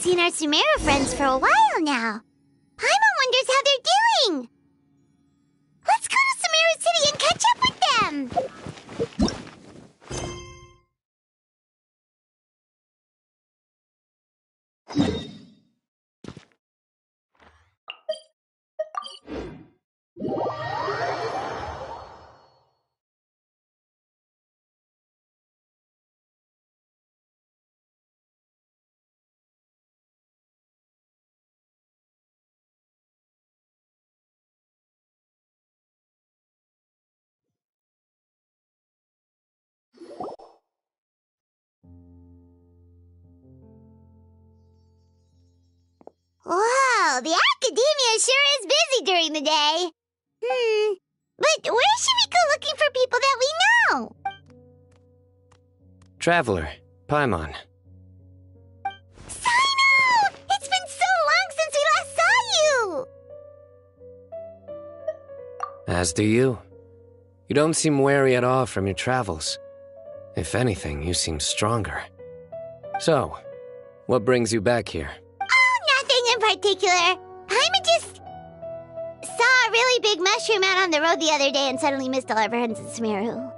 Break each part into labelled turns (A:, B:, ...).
A: seen our Sumeru friends for a while now. Paimon wonders how they're doing. Let's go to Sumeru City and catch up with them. Wow, the academia sure is busy during the day. But where should we go looking for people that we know?
B: Traveler, Paimon.
A: Cyno! It's been so long since we last saw you!
B: As do you. You don't seem weary at all from your travels. If anything, you seem stronger. So, what brings you back here?
A: Nothing in particular. Paimon just saw a really big mushroom out on the road the other day and suddenly missed all our friends in Sumeru.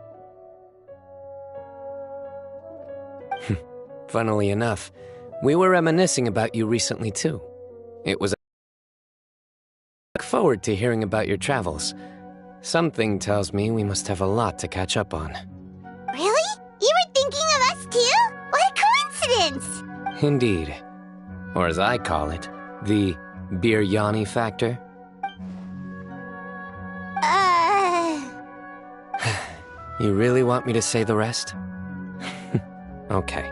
B: Funnily enough, we were reminiscing about you recently too. It was I look forward to hearing about your travels. Something tells me we must have a lot to catch up on.
A: Really? You were thinking of us too? What a coincidence!
B: Indeed. Or as I call it, the biryani factor. You really want me to say the rest? Okay.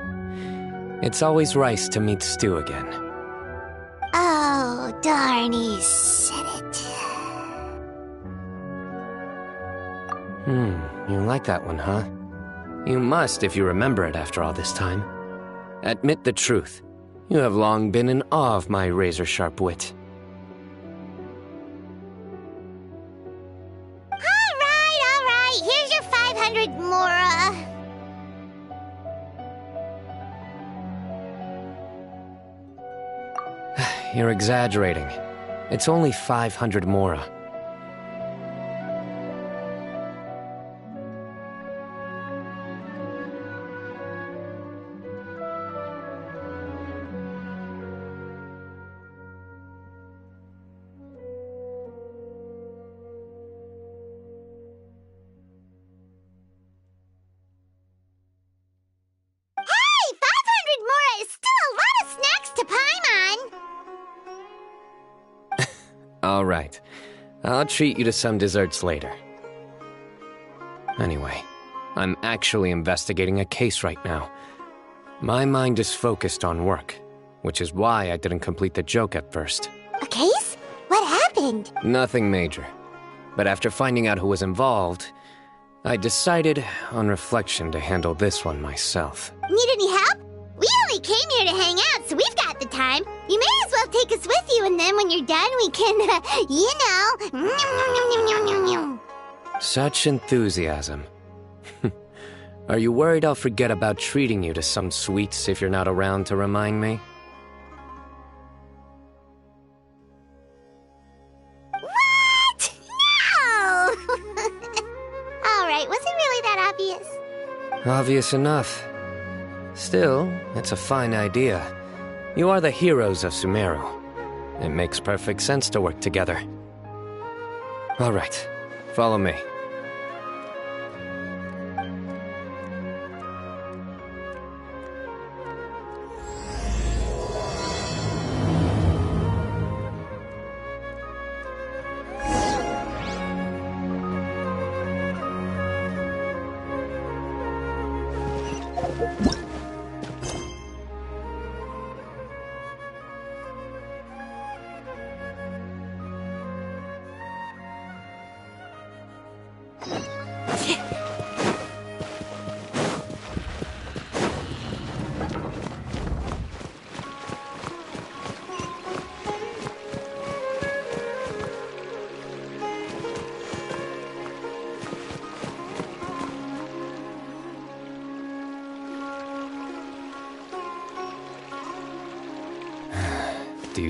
B: It's always rice to meet stew again.
A: Oh, darn, he said it.
B: You like that one, huh? You must if you remember it after all this time. Admit the truth. You have long been in awe of my razor-sharp wit.
A: All right. Here's your 500 Mora.
B: You're exaggerating. It's only 500 Mora.
A: Hey, 500 Mora is still a lot of snacks to Paimon.
B: All right. I'll treat you to some desserts later. Anyway, I'm actually investigating a case right now. My mind is focused on work, which is why I didn't complete the joke at first.
A: A case? What happened?
B: Nothing major. But after finding out who was involved, I decided, on reflection, to handle this one myself.
A: Need any help? We only came here to hang out, so we've got the time. You may as well take us with you, and then when you're done, we can,
B: Such enthusiasm. Are you worried I'll forget about treating you to some sweets if you're not around to remind me?
A: What? No! All right, was it really that obvious?
B: Obvious enough. Still, it's a fine idea. You are the heroes of Sumeru. It makes perfect sense to work together. All right, follow me.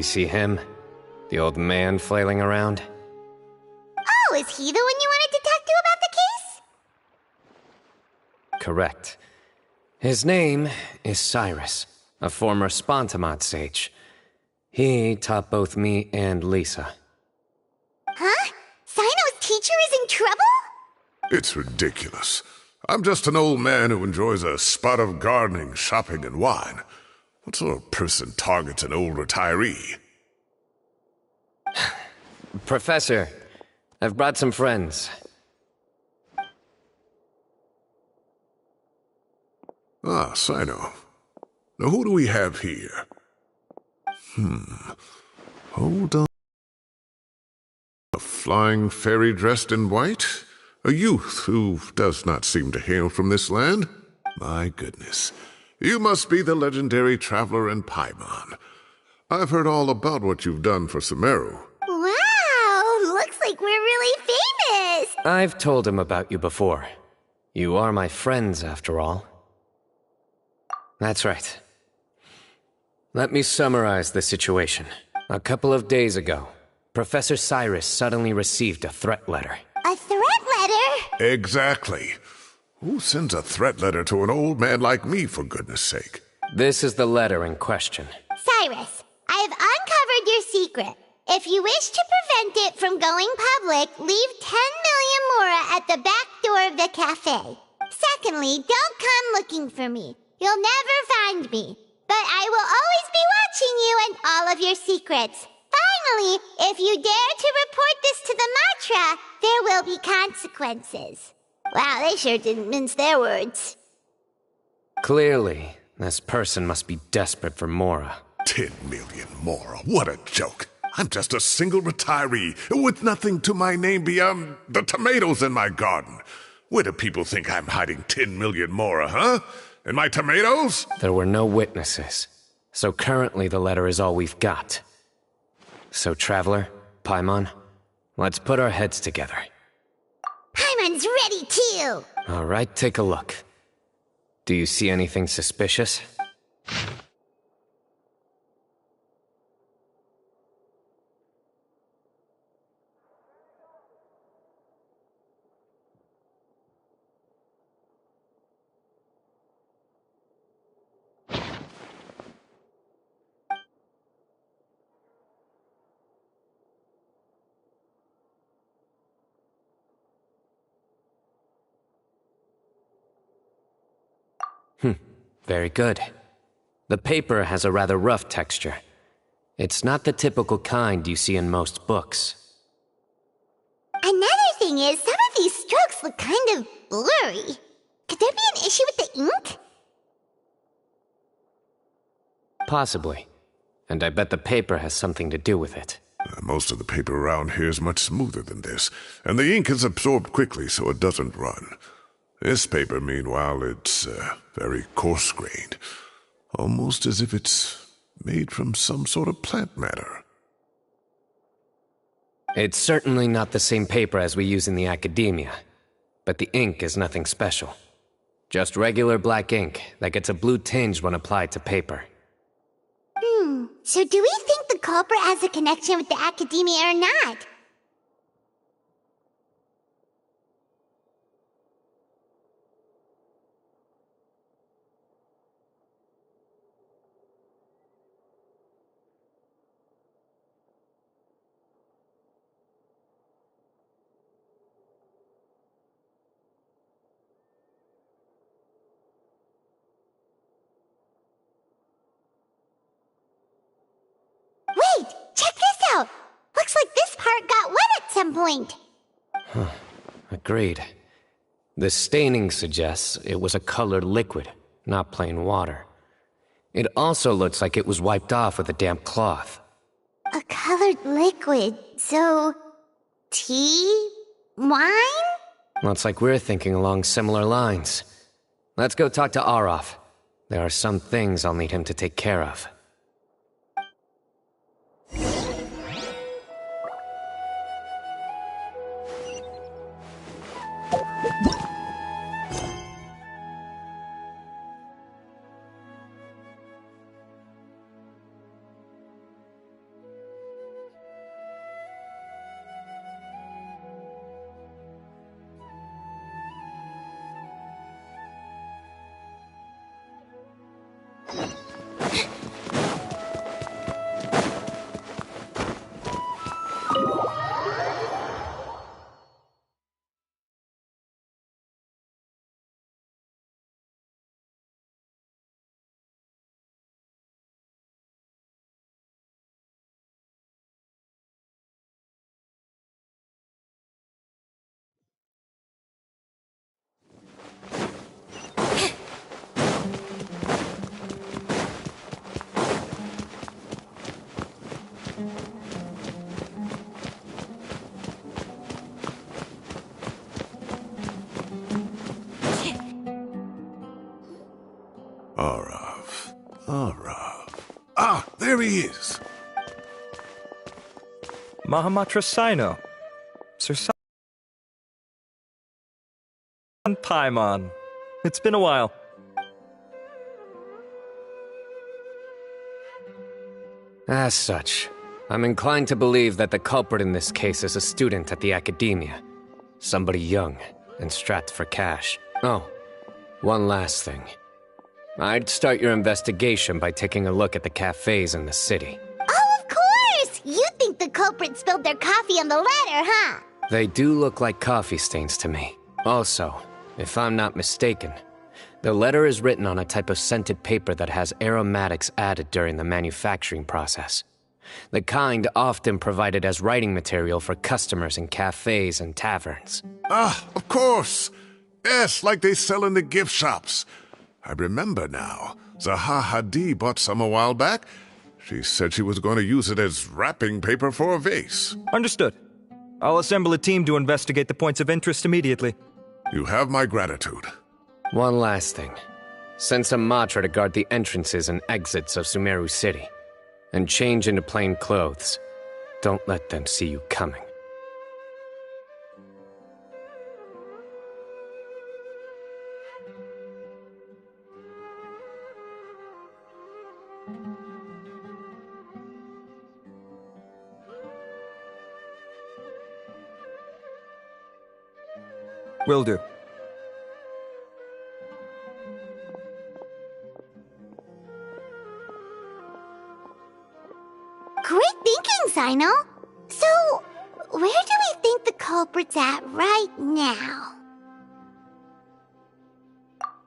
B: see him? The old man flailing around?
A: Oh, is he the one you wanted to talk to about the case?
B: Correct. His name is Cyrus, a former Spontamod sage. He taught both me and Lisa.
A: Huh? Cyno's teacher is in trouble?
C: It's ridiculous. I'm just an old man who enjoys a spot of gardening, shopping, and wine. What sort of person targets an old retiree?
B: Professor, I've brought some friends.
C: Ah, Cyno. Now who do we have here? Hold on. A flying fairy dressed in white? A youth who does not seem to hail from this land? My goodness. You must be the legendary traveler in Paimon. I've heard all about what you've done for Sumeru.
A: Wow, looks like we're really famous.
B: I've told him about you before. You are my friends, after all. That's right. Let me summarize the situation. A couple of days ago, Professor Cyrus suddenly received a threat letter.
A: A threat letter?
C: Exactly. Who sends a threat letter to an old man like me, for goodness sake?
B: This is the letter in question.
A: Cyrus, I have uncovered your secret. If you wish to prevent it from going public, leave 10 million mora at the back door of the cafe. Secondly, don't come looking for me. You'll never find me. But I will always be watching you and all of your secrets. Finally, if you dare to report this to the Matra, there will be consequences. Wow, they sure didn't mince their words.
B: Clearly, this person must be desperate for Mora.
C: 10 million mora, what a joke. I'm just a single retiree with nothing to my name beyond the tomatoes in my garden. Where do people think I'm hiding 10 million mora, huh? In my tomatoes?
B: There were no witnesses, so currently the letter is all we've got. So, Traveler, Paimon, let's put our heads together.
A: Paimon's ready too!
B: All right, take a look. Do you see anything suspicious? Very good. The paper has a rather rough texture. It's not the typical kind you see in most books.
A: Another thing is, some of these strokes look kind of blurry. Could there be an issue with the ink?
B: Possibly. And I bet the paper has something to do with it.
C: Most of the paper around here is much smoother than this, and the ink is absorbed quickly so it doesn't run. This paper, meanwhile, it's very coarse-grained, almost as if it's made from some sort of plant matter.
B: It's certainly not the same paper as we use in the academia, but the ink is nothing special. Just regular black ink that gets a blue tinge when applied to paper.
A: So do we think the culprit has a connection with the academia or not? Wait! Check this out! Looks like this part got wet at some point.
B: Agreed. The staining suggests it was a colored liquid, not plain water. It also looks like it was wiped off with a damp cloth.
A: A colored liquid, so... tea? Wine?
B: Looks like we're thinking along similar lines. Let's go talk to Arof. There are some things I'll need him to take care of.
C: he is.
D: Mahamatra Cyno. Sir Paimon. It's been a while.
B: As such, I'm inclined to believe that the culprit in this case is a student at the academia. Somebody young and strapped for cash. Oh, one last thing. I'd start your investigation by taking a look at the cafes in the city.
A: Oh, of course! You think the culprit spilled their coffee on the ladder, huh?
B: They do look like coffee stains to me. Also, if I'm not mistaken, the letter is written on a type of scented paper that has aromatics added during the manufacturing process. The kind often provided as writing material for customers in cafes and taverns.
C: Ah, of course. Yes, like they sell in the gift shops. I remember now. Zaha Hadid bought some a while back. She said she was going to use it as wrapping paper for a vase.
D: Understood. I'll assemble a team to investigate the points of interest immediately.
C: You have my gratitude.
B: One last thing. Send some Matra to guard the entrances and exits of Sumeru City. And change into plain clothes. Don't let them see you coming.
D: Will do.
A: Great thinking, Cyno. So, where do we think the culprit's at right now?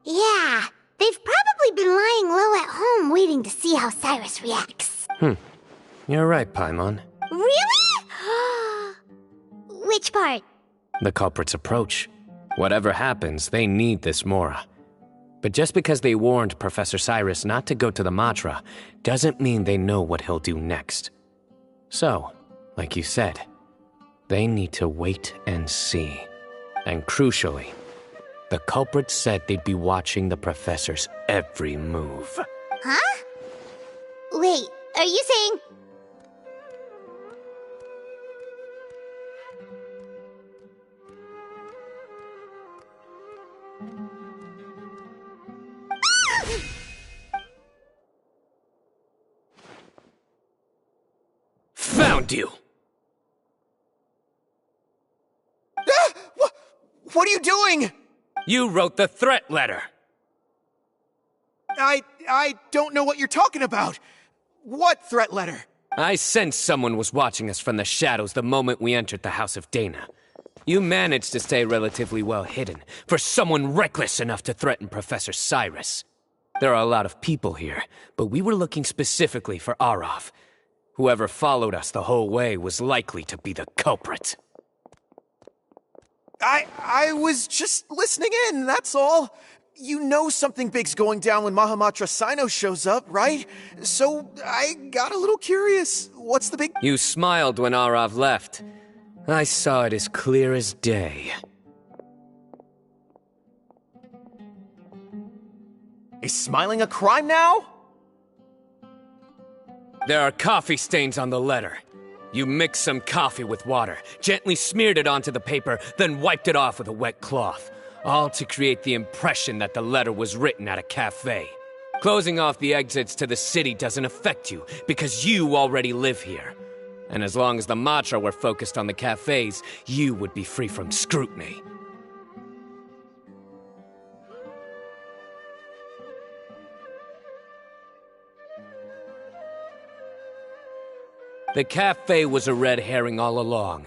A: Yeah, they've probably been lying low at home waiting to see how Cyrus reacts.
B: You're right, Paimon.
A: Really? Which part?
B: The culprit's approach. Whatever happens, they need this Mora. But just because they warned Professor Cyrus not to go to the Matra, doesn't mean they know what he'll do next. So, like you said, they need to wait and see. And crucially, the culprit said they'd be watching the Professor's every move.
A: Huh? Wait, are you saying...
B: Found you!
E: What are you doing?
B: You wrote the threat letter!
E: I don't know what you're talking about. What threat letter?
B: I sensed someone was watching us from the shadows the moment we entered the House of Dana. You managed to stay relatively well hidden for someone reckless enough to threaten Professor Cyrus. There are a lot of people here, but we were looking specifically for Arav. Whoever followed us the whole way was likely to be the culprit.
E: I was just listening in, that's all. You know something big's going down when Mahamatra Cyno shows up, right? So I got a little curious. What's the big...
B: You smiled when Arav left. I saw it as clear as day.
E: Is smiling a crime now?
B: There are coffee stains on the letter. You mixed some coffee with water, gently smeared it onto the paper, then wiped it off with a wet cloth. All to create the impression that the letter was written at a cafe. Closing off the exits to the city doesn't affect you, because you already live here. And as long as the Matra were focused on the cafes, you would be free from scrutiny. The cafe was a red herring all along.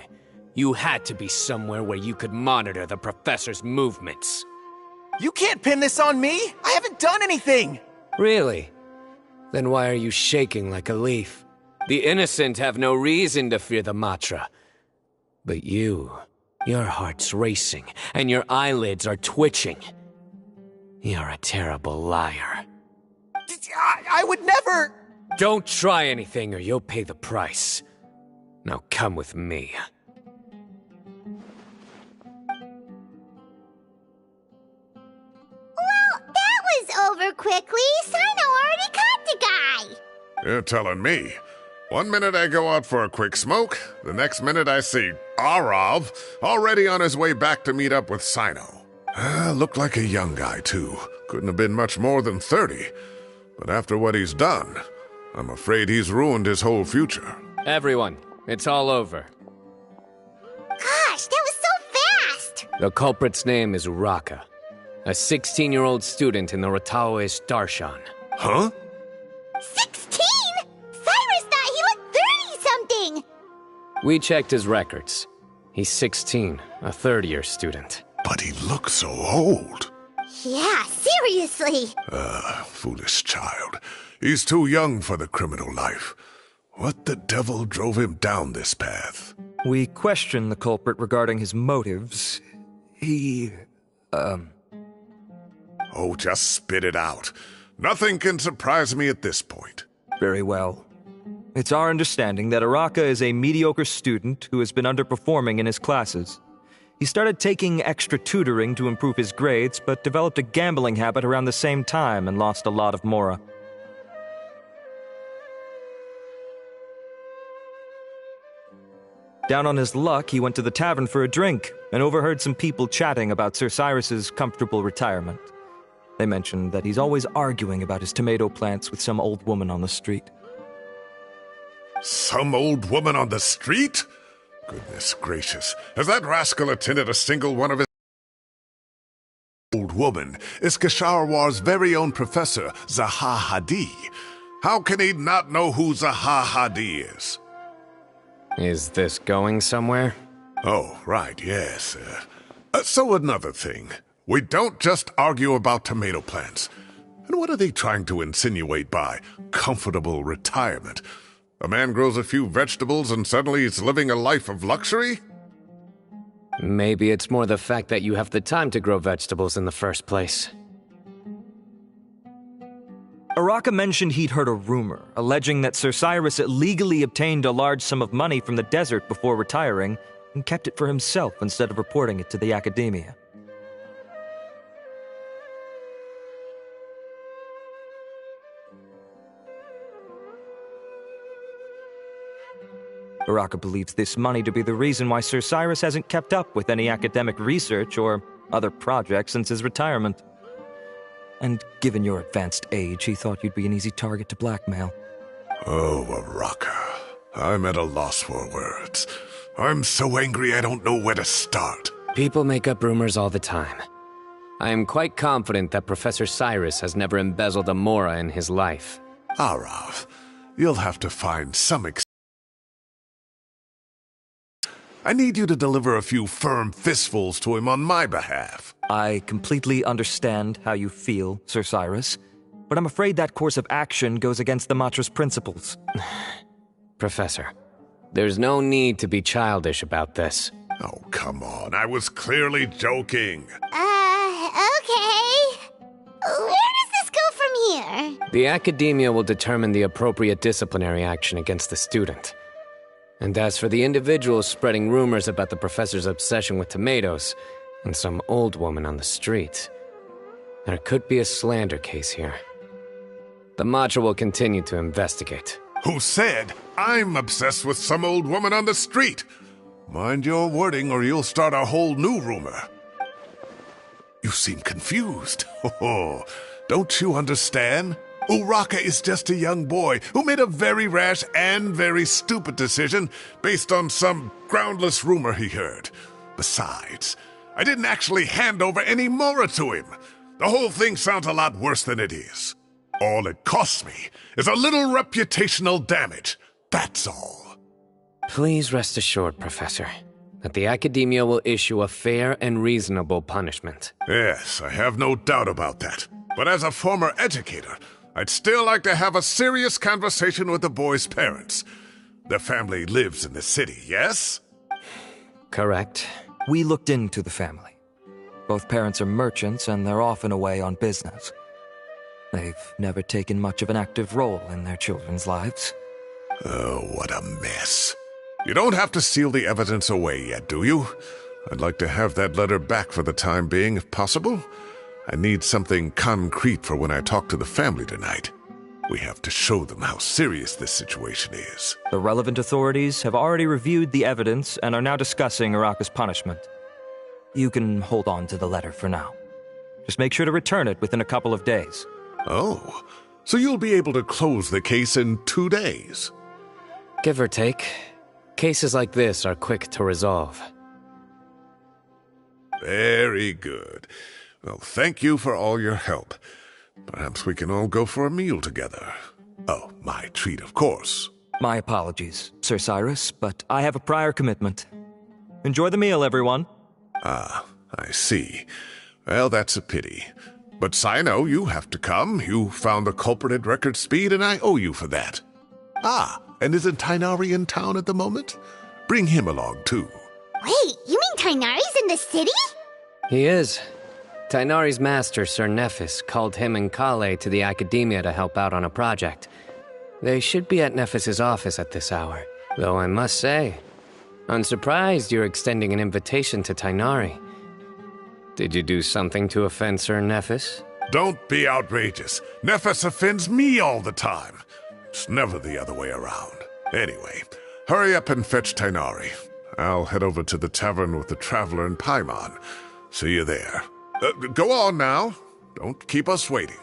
B: You had to be somewhere where you could monitor the Professor's movements.
E: You can't pin this on me! I haven't done anything!
B: Really? Then why are you shaking like a leaf? The innocent have no reason to fear the Matra. But you, your heart's racing, and your eyelids are twitching. You're a terrible liar.
E: I would never...
B: Don't try anything or you'll pay the price. Now come with me.
A: Well, that was over quickly. Cyno already caught the guy.
C: You're telling me. One minute I go out for a quick smoke, the next minute I see Arav already on his way back to meet up with Cyno. Looked like a young guy, too. Couldn't have been much more than 30. But after what he's done, I'm afraid he's ruined his whole future.
B: Everyone, it's all over.
A: Gosh, that was so fast!
B: The culprit's name is Uraka, a 16-year-old student in the Rataoish Darshan.
C: Huh?
A: 16? Cyrus thought he looked 30-something!
B: We checked his records. He's 16, a third-year student.
C: But he looks so old.
A: Yeah, seriously!
C: Foolish child. He's too young for the criminal life. What the devil drove him down this path?
D: We questioned the culprit regarding his motives.
C: Oh, just spit it out. Nothing can surprise me at this point.
D: Very well. It's our understanding that Araka is a mediocre student who has been underperforming in his classes. He started taking extra tutoring to improve his grades, but developed a gambling habit around the same time and lost a lot of mora. Down on his luck, he went to the tavern for a drink and overheard some people chatting about Sir Cyrus's comfortable retirement. They mentioned that he's always arguing about his tomato plants with some old woman on the street.
C: Some old woman on the street? Goodness gracious. Has that rascal attended a single one of his... Old woman is Kasharwar's very own professor, Zaha Hadi. How can he not know who Zaha Hadi is?
B: Is this going somewhere?
C: Oh, right, yes. So another thing. We don't just argue about tomato plants. And what are they trying to insinuate by comfortable retirement? A man grows a few vegetables and suddenly he's living a life of luxury?
B: Maybe it's more the fact that you have the time to grow vegetables in the first place.
D: Araka mentioned he'd heard a rumor, alleging that Sir Cyrus illegally obtained a large sum of money from the desert before retiring, and kept it for himself instead of reporting it to the academia. Araka believes this money to be the reason why Sir Cyrus hasn't kept up with any academic research or other projects since his retirement. And given your advanced age, he thought you'd be an easy target to blackmail.
C: Oh, Araka. I'm at a loss for words. I'm so angry I don't know where to start.
B: People make up rumors all the time. I am quite confident that Professor Cyrus has never embezzled a mora in his life.
C: Arav, you'll have to find some I need you to deliver a few firm fistfuls to him on my behalf.
D: I completely understand how you feel, Sir Cyrus, but I'm afraid that course of action goes against the Matra's principles.
B: Professor, there's no need to be childish about this.
C: Oh, come on. I was clearly joking.
A: Okay. Where does this go from here?
B: The academia will determine the appropriate disciplinary action against the student. And as for the individuals spreading rumors about the professor's obsession with tomatoes and some old woman on the street, there could be a slander case here. The Matra will continue to investigate.
C: Who said I'm obsessed with some old woman on the street? Mind your wording or you'll start a whole new rumor. You seem confused. Oh, don't you understand? Uraka is just a young boy who made a very rash and very stupid decision based on some groundless rumor he heard. Besides, I didn't actually hand over any mora to him. The whole thing sounds a lot worse than it is. All it costs me is a little reputational damage. That's all.
B: Please rest assured, Professor, that the academia will issue a fair and reasonable punishment.
C: Yes, I have no doubt about that. But as a former educator, I'd still like to have a serious conversation with the boy's parents. Their family lives in the city, yes?
B: Correct.
D: We looked into the family. Both parents are merchants and they're often away on business. They've never taken much of an active role in their children's lives.
C: Oh, what a mess. You don't have to seal the evidence away yet, do you? I'd like to have that letter back for the time being, if possible. I need something concrete for when I talk to the family tonight. We have to show them how serious this situation is.
D: The relevant authorities have already reviewed the evidence and are now discussing Araka's punishment. You can hold on to the letter for now. Just make sure to return it within a couple of days.
C: Oh, so you'll be able to close the case in 2 days?
B: Give or take. Cases like this are quick to resolve.
C: Very good. Well, thank you for all your help. Perhaps we can all go for a meal together. Oh, my treat, of course.
D: My apologies, Sir Cyrus, but I have a prior commitment. Enjoy the meal, everyone.
C: Ah, I see. Well, that's a pity. But Cyno, you have to come. You found the culprit at record speed, and I owe you for that. Ah, and isn't Tighnari in town at the moment? Bring him along, too.
A: Wait, you mean Tighnari's in the city?
B: He is. Tighnari's master, Sir Nephis, called him and Kale to the academia to help out on a project. They should be at Nephis's office at this hour. Though I must say, I'm surprised you're extending an invitation to Tighnari. Did you do something to offend Sir Nephis?
C: Don't be outrageous. Nephis offends me all the time. It's never the other way around. Anyway, hurry up and fetch Tighnari. I'll head over to the tavern with the Traveler and Paimon. See you there. Go on now. Don't keep us waiting.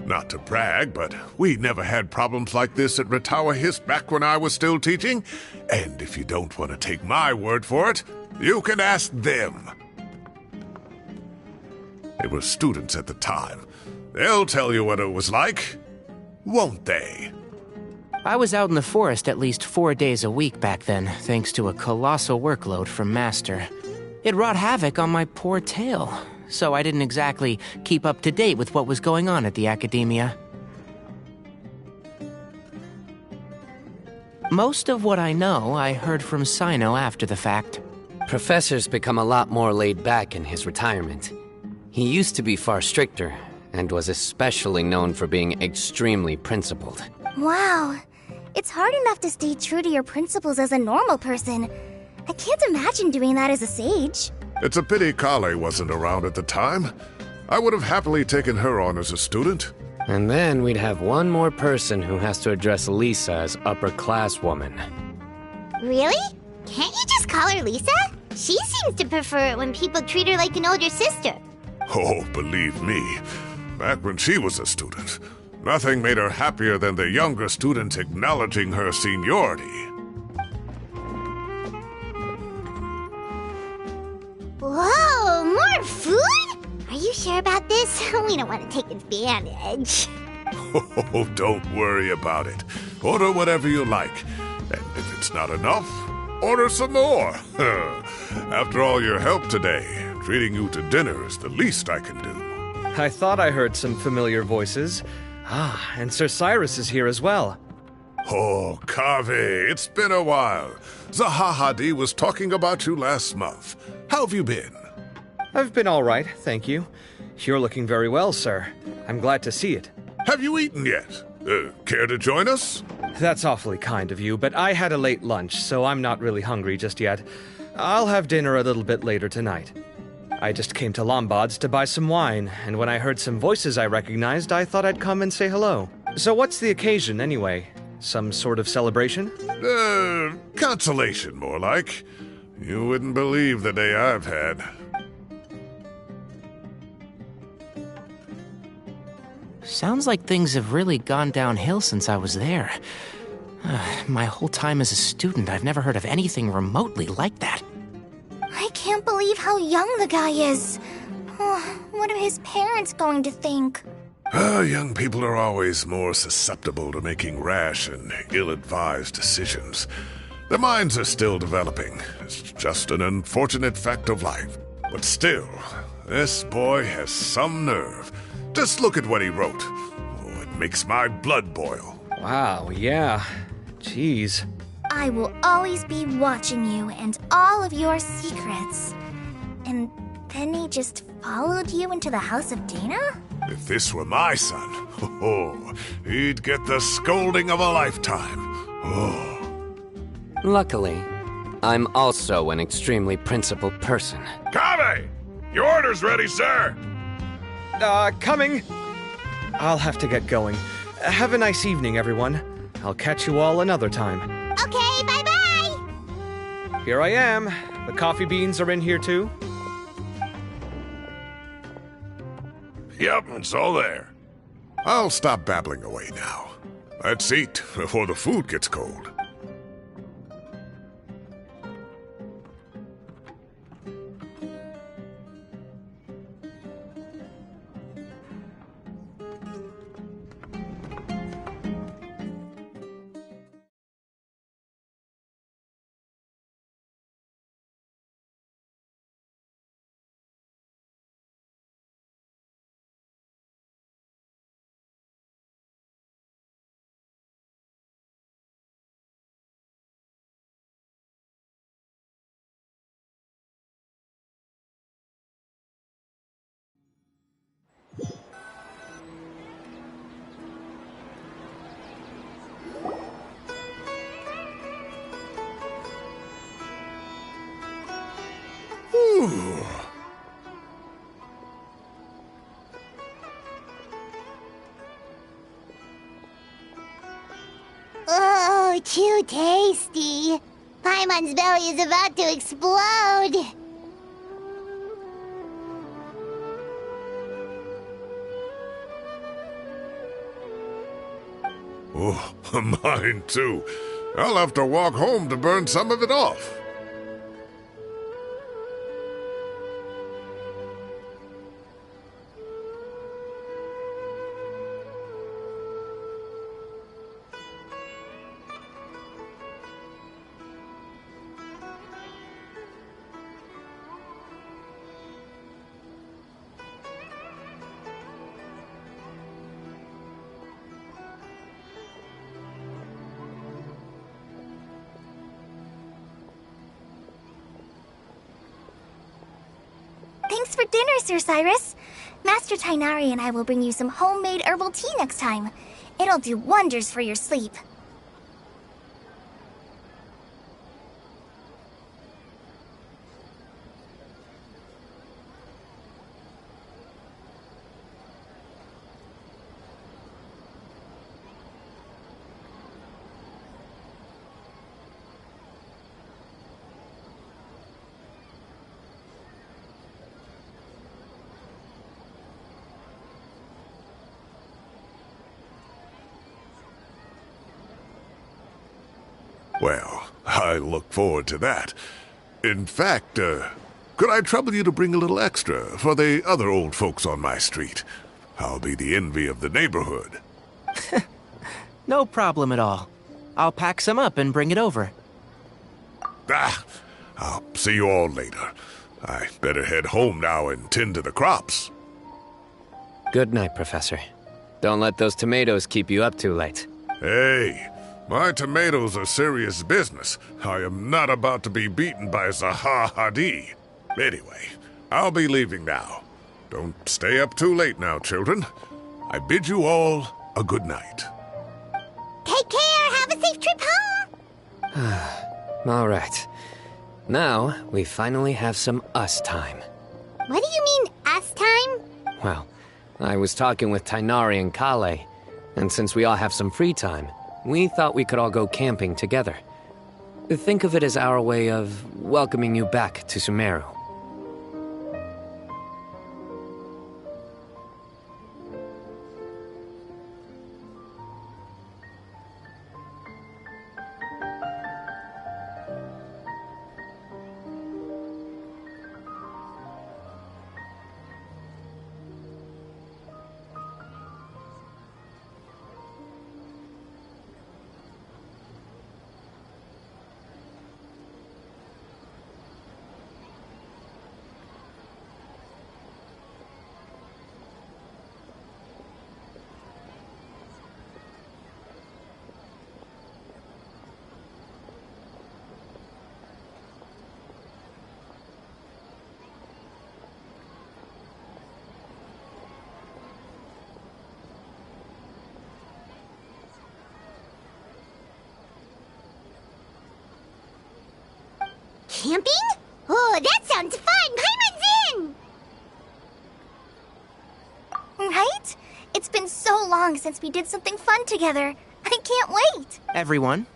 C: Not to brag, but we never had problems like this at Ratawa Hist back when I was still teaching. And if you don't want to take my word for it, you can ask them. They were students at the time. They'll tell you what it was like, won't they?
F: I was out in the forest at least 4 days a week back then, thanks to a colossal workload from Master. It wrought havoc on my poor tail, so I didn't exactly keep up to date with what was going on at the academia. Most of what I know, I heard from Cyno after the fact.
B: Professor's become a lot more laid back in his retirement. He used to be far stricter, and was especially known for being extremely principled.
G: Wow. It's hard enough to stay true to your principles as a normal person. I can't imagine doing that as a sage.
C: It's a pity Kale wasn't around at the time. I would have happily taken her on as a student.
B: And then we'd have one more person who has to address Lisa as upper-class woman.
A: Really? Can't you just call her Lisa? She seems to prefer it when people treat her like an older sister.
C: Oh, believe me, back when she was a student, nothing made her happier than the younger students acknowledging her seniority.
A: Whoa, more food? Are you sure about this? We don't want to take advantage.
C: Oh, don't worry about it. Order whatever you like. And if it's not enough, order some more. After all your help today, treating you to dinner is the least I can do.
D: I thought I heard some familiar voices. Ah, and Sir Cyrus is here as well.
C: Oh, Kave, it's been a while. Zahahadi was talking about you last month. How have you been?
D: I've been all right, thank you. You're looking very well, sir. I'm glad to see it.
C: Have you eaten yet? Care to join us?
B: That's awfully kind of you, but I had a late lunch, so I'm not really hungry just yet. I'll have dinner a little bit later tonight. I just came to Lombard's to buy some wine, and when I heard some voices I recognized, I thought I'd come and say hello. So what's the occasion, anyway? Some sort of celebration?
C: Consolation, more like. You wouldn't believe the day I've had.
F: Sounds like things have really gone downhill since I was there. My whole time as a student, I've never heard of anything remotely like that.
G: I can't believe how young the guy is. Oh, what are his parents going to think?
C: Young people are always more susceptible to making rash and ill-advised decisions. Their minds are still developing. It's just an unfortunate fact of life. But still, this boy has some nerve. Just look at what he wrote. Oh, it makes my blood boil.
B: Wow, yeah. Jeez.
G: I will always be watching you and all of your secrets. And then he just followed you into the house of Dana?
C: If this were my son, he'd get the scolding of a lifetime. Oh.
B: Luckily, I'm also an extremely principled person.
C: Kame! Your order's ready, sir!
B: Coming! I'll have to get going. Have a nice evening, everyone. I'll catch you all another time.
A: Okay, bye-bye!
B: Here I am. The coffee beans are in here, too.
C: Yep, it's all there. I'll stop babbling away now. Let's eat before the food gets cold.
A: Oh, too tasty. Paimon's belly is about to explode.
C: Oh, mine too. I'll have to walk home to burn some of it off.
G: Thanks for dinner, Sir Cyrus. Master Tainari and I will bring you some homemade herbal tea next time. It'll do wonders for your sleep.
C: Well, I look forward to that. In fact, could I trouble you to bring a little extra for the other old folks on my street? I'll be the envy of the neighborhood.
F: No problem at all. I'll pack some up and bring it over.
C: I'll see you all later. I better head home now and tend to the crops.
B: Good night, Professor. Don't let those tomatoes keep you up too late.
C: Hey, my tomatoes are serious business. I am not about to be beaten by Zaha Hadid. Anyway, I'll be leaving now. Don't stay up too late now, children. I bid you all a good night.
A: have a safe trip home.
B: All right. Now, we finally have some us time.
A: What do you mean, us time?
B: Well, I was talking with Tainari and Kale, and since we all have some free time, we thought we could all go camping together. Think of it as our way of welcoming you back to Sumeru.
A: Camping? Oh, that sounds fun! Paimon's in!
G: Right? It's been so long since we did something fun together. I can't wait.
F: Everyone,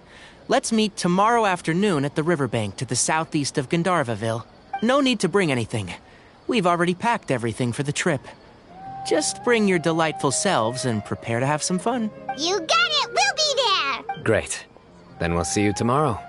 F: let's meet tomorrow afternoon at the riverbank to the southeast of Gandharvaville. No need to bring anything. We've already packed everything for the trip. Just bring your delightful selves and prepare to have some fun.
A: You got it! We'll be there!
B: Great. Then we'll see you tomorrow.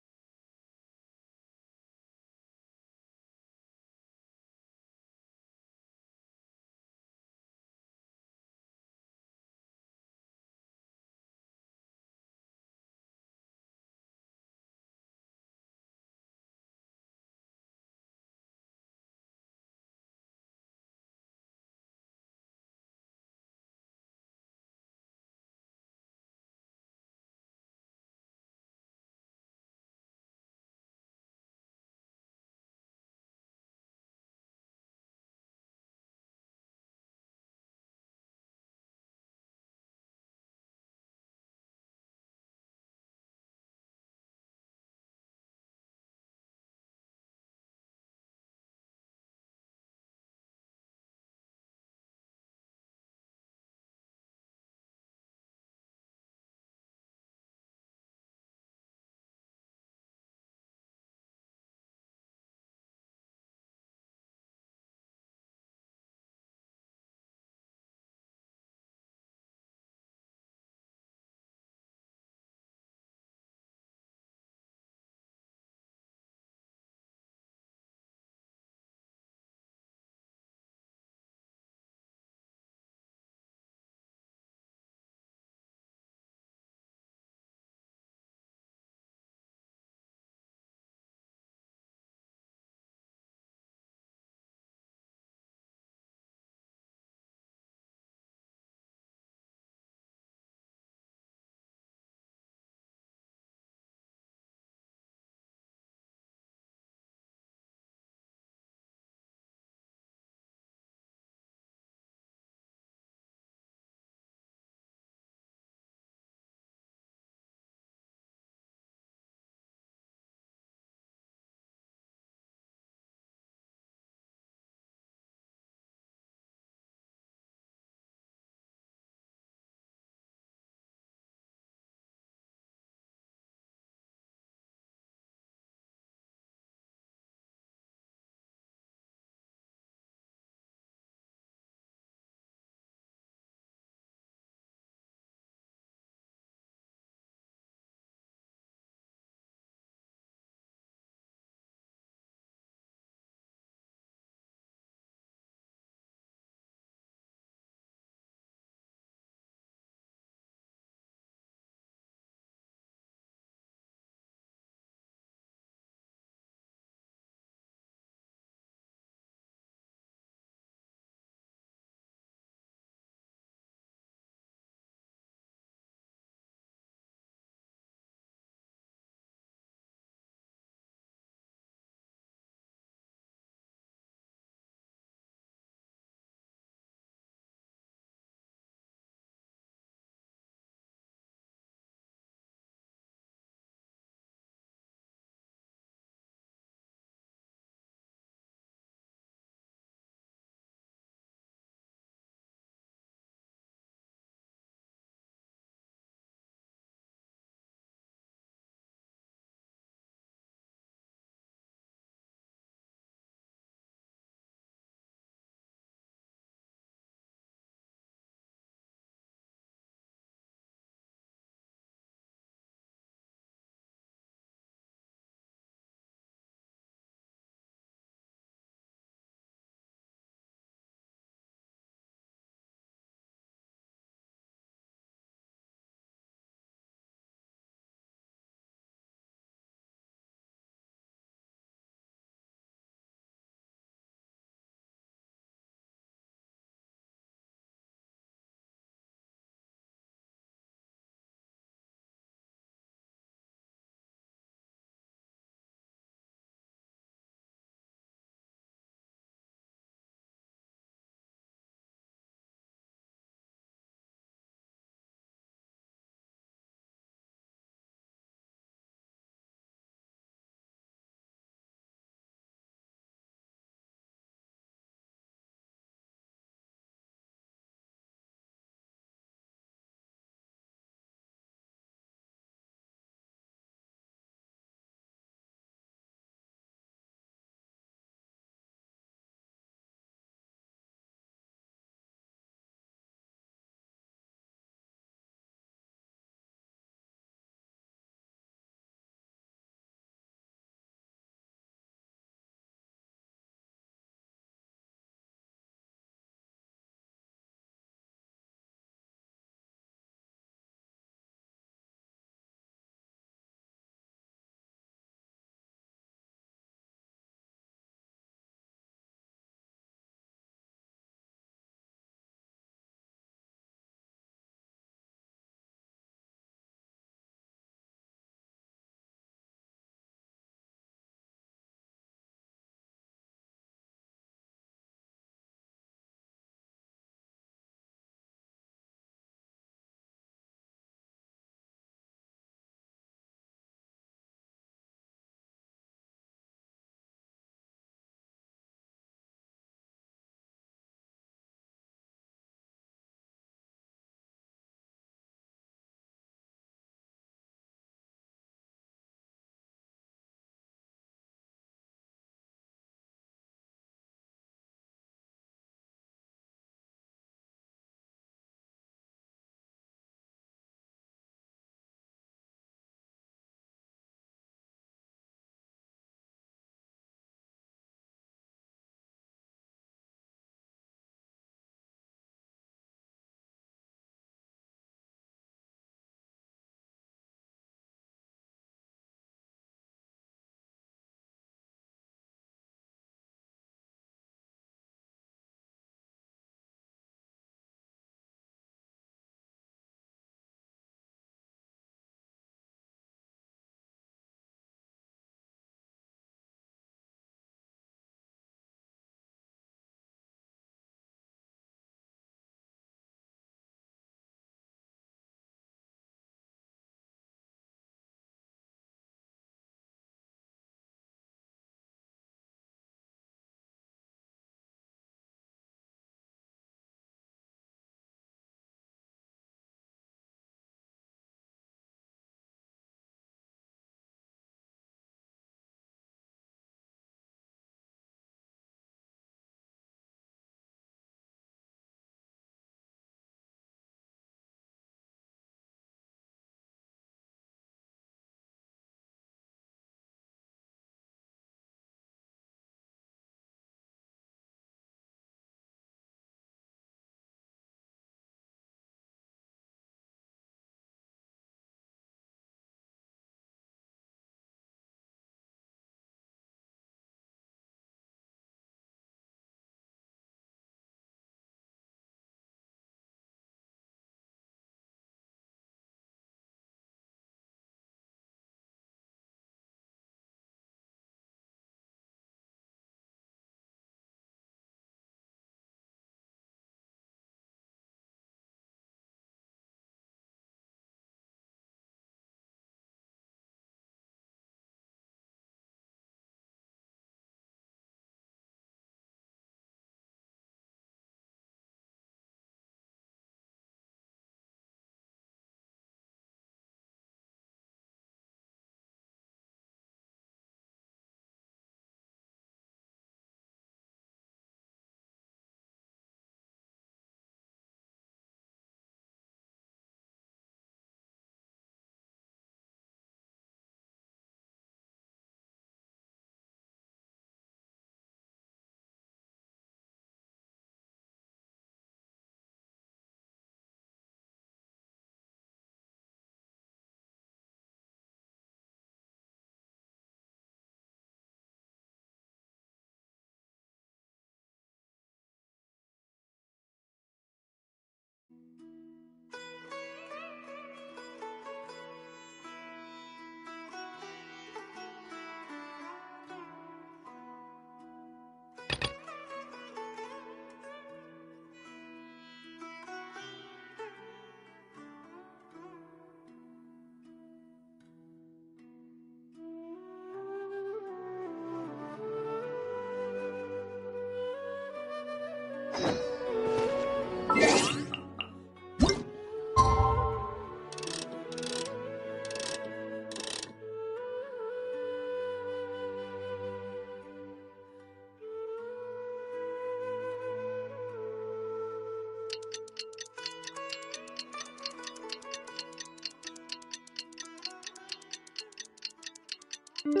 A: Time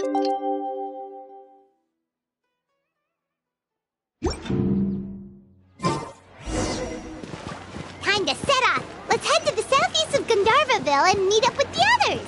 A: to set off. Let's head to the southeast of Gandharvaville and meet up with the others.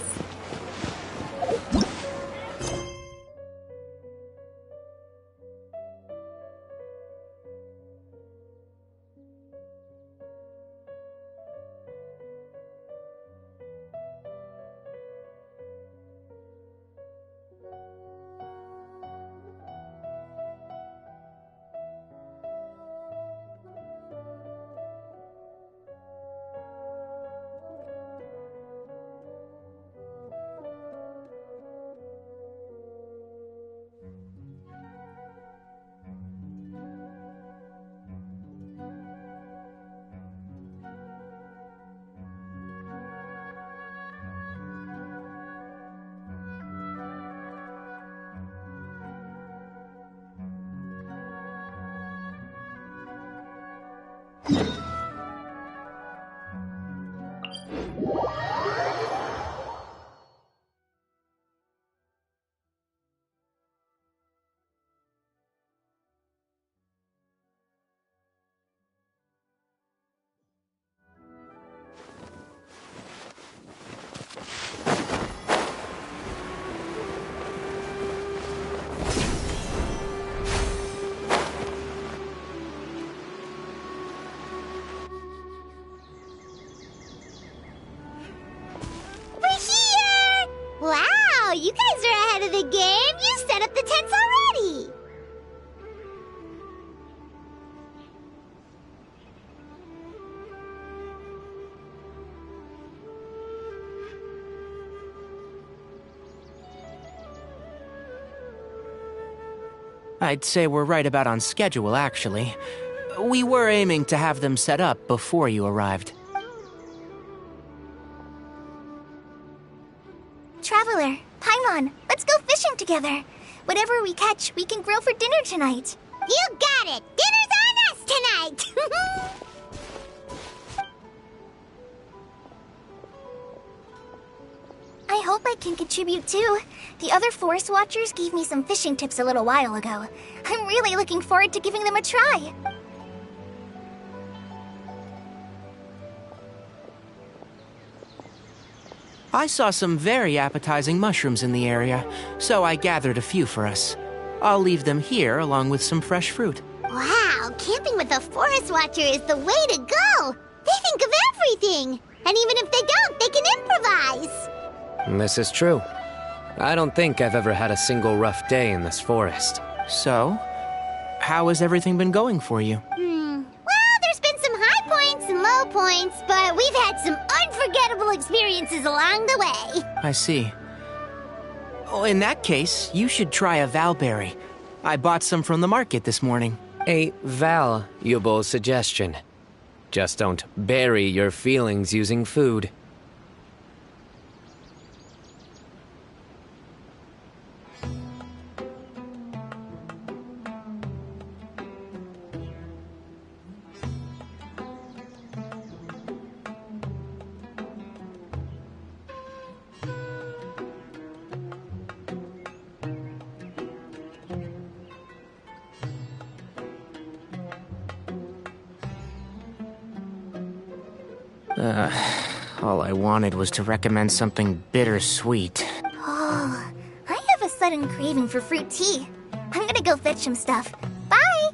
A: Wow, you guys are ahead of the game. You set up the tents already.
F: I'd say we're right about on schedule, actually. We were aiming to have them set up before you arrived.
G: Traveler, Paimon, let's go fishing together. Whatever we catch, we can grill for dinner tonight.
A: You got it. Dinner's on us tonight.
G: I hope I can contribute too. The other forest watchers gave me some fishing tips a little while ago. I'm really looking forward to giving them a try.
F: I saw some very appetizing mushrooms in the area, so I gathered a few for us. I'll leave them here along with some fresh fruit.
A: Wow, camping with a forest watcher is the way to go. They think of everything. And even if they don't, they can improvise.
B: This is true. I don't think I've ever had a single rough day in this forest.
F: So, how has everything been going for you?
A: Well, there's been some high points and low points, but we've had some unforgettable experiences along the way.
F: I see. Oh, in that case, you should try a valberry. I bought some from the market this morning.
B: A valuable suggestion. Just don't bury your feelings using food.
F: All I wanted was to recommend something bittersweet.
G: Oh, I have a sudden craving for fruit tea. I'm gonna go fetch some stuff. Bye!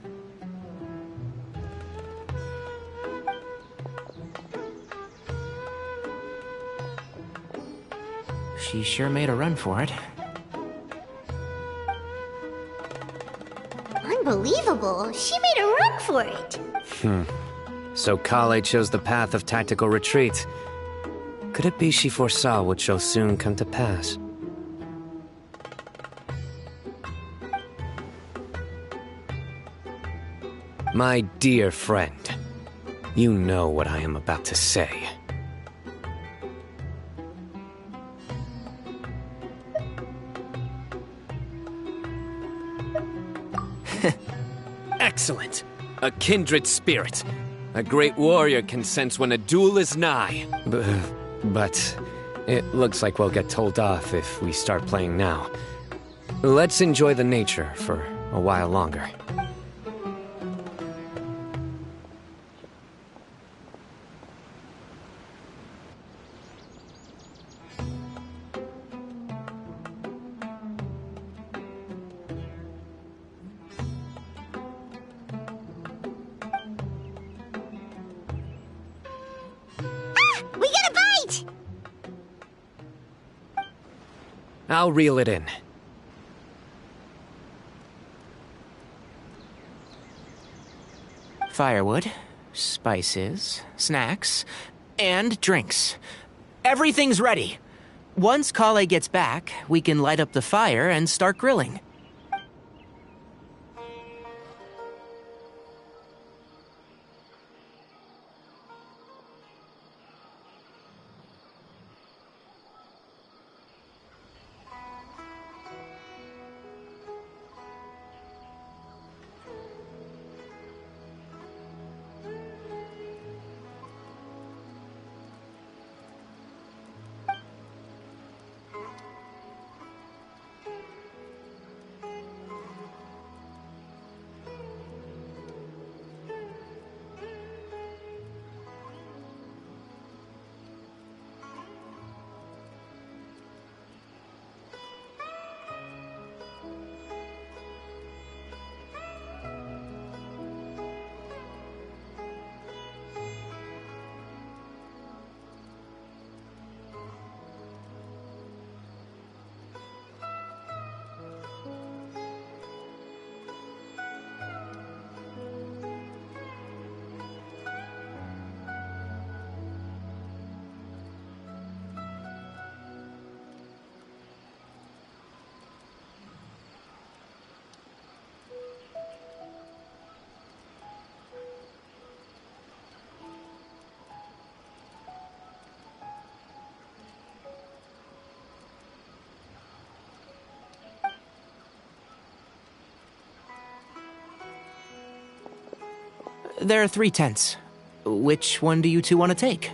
F: She sure made a run for it.
A: Unbelievable. She made a run for it.
B: So Kale chose the path of tactical retreat. Could it be she foresaw what shall soon come to pass? My dear friend, you know what I am about to say. Excellent! A kindred spirit. A great warrior can sense when a duel is nigh. But it looks like we'll get told off if we start playing now. Let's enjoy the nature for a while longer.
A: We got a bite!
B: I'll reel it in.
F: Firewood, spices, snacks, and drinks. Everything's ready. Once Kale gets back, we can light up the fire and start grilling. There are 3 tents. Which one do you two want to take?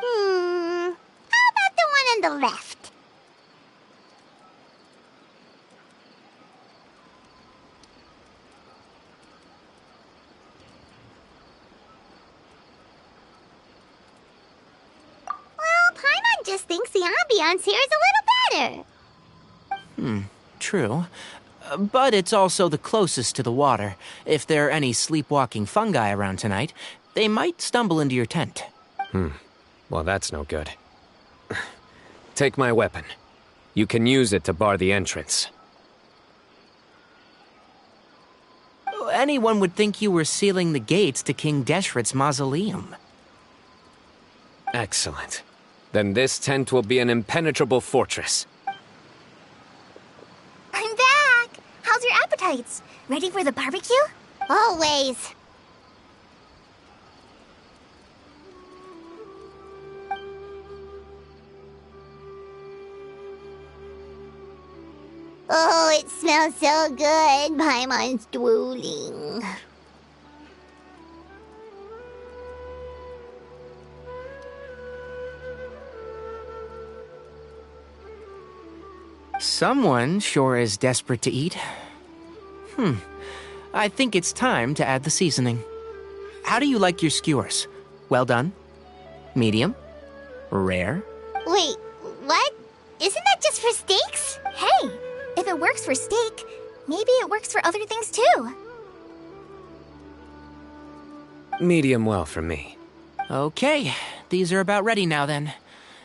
A: How about the one on the left? Well, Paimon just thinks the ambiance here is a little better.
F: True. But it's also the closest to the water. If there are any sleepwalking fungi around tonight, they might stumble into your tent.
B: Well, that's no good. Take my weapon. You can use it to bar the entrance.
F: Anyone would think you were sealing the gates to King Deshret's mausoleum.
B: Excellent. Then this tent will be an impenetrable fortress.
G: I'm back! How's your appetites? Ready for the barbecue?
A: Always. Oh, it smells so good. Paimon's drooling.
F: Someone sure is desperate to eat. I think it's time to add the seasoning. How do you like your skewers? Well done? Medium? Rare?
A: Wait, what? Isn't that just for steaks?
G: Hey, if it works for steak, maybe it works for other things too.
B: Medium well for me.
F: Okay, these are about ready now then.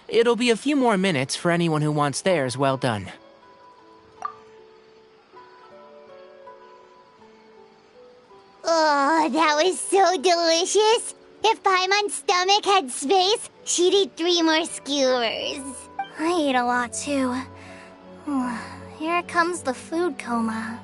F: It'll be a few more minutes for anyone who wants theirs well done.
A: Oh, that was so delicious. If Paimon's stomach had space, she'd eat 3 more skewers.
G: I ate a lot too. Here comes the food coma.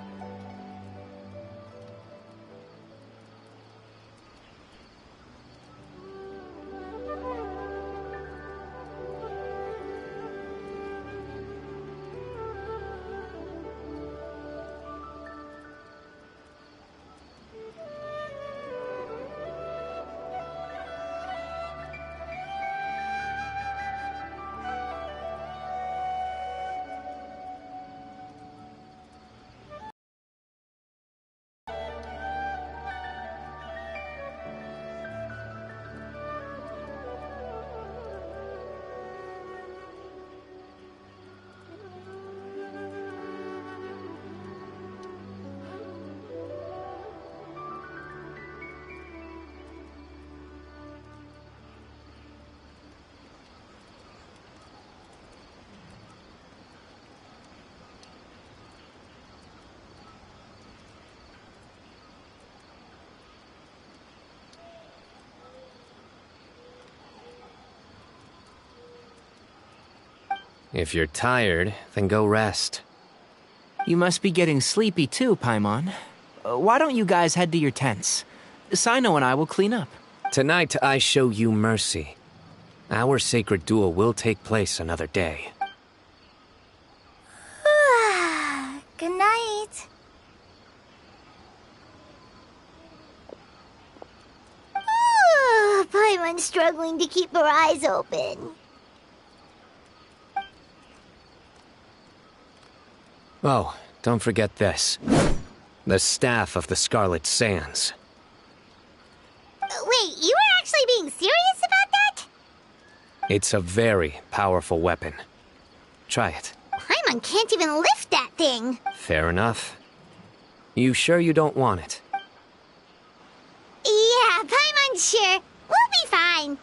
B: If you're tired, then go rest.
F: You must be getting sleepy too, Paimon. Why don't you guys head to your tents? Cyno and I will clean up.
B: Tonight, I show you mercy. Our sacred duel will take place another day.
G: Good night.
A: Paimon's struggling to keep her eyes open.
B: Oh, don't forget this. The Staff of the Scarlet Sands.
A: Wait, you were actually being serious about that?
B: It's a very powerful weapon. Try it.
A: Paimon can't even lift that thing.
B: Fair enough. You sure you don't want it?
A: Yeah, Paimon's sure. We'll be fine. And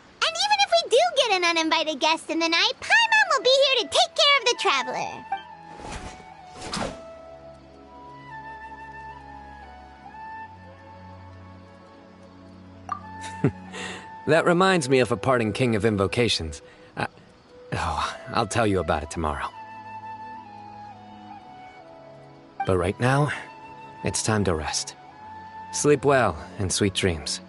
A: even if we do get an uninvited guest in the night, Paimon will be here to take care of the traveler.
B: That reminds me of a parting king of invocations. I'll tell you about it tomorrow. But right now, it's time to rest. Sleep well and sweet dreams.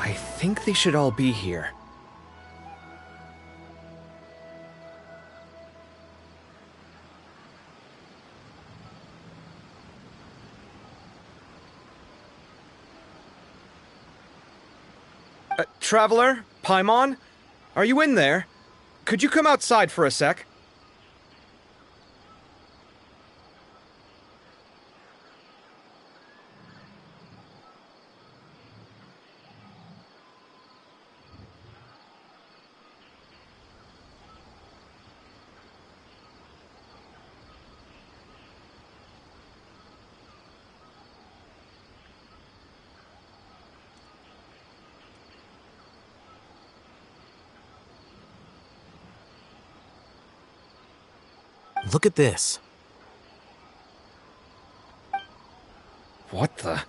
B: I think they should all be here.
H: Traveler? Paimon? Are you in there? Could you come outside for a sec?
I: Look at this.
H: What the?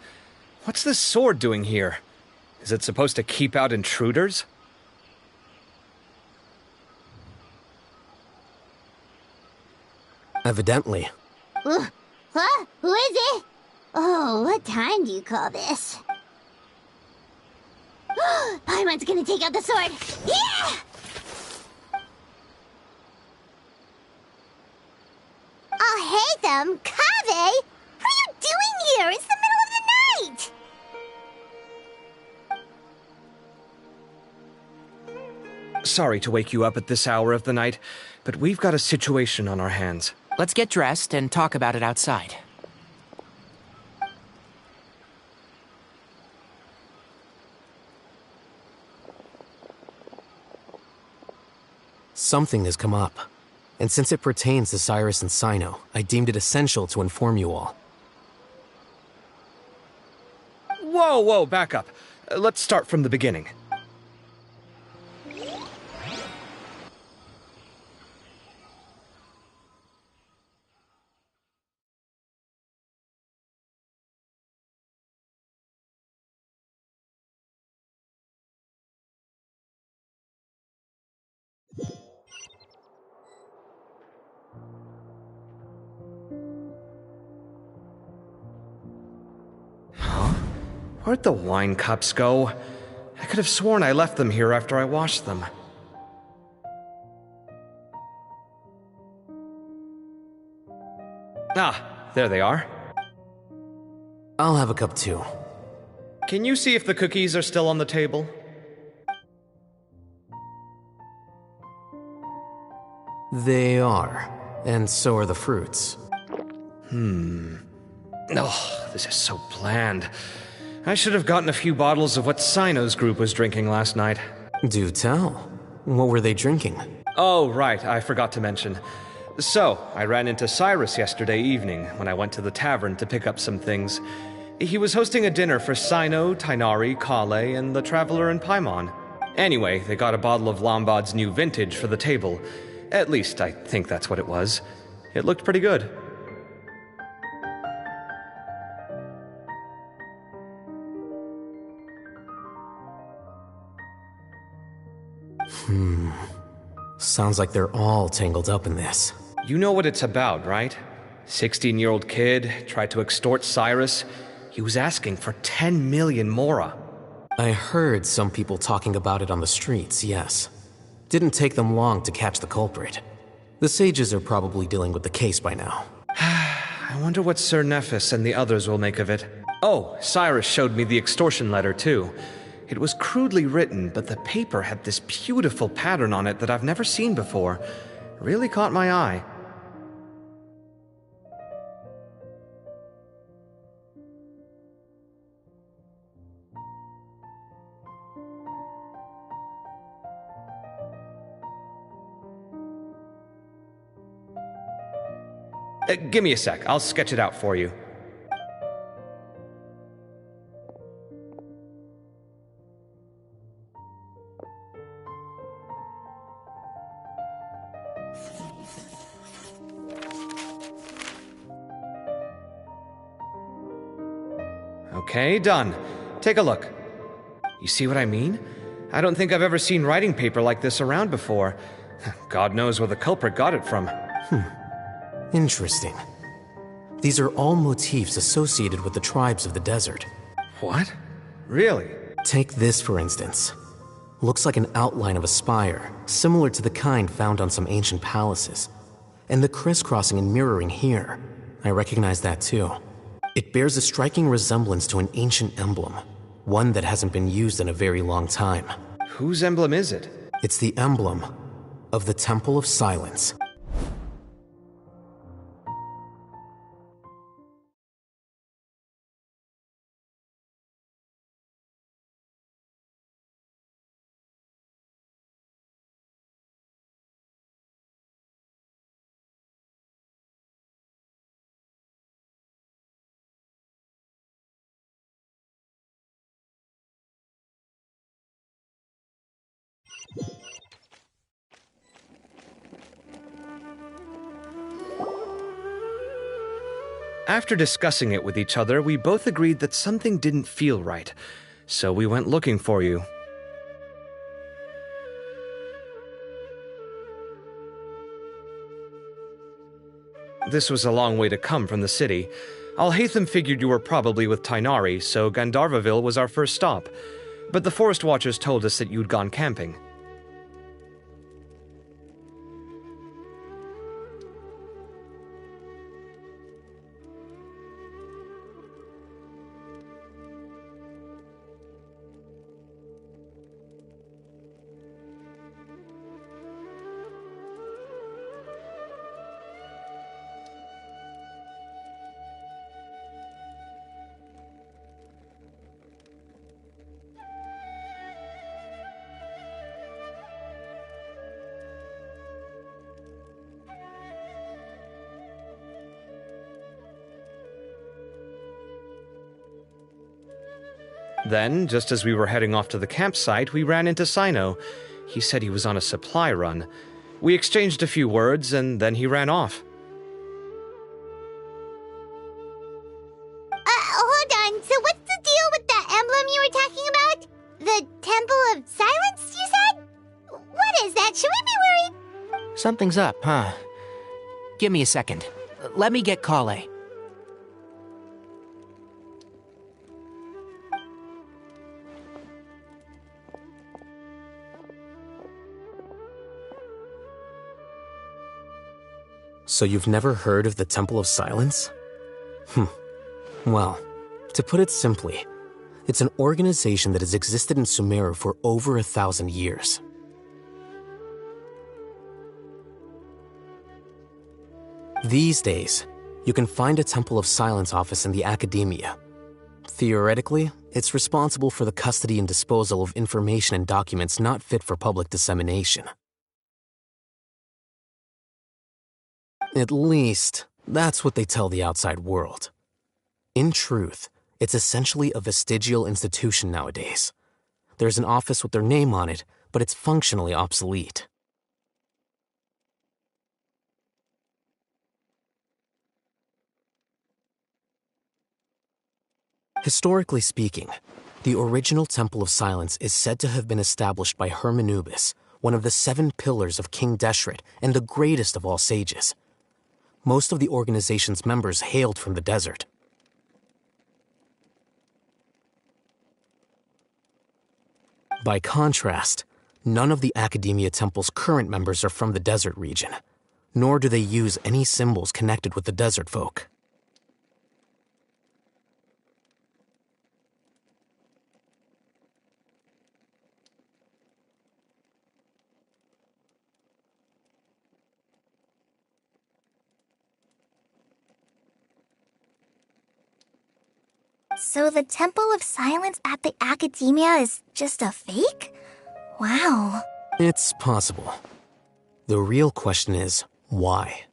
H: What's this sword doing here? Is it supposed to keep out intruders?
I: Evidently.
A: Huh? Who is it? Oh, what time do you call this? Paimon's gonna take out the sword. Yeah! Oh, hey them, Kave! What are you doing here? It's the middle of the night!
H: Sorry to wake you up at this hour of the night, but we've got a situation on our hands.
F: Let's get dressed and talk about it outside.
I: Something has come up. And since it pertains to Cyrus and Cyno, I deemed it essential to inform you all.
H: Whoa, back up. Let's start from the beginning. Where'd the wine cups go? I could have sworn I left them here after I washed them. Ah, there they are.
I: I'll have a cup too.
H: Can you see if the cookies are still on the table?
I: They are. And so are the fruits.
H: Oh, this is so bland. I should have gotten a few bottles of what Cyno's group was drinking last night.
I: Do tell. What were they drinking?
H: Oh, right, I forgot to mention. So, I ran into Cyrus yesterday evening when I went to the tavern to pick up some things. He was hosting a dinner for Cyno, Tighnari, Kale, and the Traveler and Paimon. Anyway, they got a bottle of Lombard's new vintage for the table. At least, I think that's what it was. It looked pretty good.
I: Sounds like they're all tangled up in this.
H: You know what it's about, right? 16-year-old kid tried to extort Cyrus. He was asking for 10 million mora.
I: I heard some people talking about it on the streets, yes. Didn't take them long to catch the culprit. The sages are probably dealing with the case by now.
H: I wonder what Sir Nephis and the others will make of it. Oh, Cyrus showed me the extortion letter, too. It was crudely written, but the paper had this beautiful pattern on it that I've never seen before. Really caught my eye. Give me a sec. I'll sketch it out for you. Okay, done. Take a look. You see what I mean? I don't think I've ever seen writing paper like this around before. God knows where the culprit got it from.
I: Interesting. These are all motifs associated with the tribes of the desert.
H: What? Really?
I: Take this, for instance. Looks like an outline of a spire, similar to the kind found on some ancient palaces. And the crisscrossing and mirroring here. I recognize that too. It bears a striking resemblance to an ancient emblem, one that hasn't been used in a very long time.
H: Whose emblem is it?
I: It's the emblem of the Temple of Silence.
H: After discussing it with each other, we both agreed that something didn't feel right, so we went looking for you. This was a long way to come from the city. Alhaitham figured you were probably with Tighnari, so Gandharvaville was our first stop. But the Forest Watchers told us that you'd gone camping. Then, just as we were heading off to the campsite, we ran into Cyno. He said he was on a supply run. We exchanged a few words, and then he ran off.
A: Hold on. So what's the deal with that emblem you were talking about? The Temple of Silence, you said? What is that? Should we be worried?
F: Something's up, huh? Give me a second. Let me get Kale.
I: So you've never heard of the Temple of Silence? Well, to put it simply, it's an organization that has existed in Sumeru for over 1,000 years. These days, you can find a Temple of Silence office in the academia. Theoretically, it's responsible for the custody and disposal of information and documents not fit for public dissemination. At least, that's what they tell the outside world. In truth, it's essentially a vestigial institution nowadays. There's an office with their name on it, but it's functionally obsolete. Historically speaking, the original Temple of Silence is said to have been established by Hermanubis, one of the 7 pillars of King Deshret and the greatest of all sages. Most of the organization's members hailed from the desert. By contrast, none of the Academia Temple's current members are from the desert region, nor do they use any symbols connected with the desert folk.
G: So the Temple of Silence at the Academia is just a fake? Wow.
I: It's possible. The real question is, why?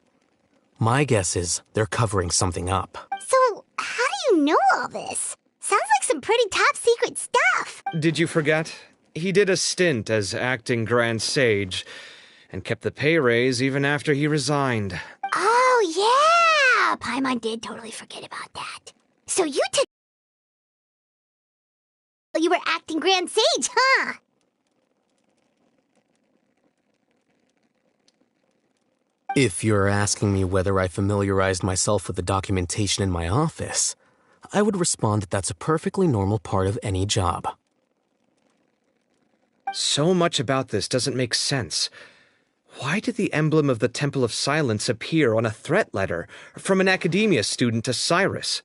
I: My guess is they're covering something up.
A: So, how do you know all this? Sounds like some pretty top secret stuff.
H: Did you forget? He did a stint as acting Grand Sage, and kept the pay raise even after he resigned.
A: Oh, yeah! Paimon did totally forget about that. So you took... You were acting Grand Sage, huh?
I: If you're asking me whether I familiarized myself with the documentation in my office, I would respond that that's a perfectly normal part of any job.
H: So much about this doesn't make sense. Why did the emblem of the Temple of Silence appear on a threat letter from an academia student to Cyrus?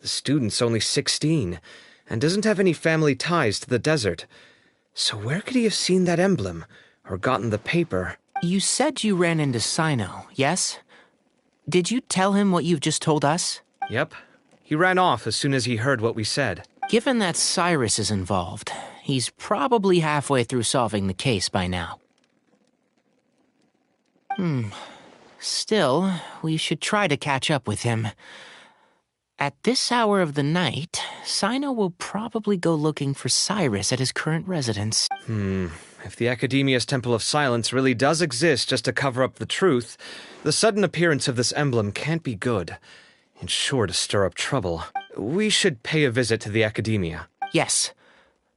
H: The student's only 16, and doesn't have any family ties to the desert. So where could he have seen that emblem, or gotten the paper?
F: You said you ran into Cyno, yes? Did you tell him what you've just told us?
H: Yep. He ran off as soon as he heard what we said.
F: Given that Cyrus is involved, he's probably halfway through solving the case by now. Still, we should try to catch up with him. At this hour of the night, Cyno will probably go looking for Cyrus at his current residence.
H: If the Academia's Temple of Silence really does exist just to cover up the truth, the sudden appearance of this emblem can't be good. It's sure to stir up trouble. We should pay a visit to the academia.
F: Yes.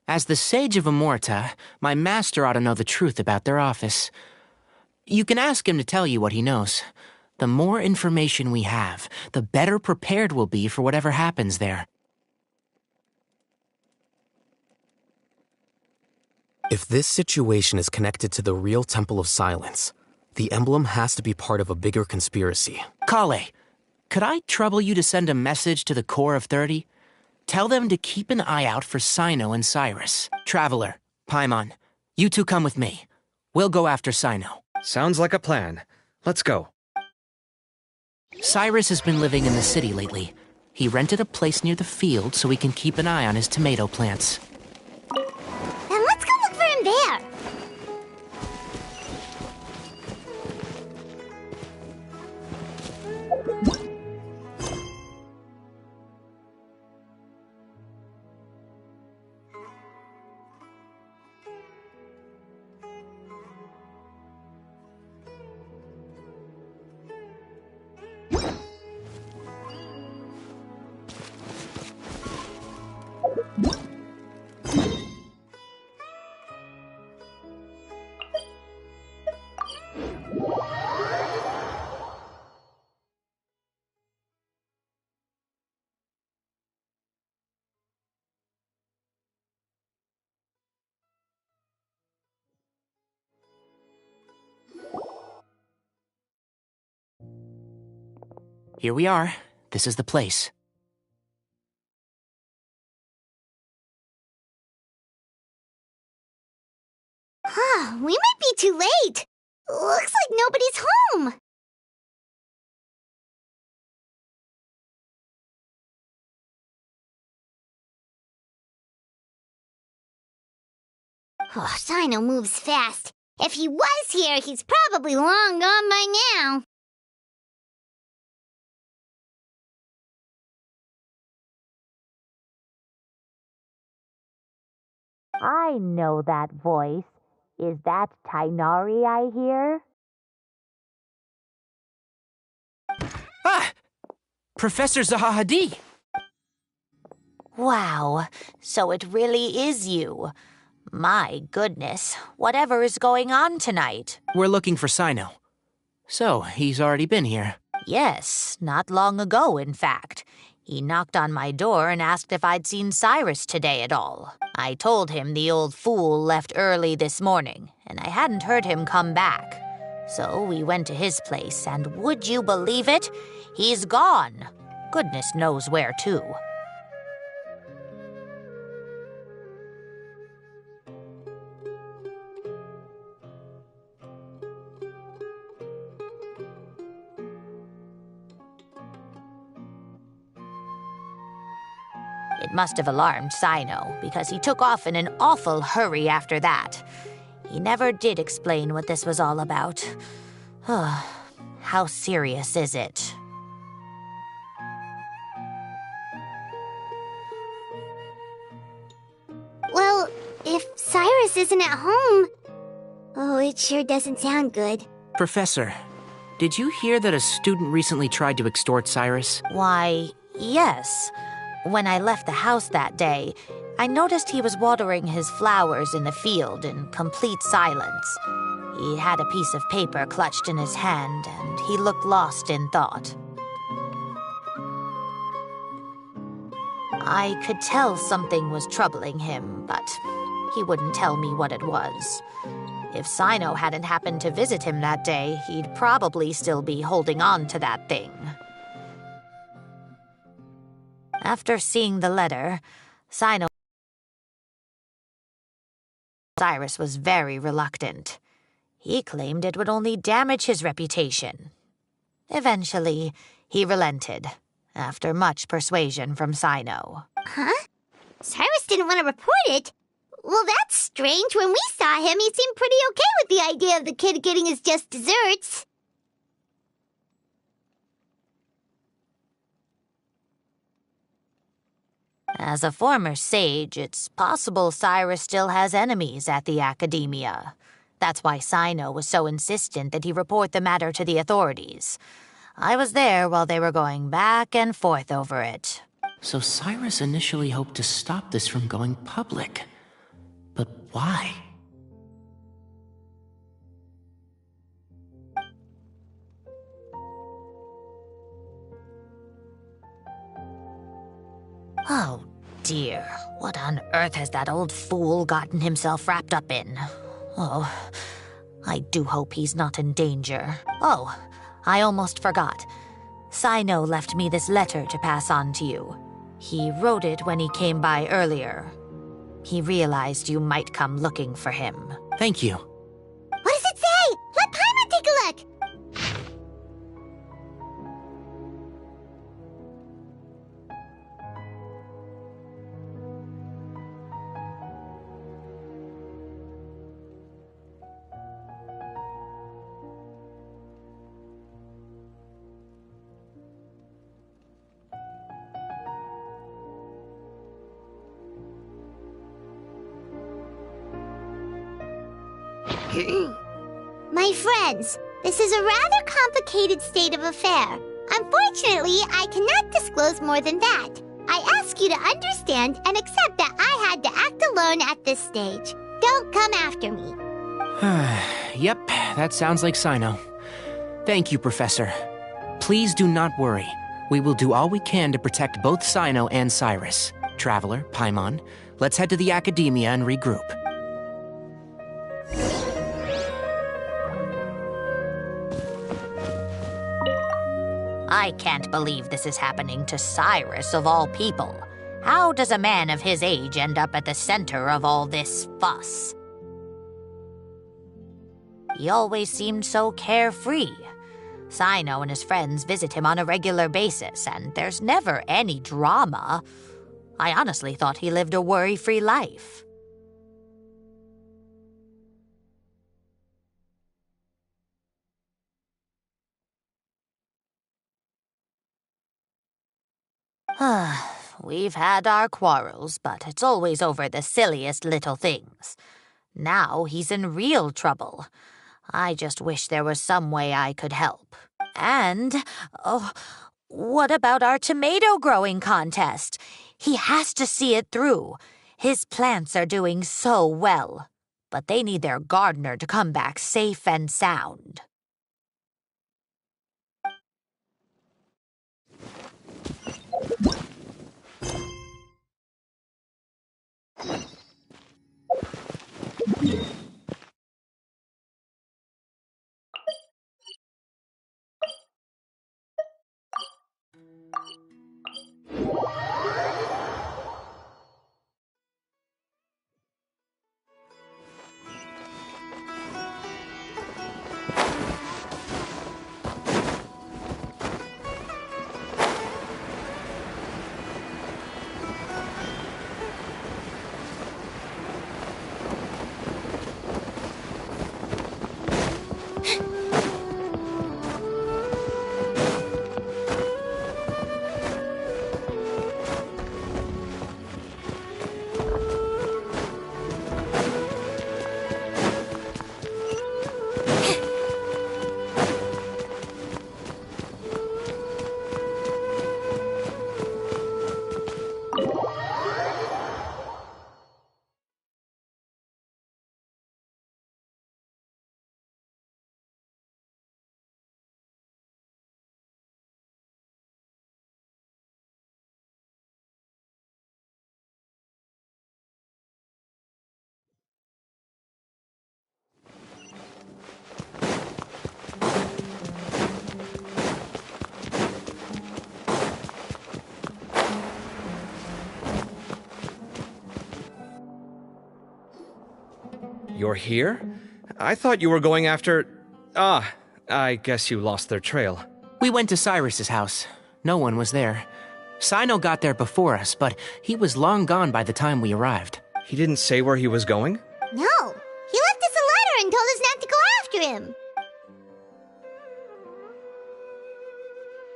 F: As the Sage of Amorta, my master ought to know the truth about their office. You can ask him to tell you what he knows. The more information we have, the better prepared we'll be for whatever happens there.
I: If this situation is connected to the real Temple of Silence, the emblem has to be part of a bigger conspiracy.
F: Kale, could I trouble you to send a message to the Core of 30? Tell them to keep an eye out for Cyno and Cyrus. Traveler, Paimon, you two come with me. We'll go after Cyno.
H: Sounds like a plan. Let's go.
F: Cyrus has been living in the city lately. He rented a place near the field so he can keep an eye on his tomato plants.
A: Then let's go look for him there.
F: Here we are. This is the place.
A: We might be too late. Looks like nobody's home. Oh, Cyno moves fast. If he was here, he's probably long gone by now.
J: I know that voice. Is that Tighnari I hear?
F: Ah! Professor Zahahadi!
J: Wow, so it really is you. My goodness, whatever is going on tonight?
F: We're looking for Cyno. So, he's already been here.
J: Yes, not long ago, in fact. He knocked on my door and asked if I'd seen Cyrus today at all. I told him the old fool left early this morning, and I hadn't heard him come back. So we went to his place, and would you believe it? He's gone. Goodness knows where to. It must have alarmed Cyno, because he took off in an awful hurry after that. He never did explain what this was all about. How serious is it?
A: Well, if Cyrus isn't at home... Oh, it sure doesn't sound good.
F: Professor, did you hear that a student recently tried to extort Cyrus?
J: Why, yes. When I left the house that day, I noticed he was watering his flowers in the field in complete silence. He had a piece of paper clutched in his hand, and he looked lost in thought. I could tell something was troubling him, but he wouldn't tell me what it was. If Cyno hadn't happened to visit him that day, he'd probably still be holding on to that thing. After seeing the letter, Cyno... Cyrus was very reluctant. He claimed it would only damage his reputation. Eventually, he relented, after much persuasion from Cyno.
A: Huh? Cyrus didn't want to report it? Well, that's strange. When we saw him, he seemed pretty okay with the idea of the kid getting his just desserts.
J: As a former sage, it's possible Cyrus still has enemies at the academia. That's why Cyno was so insistent that he report the matter to the authorities. I was there while they were going back and forth over it.
F: So Cyrus initially hoped to stop this from going public. But why?
J: Oh dear, what on earth has that old fool gotten himself wrapped up in? Oh, I do hope he's not in danger. Oh, I almost forgot. Cyno left me this letter to pass on to you. He wrote it when he came by earlier. He realized you might come looking for him.
F: Thank you.
A: What does it say? Let Paimon take a look! My friends, this is a rather complicated state of affair. Unfortunately, I cannot disclose more than that. I ask you to understand and accept that I had to act alone at this stage. Don't come after me.
F: Yep, that sounds like Cyno. Thank you, Professor. Please do not worry. We will do all we can to protect both Cyno and Cyrus. Traveler, Paimon, let's head to the Academia and regroup.
J: I can't believe this is happening to Cyrus of all people. How does a man of his age end up at the center of all this fuss? He always seemed so carefree. Cyno and his friends visit him on a regular basis, and there's never any drama. I honestly thought he lived a worry-free life. We've had our quarrels, but it's always over the silliest little things. Now he's in real trouble. I just wish there was some way I could help. And, what about our tomato growing contest? He has to see it through. His plants are doing so well, but they need their gardener to come back safe and sound.
H: You're here? I thought you were going after... I guess you lost their trail.
F: We went to Cyrus's house. No one was there. Cyno got there before us, but he was long gone by the time we arrived.
H: He didn't say where he was going?
A: No, he left us a letter and told us not to go after him.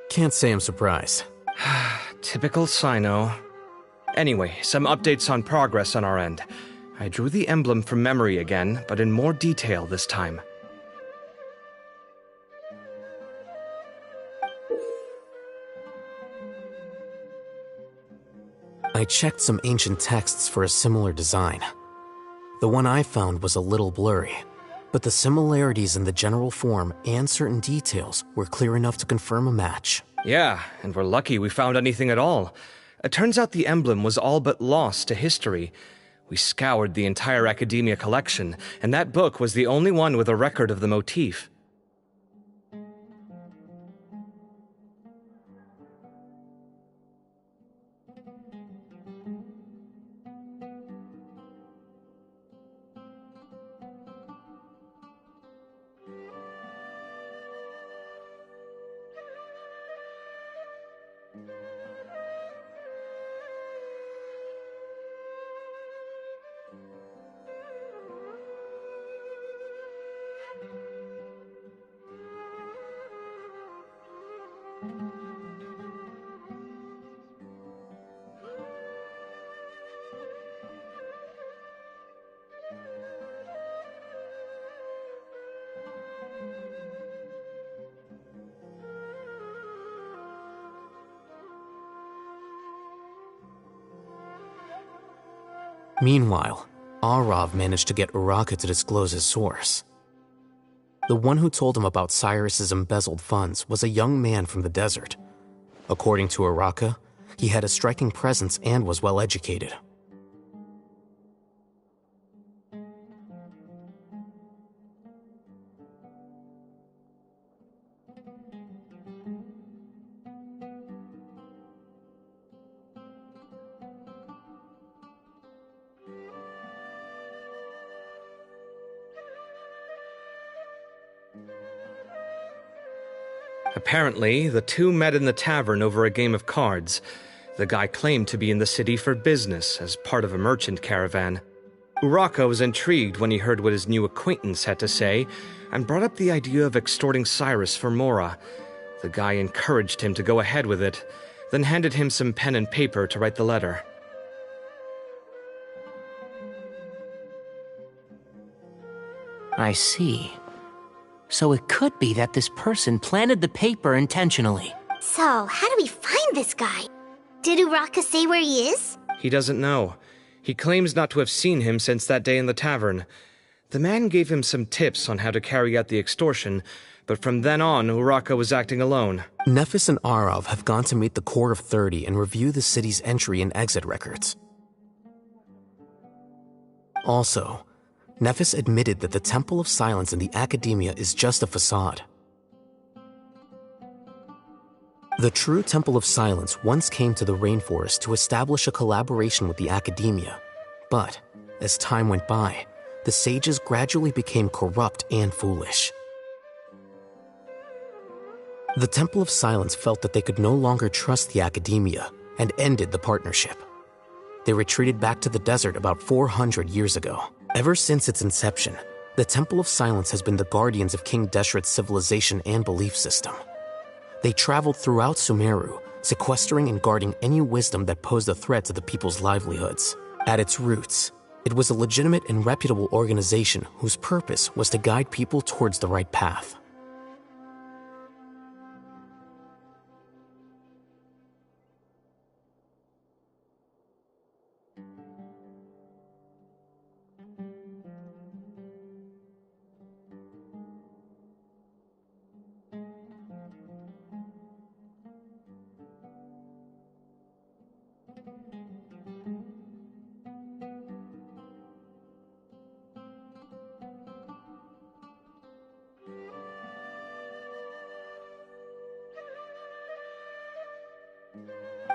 I: Can't say I'm surprised.
H: Typical Cyno. Anyway, some updates on progress on our end. I drew the emblem from memory again, but in more detail this time.
I: I checked some ancient texts for a similar design. The one I found was a little blurry, but the similarities in the general form and certain details were clear enough to confirm a match.
H: Yeah, and we're lucky we found anything at all. It turns out the emblem was all but lost to history. We scoured the entire Academia collection, and that book was the only one with a record of the motif.
I: Meanwhile, Arav managed to get Uraka to disclose his source. The one who told him about Cyrus's embezzled funds was a young man from the desert. According to Uraka, he had a striking presence and was well educated.
H: Apparently, the two met in the tavern over a game of cards. The guy claimed to be in the city for business, as part of a merchant caravan. Uraka was intrigued when he heard what his new acquaintance had to say, and brought up the idea of extorting Cyrus for Mora. The guy encouraged him to go ahead with it, then handed him some pen and paper to write the letter.
F: I see. So it could be that this person planted the paper intentionally.
A: So, how do we find this guy? Did Uraka say where he is?
H: He doesn't know. He claims not to have seen him since that day in the tavern. The man gave him some tips on how to carry out the extortion, but from then on, Uraka was acting alone.
I: Nephis and Arav have gone to meet the Core of 30 and review the city's entry and exit records. Also, Nephis admitted that the Temple of Silence in the Academia is just a facade. The true Temple of Silence once came to the rainforest to establish a collaboration with the Academia, but as time went by, the sages gradually became corrupt and foolish. The Temple of Silence felt that they could no longer trust the Academia and ended the partnership. They retreated back to the desert about 400 years ago. Ever since its inception, the Temple of Silence has been the guardians of King Deshret's civilization and belief system. They traveled throughout Sumeru, sequestering and guarding any wisdom that posed a threat to the people's livelihoods. At its roots, it was a legitimate and reputable organization whose purpose was to guide people towards the right path.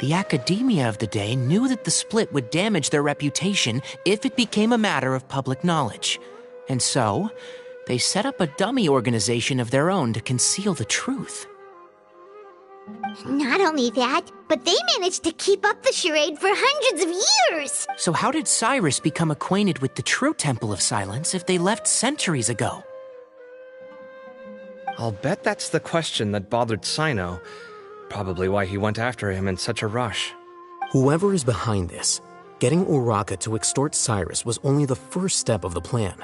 F: The Academia of the day knew that the split would damage their reputation if it became a matter of public knowledge. And so, they set up a dummy organization of their own to conceal the truth.
A: Not only that, but they managed to keep up the charade for hundreds of years!
F: So how did Cyrus become acquainted with the true Temple of Silence if they left centuries ago?
H: I'll bet that's the question that bothered Cyno. Probably why he went after him in such a rush.
I: Whoever is behind this, getting Uraka to extort Cyrus was only the first step of the plan.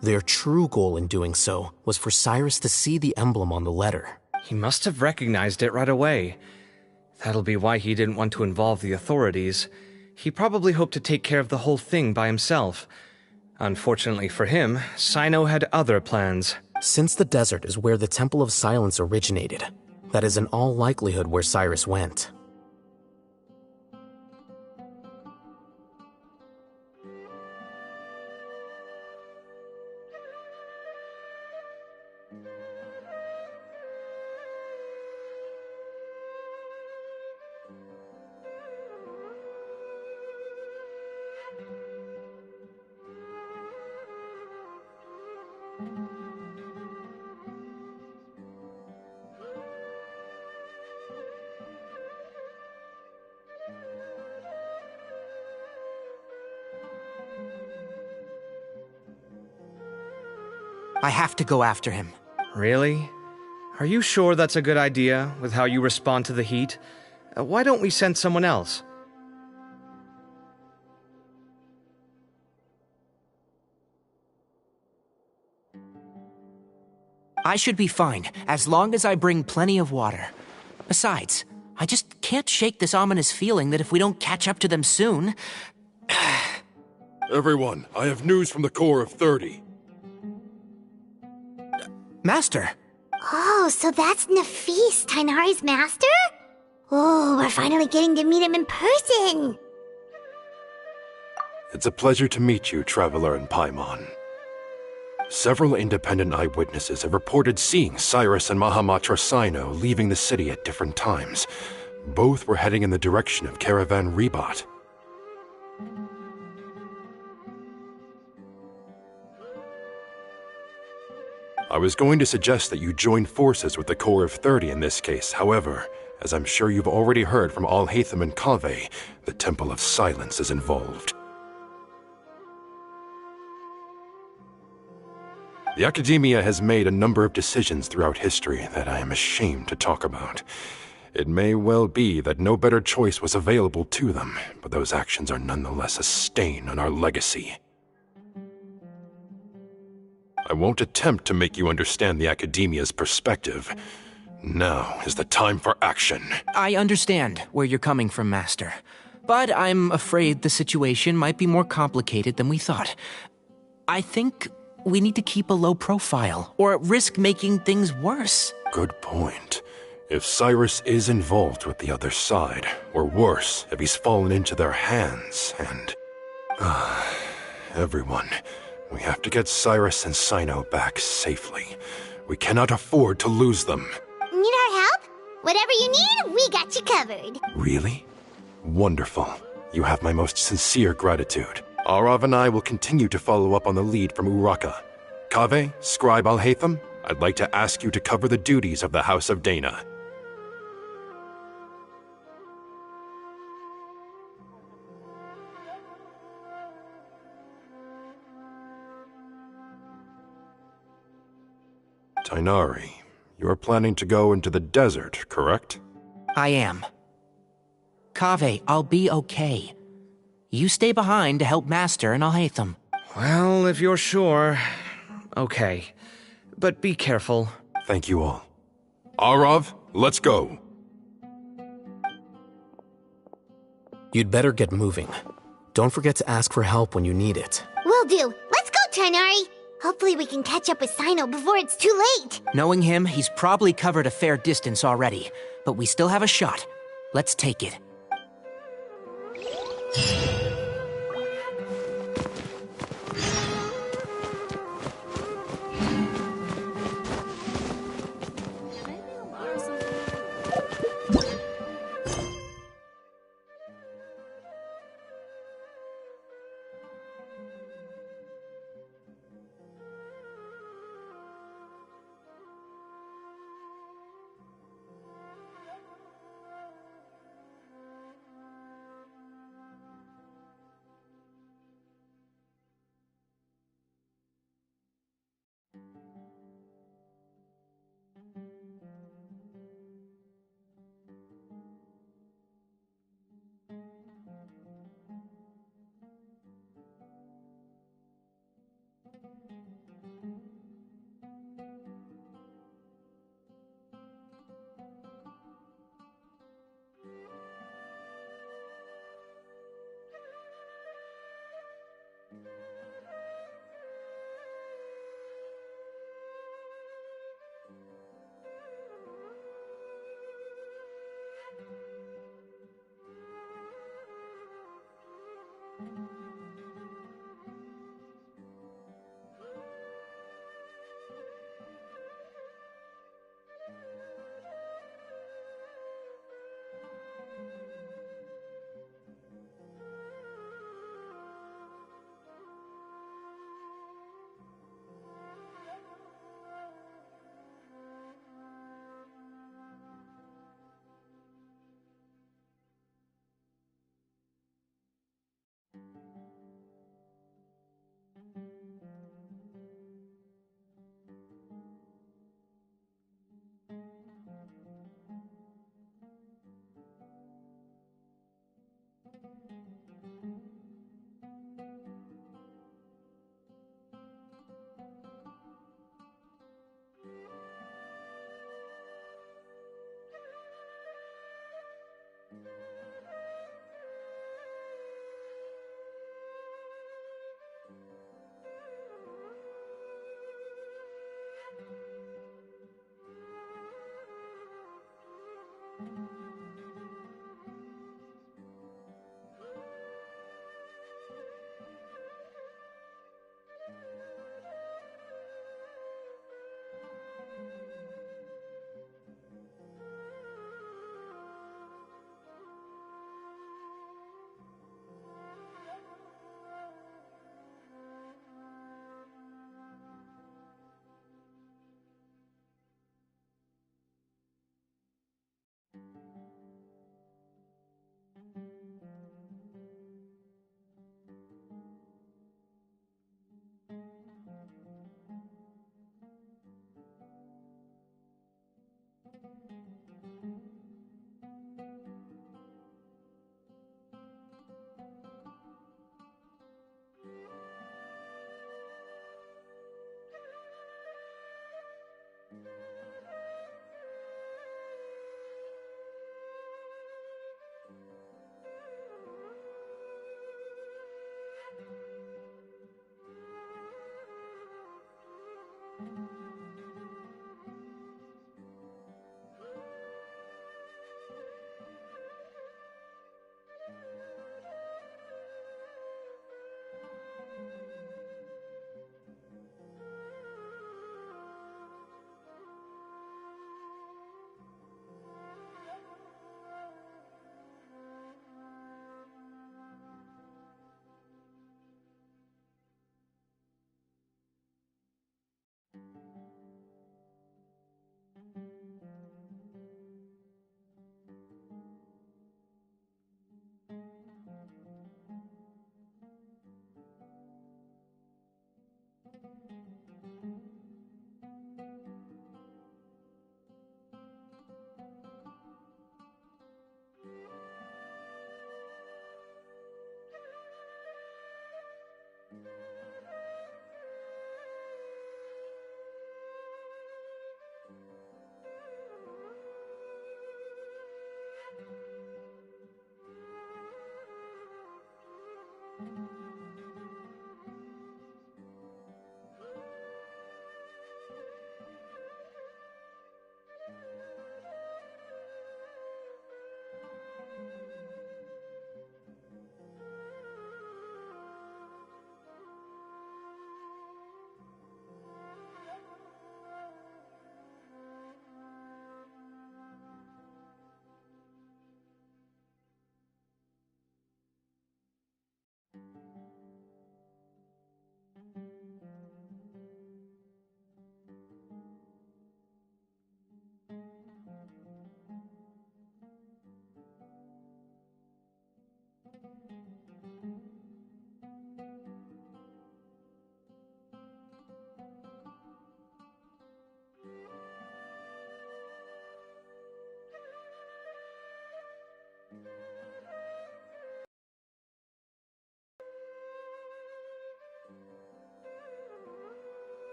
I: Their true goal in doing so was for Cyrus to see the emblem on the letter.
H: He must have recognized it right away. That'll be why he didn't want to involve the authorities. He probably hoped to take care of the whole thing by himself. Unfortunately for him, Cyno had other plans.
I: Since the desert is where the Temple of Silence originated, that is in all likelihood where Cyrus went.
F: I have to go after him.
H: Really? Are you sure that's a good idea, with how you respond to the heat? Why don't we send someone else?
F: I should be fine, as long as I bring plenty of water. Besides, I just can't shake this ominous feeling that if we don't catch up to them soon...
K: Everyone, I have news from the Corps of 30.
F: Master!
A: Oh, so that's Nafis, Tighnari's master? Oh, we're finally getting to meet him in person.
K: It's a pleasure to meet you, Traveler in Paimon. Several independent eyewitnesses have reported seeing Cyrus and Mahamatra Cyno leaving the city at different times. Both were heading in the direction of Caravan Rebat. I was going to suggest that you join forces with the Corps of 30 in this case. However, as I'm sure you've already heard from Alhaitham and Kaveh, the Temple of Silence is involved. The Academia has made a number of decisions throughout history that I am ashamed to talk about. It may well be that no better choice was available to them, but those actions are nonetheless a stain on our legacy. I won't attempt to make you understand the Academia's perspective. Now is the time for action.
F: I understand where you're coming from, Master. But I'm afraid the situation might be more complicated than we thought. I think we need to keep a low profile, or risk making things worse.
K: Good point. If Cyrus is involved with the other side, or worse, if he's fallen into their hands, and... everyone, we have to get Cyrus and Cyno back safely. We cannot afford to lose them.
A: Need our help? Whatever you need, we got you covered.
K: Really? Wonderful. You have my most sincere gratitude. Arav and I will continue to follow up on the lead from Uraka. Kaveh, Scribe Alhaitham, I'd like to ask you to cover the duties of the House of Dana. Tighnari, you are planning to go into the desert, correct?
F: I am. Kaveh, I'll be okay. You stay behind to help Master and Alhaitham.
H: Well, if you're sure... Okay. But be careful.
K: Thank you all. Arav, let's go.
I: You'd better get moving. Don't forget to ask for help when you need it.
A: Will do. Let's go, Tighnari. Hopefully we can catch up with Cyno before it's too late.
F: Knowing him, he's probably covered a fair distance already. But we still have a shot. Let's take it.
L: Thank you.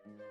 L: Thank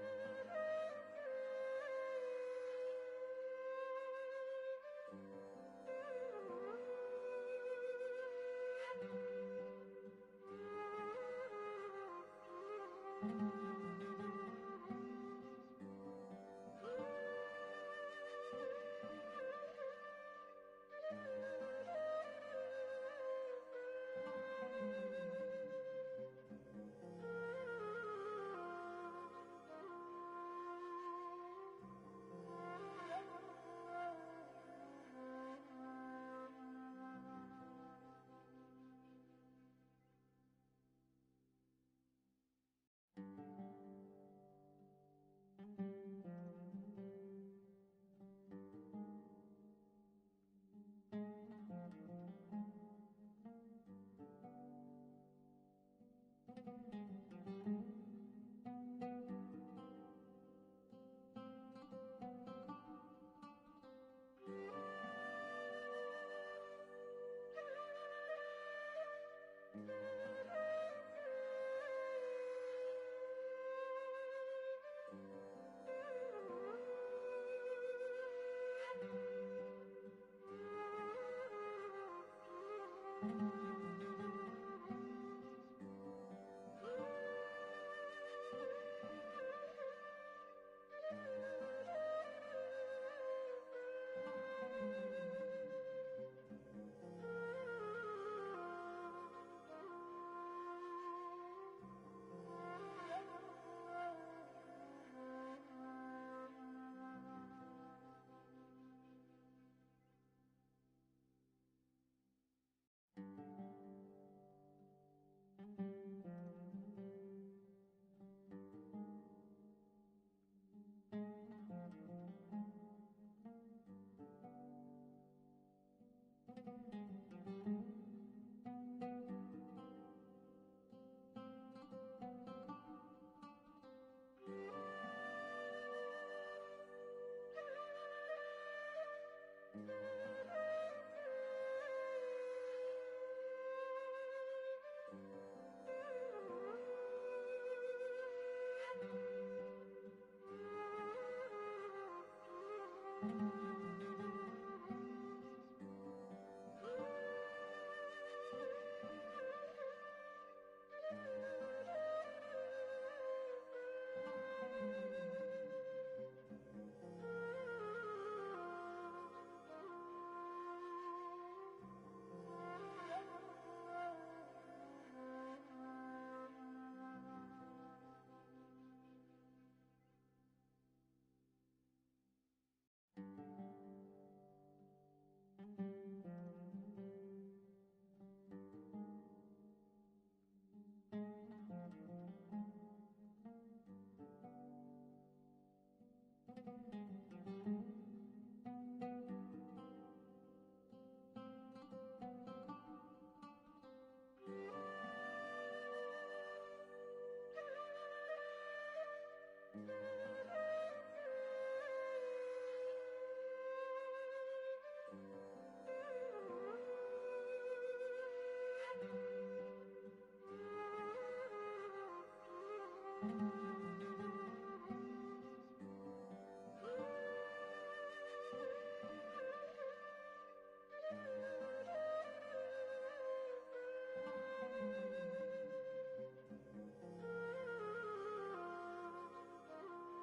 L: you.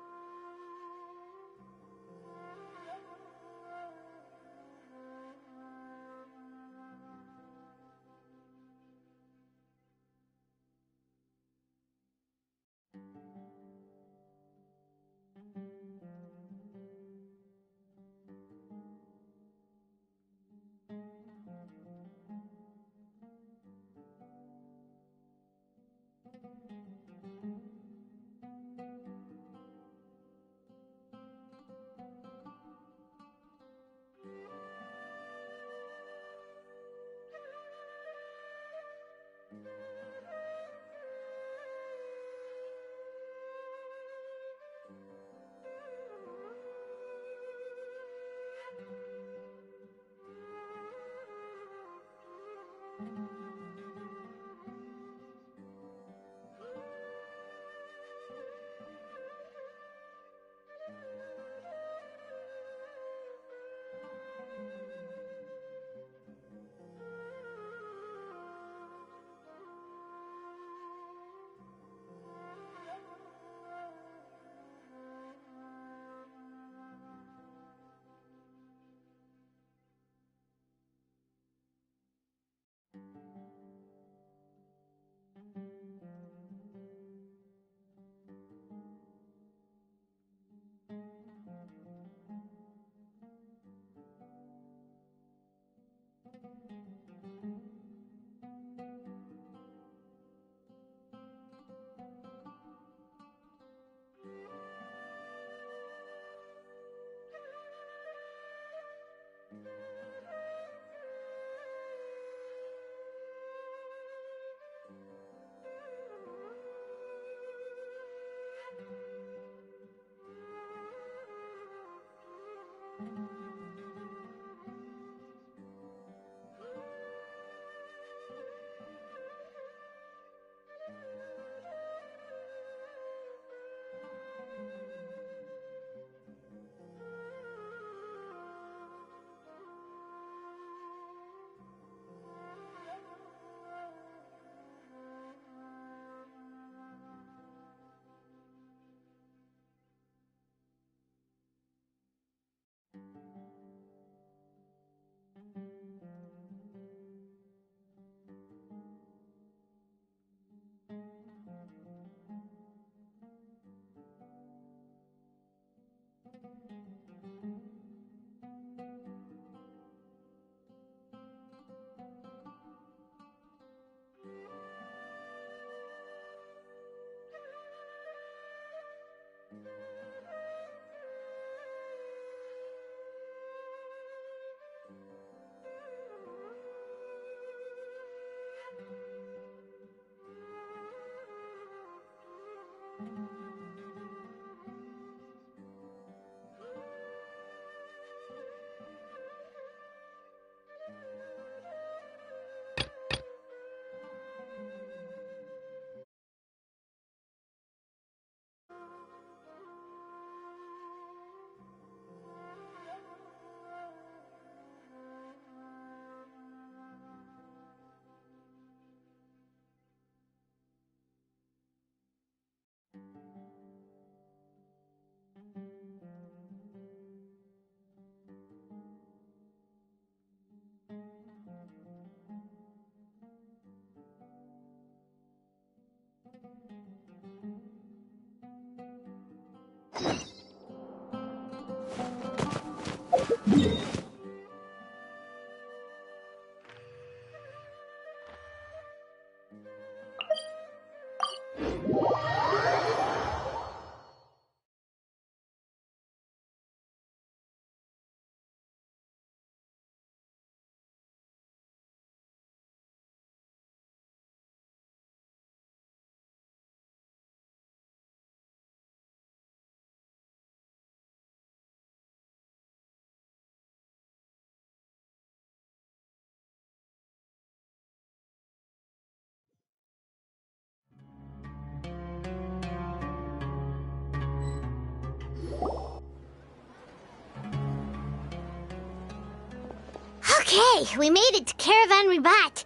A: Okay, we made it to Caravan Ribat.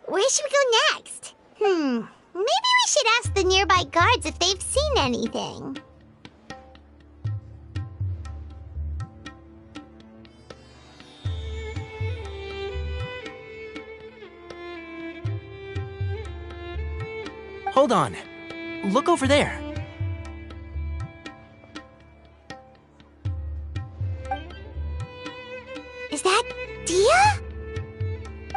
A: Where should we go next? Maybe we should ask the nearby guards if they've seen anything.
F: Hold on. Look over there.
A: Is that Dia?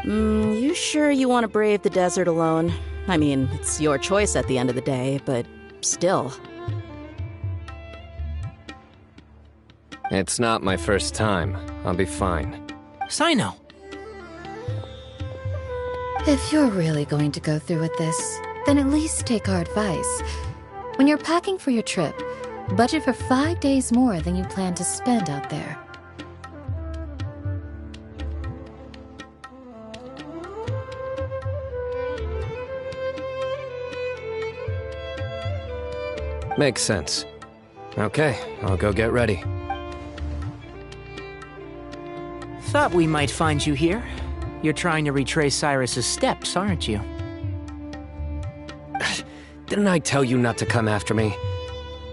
L: You sure you want to brave the desert alone? I mean, it's your choice at the end of the day, but still.
B: It's not my first time. I'll be fine.
F: Cyno!
M: If you're really going to go through with this, then at least take our advice. When you're packing for your trip, budget for 5 days more than you plan to spend out there.
B: Makes sense. Okay, I'll go get ready.
F: Thought we might find you here. You're trying to retrace Cyrus's steps, aren't you?
B: Didn't I tell you not to come after me?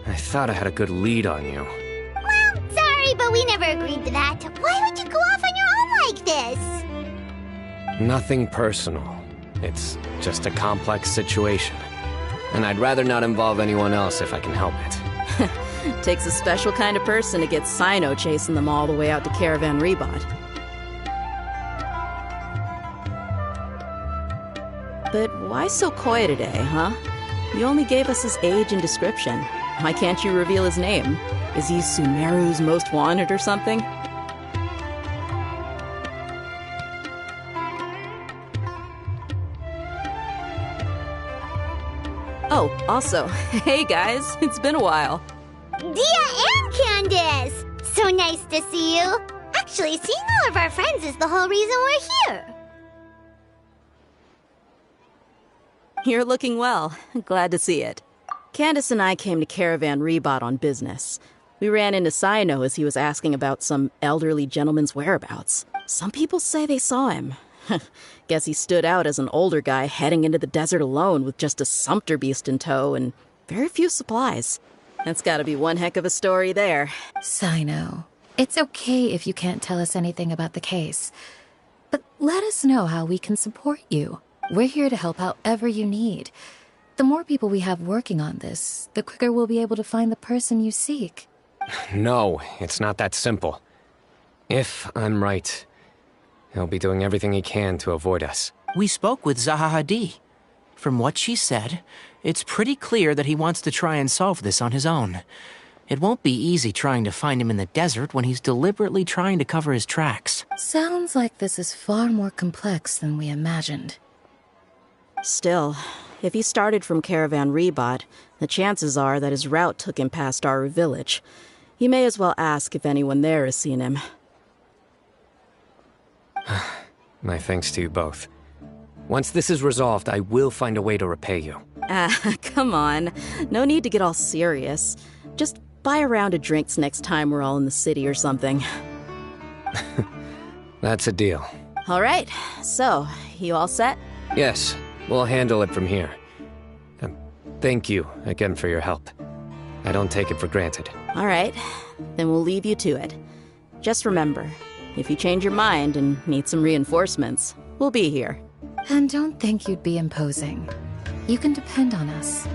B: I thought I had a good lead on you.
A: Well, sorry, but we never agreed to that. Why would you go off on your own like this?
B: Nothing personal. It's just a complex situation. And I'd rather not involve anyone else if I can help it.
L: Takes a special kind of person to get Cyno chasing them all the way out to Caravan Ribat. But why so coy today, huh? You only gave us his age and description. Why can't you reveal his name? Is he Sumeru's most wanted or something? Oh, also, hey guys, it's been a while.
A: Dia and Candace! So nice to see you. Actually, seeing all of our friends is the whole reason we're here.
L: You're looking well. Glad to see it. Candace and I came to Caravan Ribat on business. We ran into Cyno as he was asking about some elderly gentleman's whereabouts. Some people say they saw him. Guess he stood out as an older guy heading into the desert alone with just a sumpter beast in tow and very few supplies. That's gotta be one heck of a story there.
M: Cyno, it's okay if you can't tell us anything about the case. But let us know how we can support you. We're here to help however you need. The more people we have working on this, the quicker we'll be able to find the person you seek.
B: No, it's not that simple. If I'm right, he'll be doing everything he can to avoid us.
F: We spoke with Zaha Hadid. From what she said, it's pretty clear that he wants to try and solve this on his own. It won't be easy trying to find him in the desert when he's deliberately trying to cover his tracks.
M: Sounds like this is far more complex than we imagined.
L: Still, if he started from Caravan Rebot, the chances are that his route took him past our village. You may as well ask if anyone there has seen him.
B: My thanks to you both. Once this is resolved, I will find a way to repay you.
L: Come on. No need to get all serious. Just buy a round of drinks next time we're all in the city or something.
B: That's a deal.
L: All right. So, you all set?
B: Yes, we'll handle it from here. Thank you again for your help. I don't take it for granted.
L: All right. Then we'll leave you to it. Just remember, if you change your mind and need some reinforcements, we'll be here.
M: And don't think you'd be imposing. You can depend on us.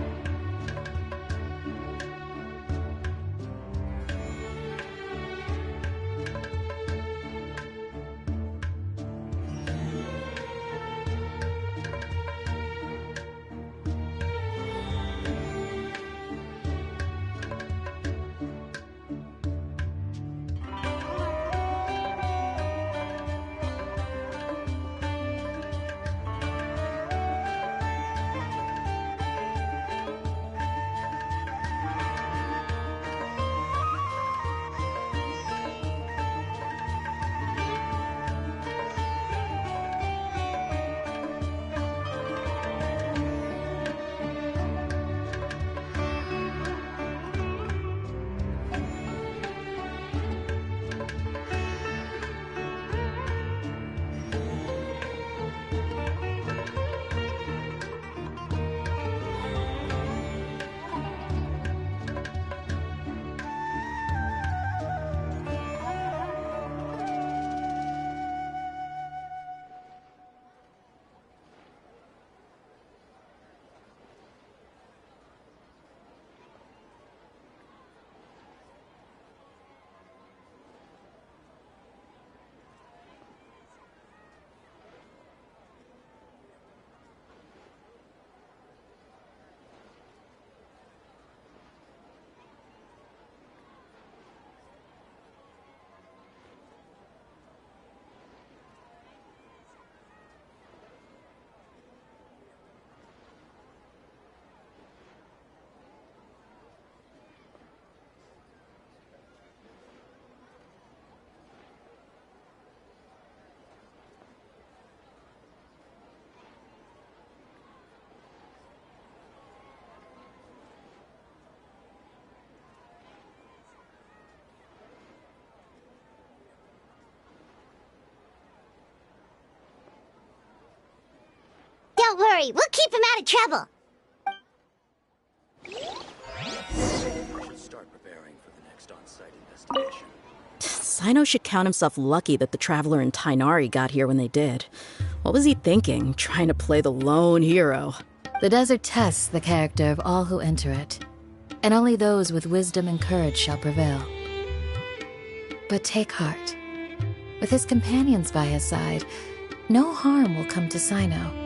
A: Don't worry, we'll keep him out of trouble.
N: I should start preparing for the next on-site investigation.
L: Cyno should count himself lucky that the Traveler and Tainari got here when they did. What was he thinking, trying to play the lone hero?
M: The desert tests the character of all who enter it, and only those with wisdom and courage shall prevail. But take heart. With his companions by his side, no harm will come to Cyno.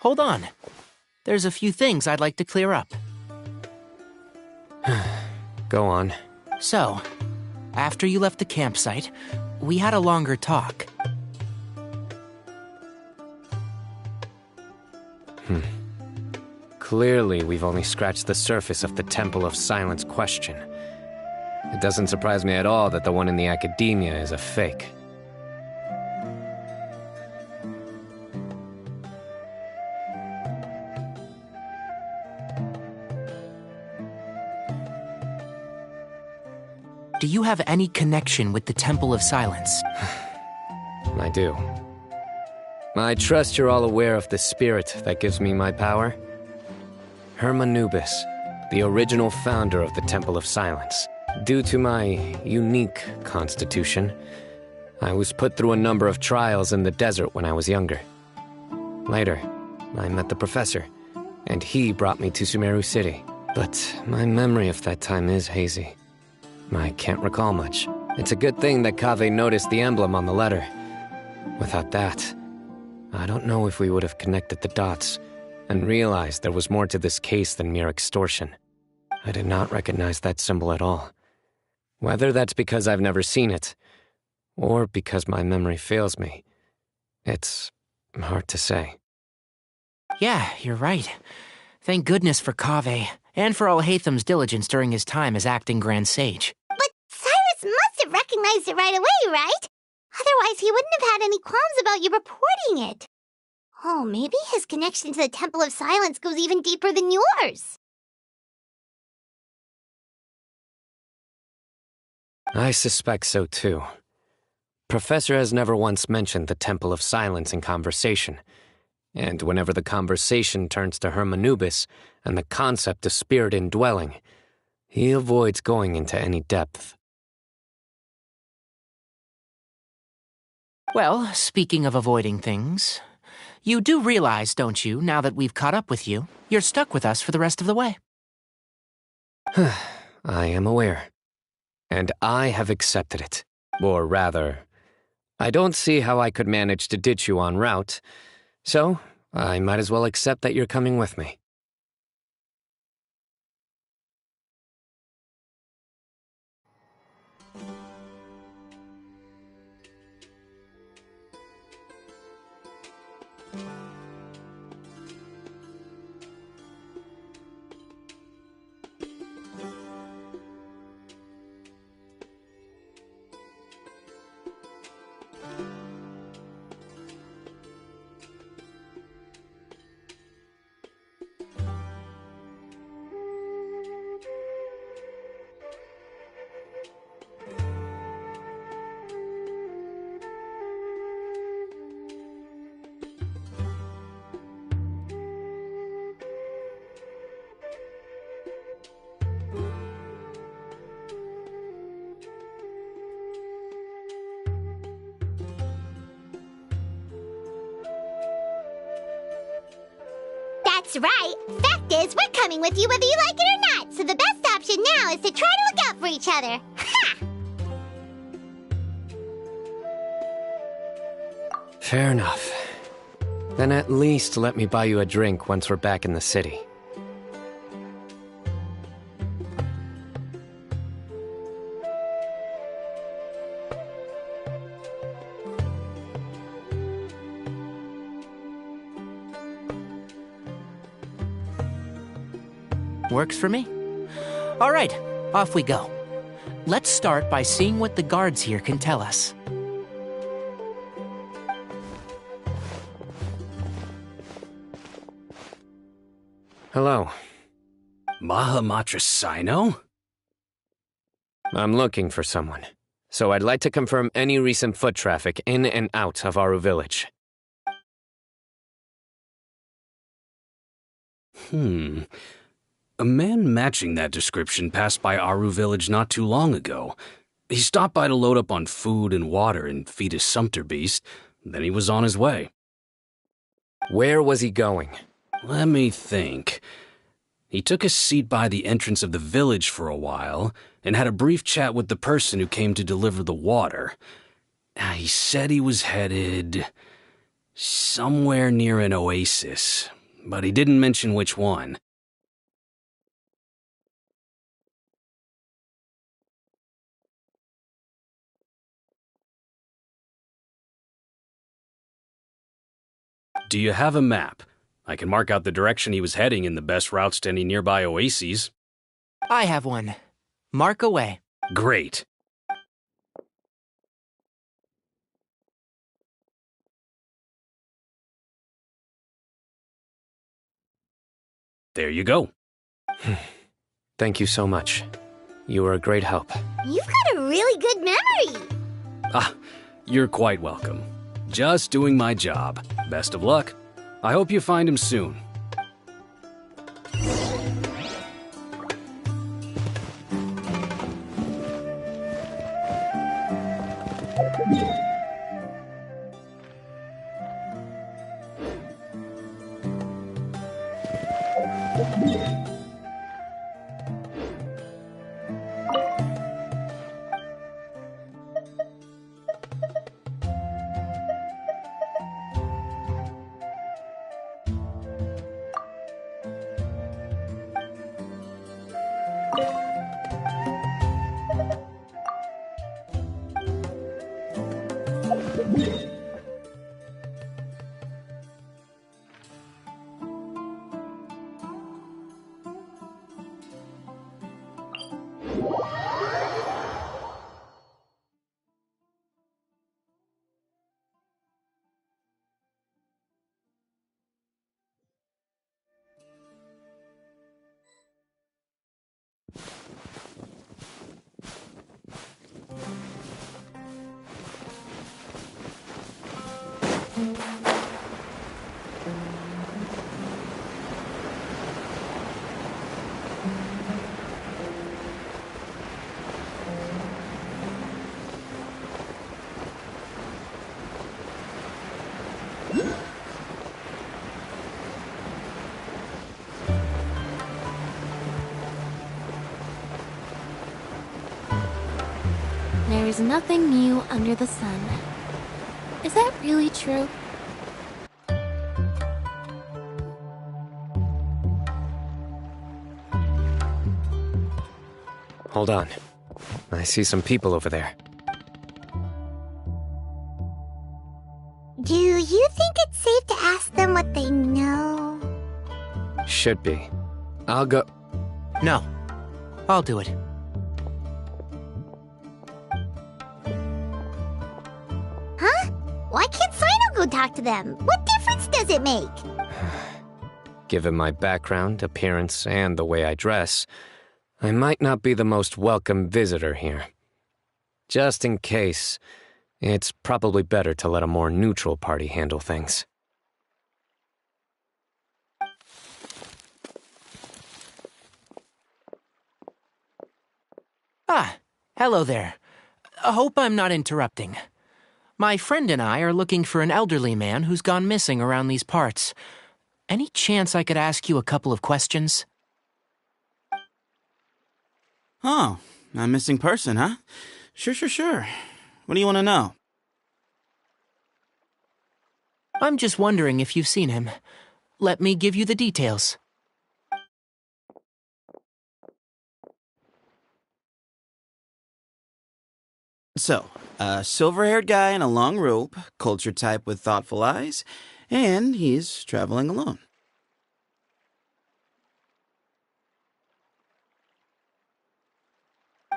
F: Hold on. There's a few things I'd like to clear up.
B: Go on.
F: So, after you left the campsite, we had a longer talk.
B: Clearly, we've only scratched the surface of the Temple of Silence question. It doesn't surprise me at all that the one in the academia is a fake.
F: Do you have any connection with the Temple of Silence?
B: I do. I trust you're all aware of the spirit that gives me my power. Hermanubis, the original founder of the Temple of Silence. Due to my unique constitution, I was put through a number of trials in the desert when I was younger. Later, I met the professor, and he brought me to Sumeru City. But my memory of that time is hazy. I can't recall much. It's a good thing that Kaveh noticed the emblem on the letter. Without that, I don't know if we would have connected the dots and realized there was more to this case than mere extortion. I did not recognize that symbol at all. Whether that's because I've never seen it, or because my memory fails me, it's hard to say.
F: Yeah, you're right. Thank goodness for Kaveh, and for Alhaitham's diligence during his time as acting Grand Sage.
A: But Cyrus must have recognized it right away, right? Otherwise, he wouldn't have had any qualms about you reporting it. Oh, maybe his connection to the Temple of Silence goes even deeper than yours.
B: I suspect so too. Professor has never once mentioned the Temple of Silence in conversation, and whenever the conversation turns to Hermanubis and the concept of spirit indwelling, he avoids going into any depth.
F: Well, speaking of avoiding things, you do realize, don't you, now that we've caught up with you, you're stuck with us for the rest of the way?
B: I am aware. And I have accepted it. Or rather, I don't see how I could manage to ditch you en route, so I might as well accept that you're coming with me.
A: That's right. Fact is, we're coming with you whether you like it or not, so the best option now is to try to look out for each other. Ha!
B: Fair enough. Then at least let me buy you a drink once we're back in the city.
F: Works for me. All right, off we go. Let's start by seeing what the guards here can tell us.
B: Hello.
O: Mahamatra Cyno?
B: I'm looking for someone, so I'd like to confirm any recent foot traffic in and out of Aru Village.
O: A man matching that description passed by Aru Village not too long ago. He stopped by to load up on food and water and feed his sumpter beast, then he was on his way.
B: Where was he going?
O: Let me think. He took a seat by the entrance of the village for a while and had a brief chat with the person who came to deliver the water. He said he was headed somewhere near an oasis, but he didn't mention which one. Do you have a map? I can mark out the direction he was heading and the best routes to any nearby oases.
F: I have one. Mark away.
O: Great. There you go.
B: Thank you so much. You were a great help.
A: You've got a really good memory.
O: You're quite welcome. Just doing my job. Best of luck. I hope you find him soon.
P: There is nothing new under the sun. Is that really true?
B: Hold on. I see some people over there.
A: Do you think it's safe to ask them what they know?
B: Should be. I'll go.
F: No. I'll do it.
A: Huh? Why can't Cyno go talk to them? What difference does it make?
B: Given my background, appearance, and the way I dress, I might not be the most welcome visitor here. Just in case, it's probably better to let a more neutral party handle things.
F: Ah, hello there. I hope I'm not interrupting. My friend and I are looking for an elderly man who's gone missing around these parts. Any chance I could ask you a couple of questions?
Q: Oh, a missing person, huh? Sure. What do you want to know?
F: I'm just wondering if you've seen him. Let me give you the details.
Q: So, a silver-haired guy in a long robe, culture type with thoughtful eyes, and he's traveling alone.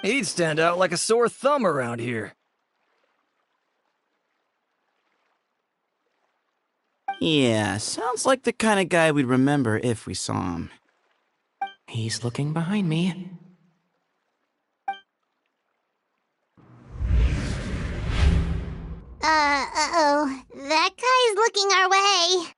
R: He'd stand out like a sore thumb around here.
Q: Yeah, sounds like the kind of guy we'd remember if we saw him.
F: He's looking behind me.
A: Uh-oh. That guy's looking our way.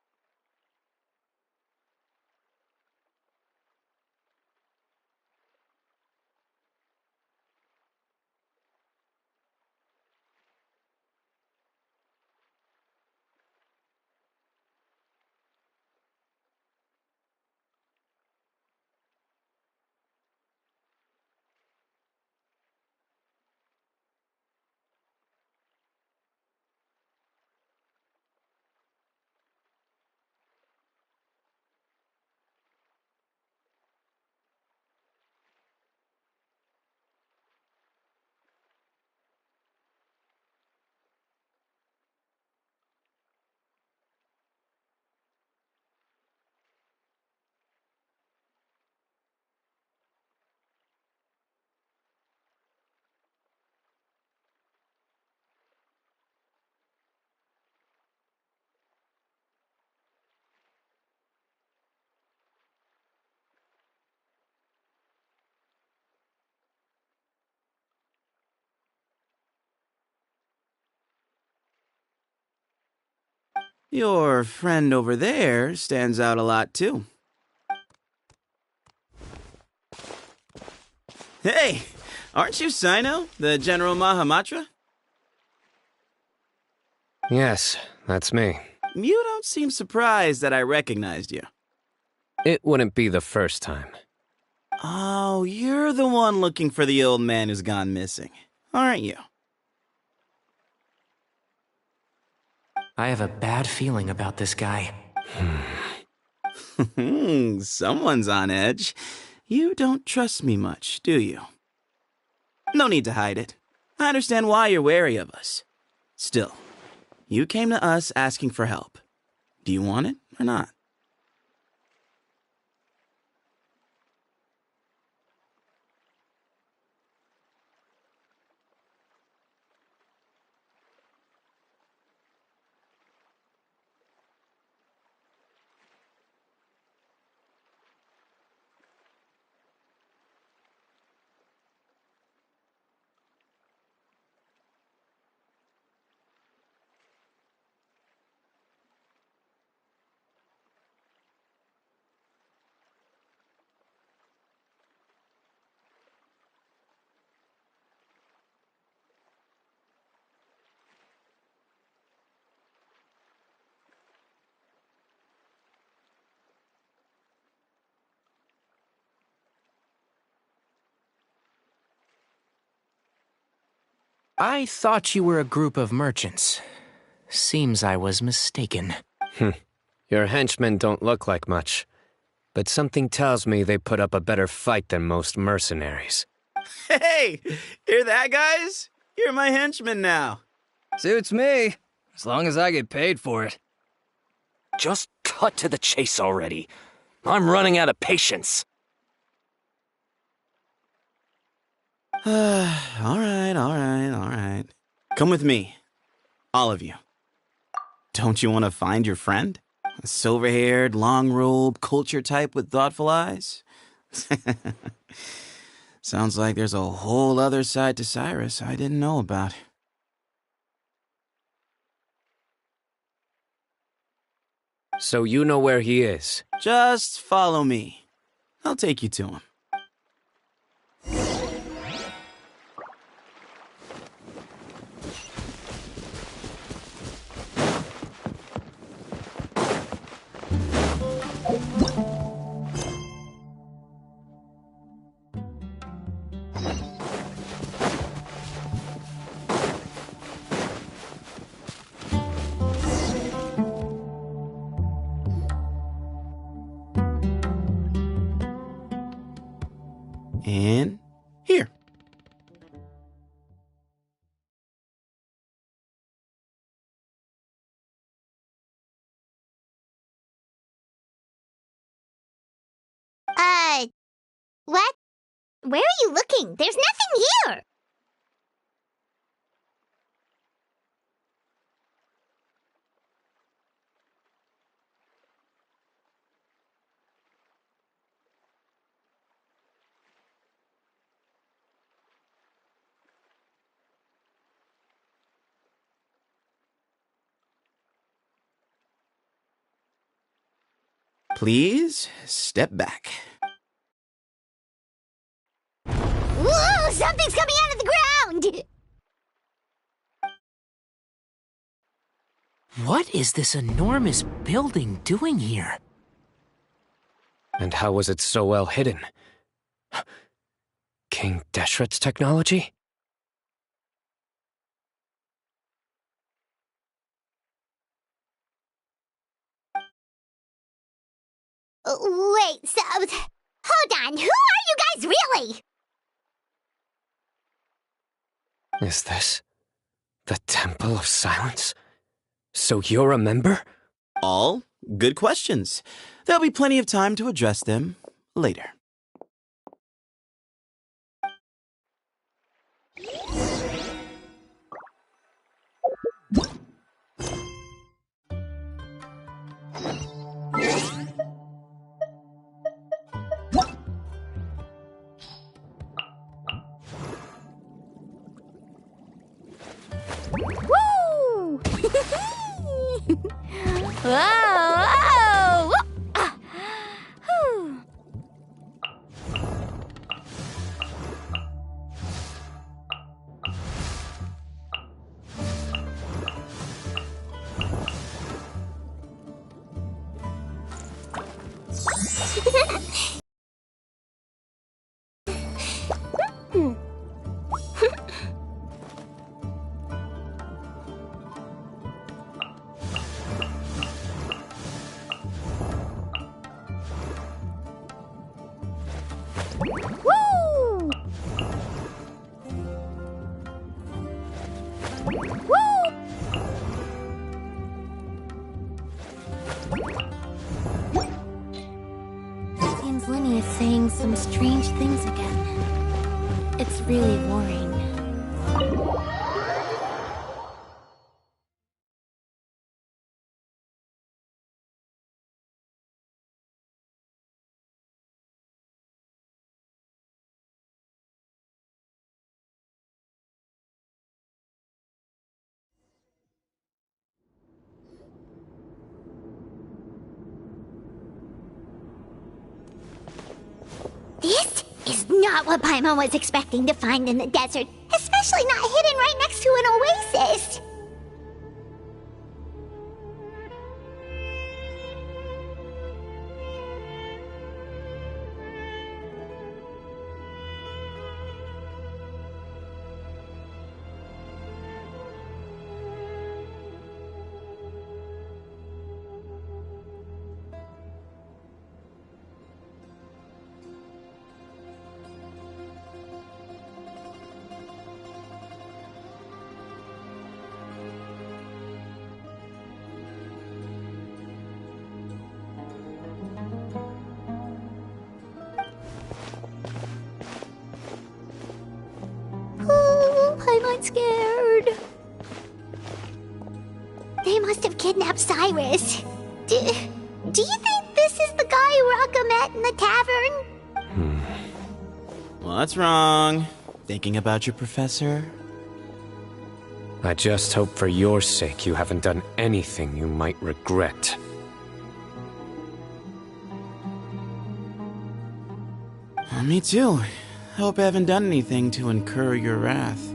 Q: Your friend over there stands out a lot, too. Hey, aren't you Cyno, the General Mahamatra?
B: Yes, that's me.
Q: You don't seem surprised that I recognized you.
B: It wouldn't be the first time.
Q: Oh, you're the one looking for the old man who's gone missing, aren't you?
F: I have a bad feeling about this guy.
Q: Someone's on edge. You don't trust me much, do you? No need to hide it. I understand why you're wary of us. Still, you came to us asking for help. Do you want it or not?
F: I thought you were a group of merchants. Seems I was mistaken.
B: Your henchmen don't look like much, but something tells me they put up a better fight than most mercenaries.
Q: Hey, hear that, guys? You're my henchman now.
R: Suits me, as long as I get paid for it.
O: Just cut to the chase already. I'm running out of patience.
Q: All right. Come with me. All of you. Don't you want to find your friend? A silver-haired, long-robed, culture type with thoughtful eyes? Sounds like there's a whole other side to Cyrus I didn't know about.
B: So you know where he is?
Q: Just follow me. I'll take you to him. And here.
A: What? Where are you looking? There's nothing here!
Q: Please step back.
A: Whoa! Something's coming out of the ground!
F: What is this enormous building doing here?
B: And how was it so well hidden? King Deshret's technology?
A: Wait, so... Hold on, who are you guys really?
B: Is this the Temple of Silence? So you're a member?
Q: All good questions. There'll be plenty of time to address them later.
G: Woo!
P: Whoa! Ah. Whew. Woo! Woo! Seems Lenny is saying some strange things again. It's really worrying.
A: This is not what Paimon was expecting to find in the desert, especially not hidden right next to an oasis.
P: I'm scared.
A: They must have kidnapped Cyrus. Do you think this is the guy Rocka met in the tavern?
Q: What's wrong? Thinking about your professor?
B: I just hope for your sake you haven't done anything you might regret.
Q: Me too. I hope I haven't done anything to incur your wrath.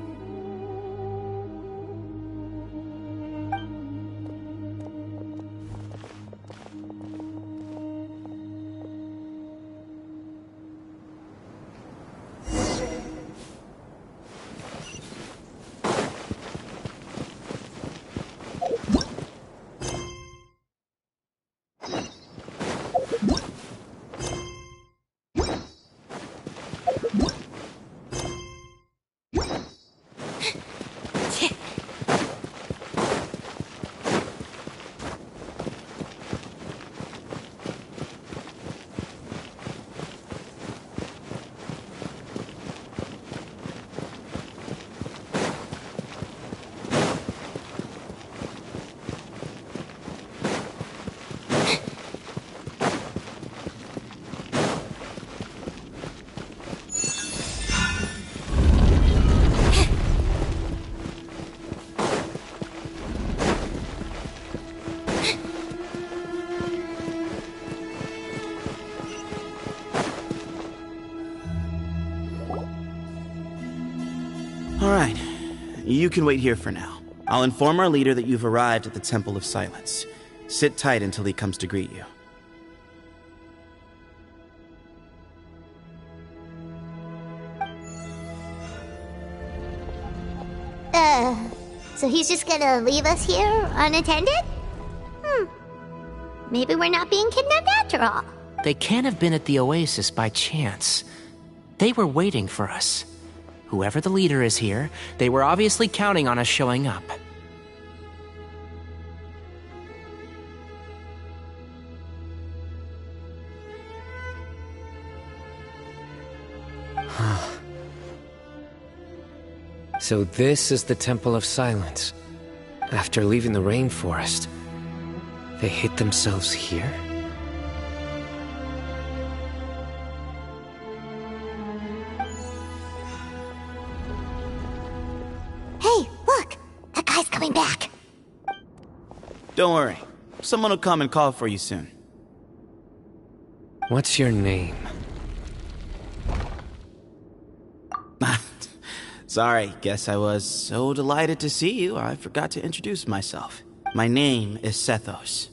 Q: Alright, you can wait here for now. I'll inform our leader that you've arrived at the Temple of Silence. Sit tight until he comes to greet you.
A: So he's just gonna leave us here unattended? Maybe we're not being kidnapped after all.
F: They can't have been at the oasis by chance. They were waiting for us. Whoever the leader is here, they were obviously counting on us showing up.
B: So this is the Temple of Silence. After leaving the rainforest, they hid themselves here?
A: Hey, look! That guy's coming back.
Q: Don't worry. Someone will come and call for you soon.
B: What's your name?
Q: Sorry, guess I was so delighted to see you, I forgot to introduce myself. My name is Sethos.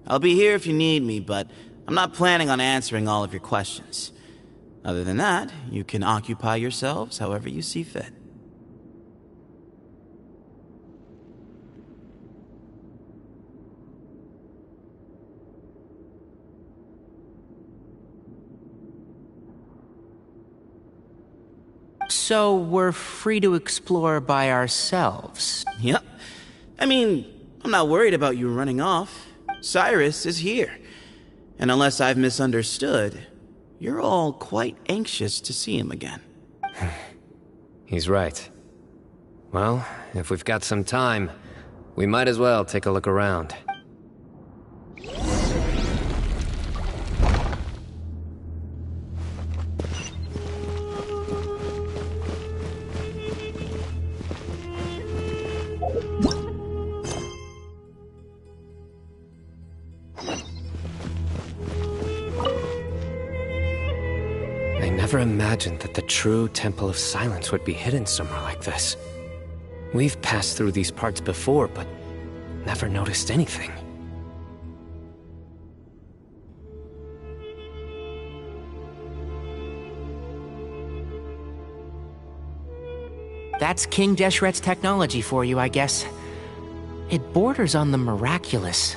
Q: I'll be here if you need me, but I'm not planning on answering all of your questions. Other than that, you can occupy yourselves however you see fit.
F: So we're free to explore by ourselves?
Q: Yep. I mean, I'm not worried about you running off. Cyrus is here. And unless I've misunderstood, you're all quite anxious to see him again.
B: He's right. Well, if we've got some time, we might as well take a look around. I never imagined that the true Temple of Silence would be hidden somewhere like this. We've passed through these parts before, but never noticed anything.
F: That's King Deshret's technology for you, I guess. It borders on the miraculous.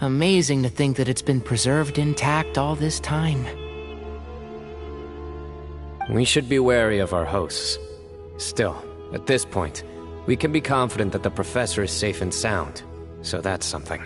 F: Amazing to think that it's been preserved intact all this time.
B: We should be wary of our hosts. Still, at this point, we can be confident that the professor is safe and sound, so that's something.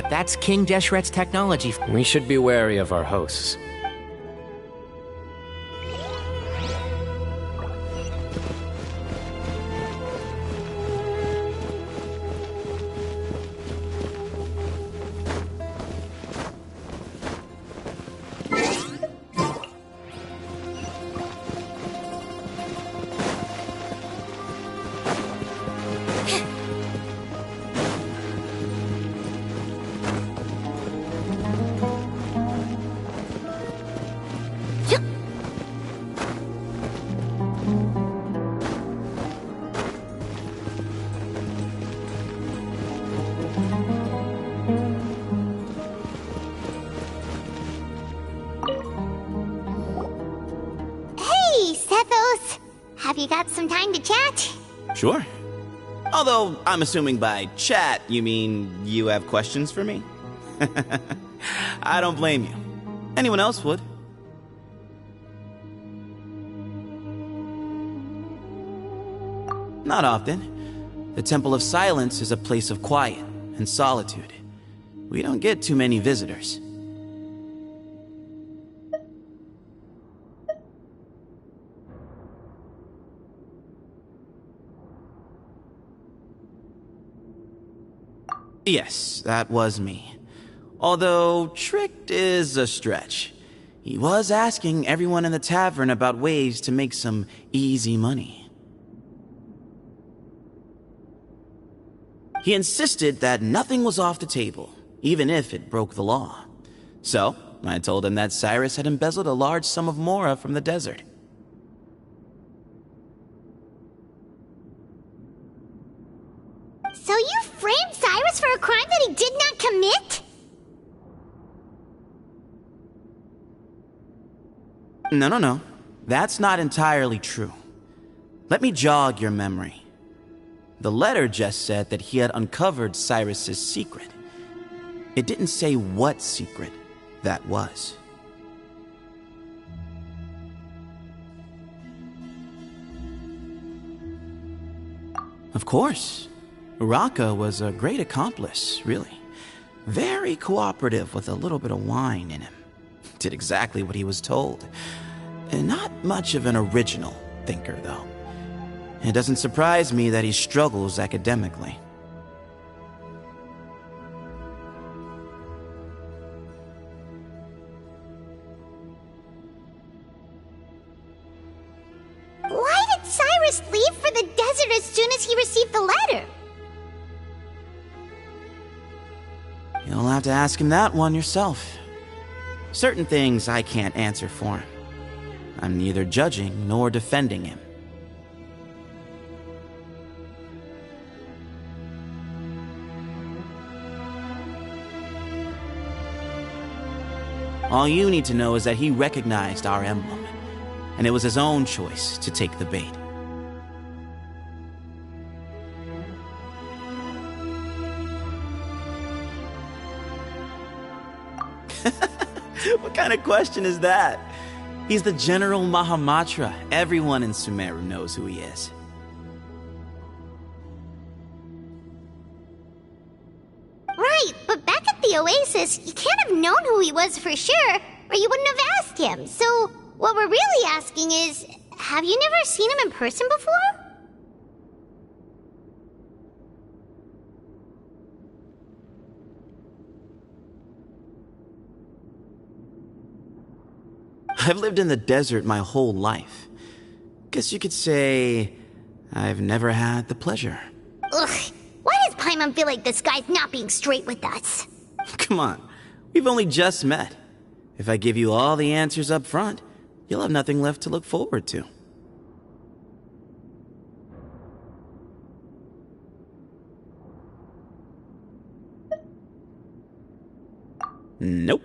F: That's King Deshret's technology.
B: We should be wary of our hosts.
A: Have you got some time to chat?
Q: Sure. Although, I'm assuming by chat, you mean you have questions for me? I don't blame you. Anyone else would. Not often. The Temple of Silence is a place of quiet and solitude. We don't get too many visitors. Yes, that was me. Although, tricked is a stretch. He was asking everyone in the tavern about ways to make some easy money. He insisted that nothing was off the table, even if it broke the law. So, I told him that Cyrus had embezzled a large sum of mora from the desert.
A: So you framed Cyrus for a crime that he did not commit?
Q: No. That's not entirely true. Let me jog your memory. The letter just said that he had uncovered Cyrus's secret. It didn't say what secret that was. Of course. Uraka was a great accomplice, really. Very cooperative with a little bit of wine in him. Did exactly what he was told. And not much of an original thinker, though. It doesn't surprise me that he struggles academically.
A: Why did Cyrus leave for the desert as soon as he received the letter?
Q: You'll have to ask him that one yourself. Certain things I can't answer for him. I'm neither judging nor defending him. All you need to know is that he recognized our emblem, and it was his own choice to take the bait. What kind of question is that? He's the General Mahamatra. Everyone in Sumeru knows who he is.
A: Right, but back at the Oasis, you can't have known who he was for sure, or you wouldn't have asked him. So, what we're really asking is, have you never seen him in person before?
Q: I've lived in the desert my whole life. Guess you could say I've never had the pleasure.
A: Ugh, why does Paimon feel like this guy's not being straight with us?
Q: Come on, we've only just met. If I give you all the answers up front, you'll have nothing left to look forward to. Nope,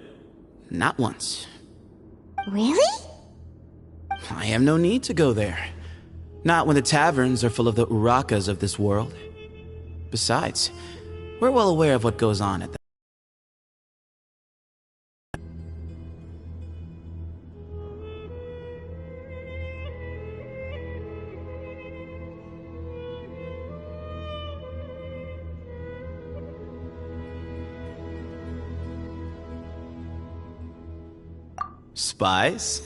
Q: not once.
A: Really?
Q: I have no need to go there. Not when the taverns are full of the Urakas of this world. Besides, we're well aware of what goes on at that. Spies?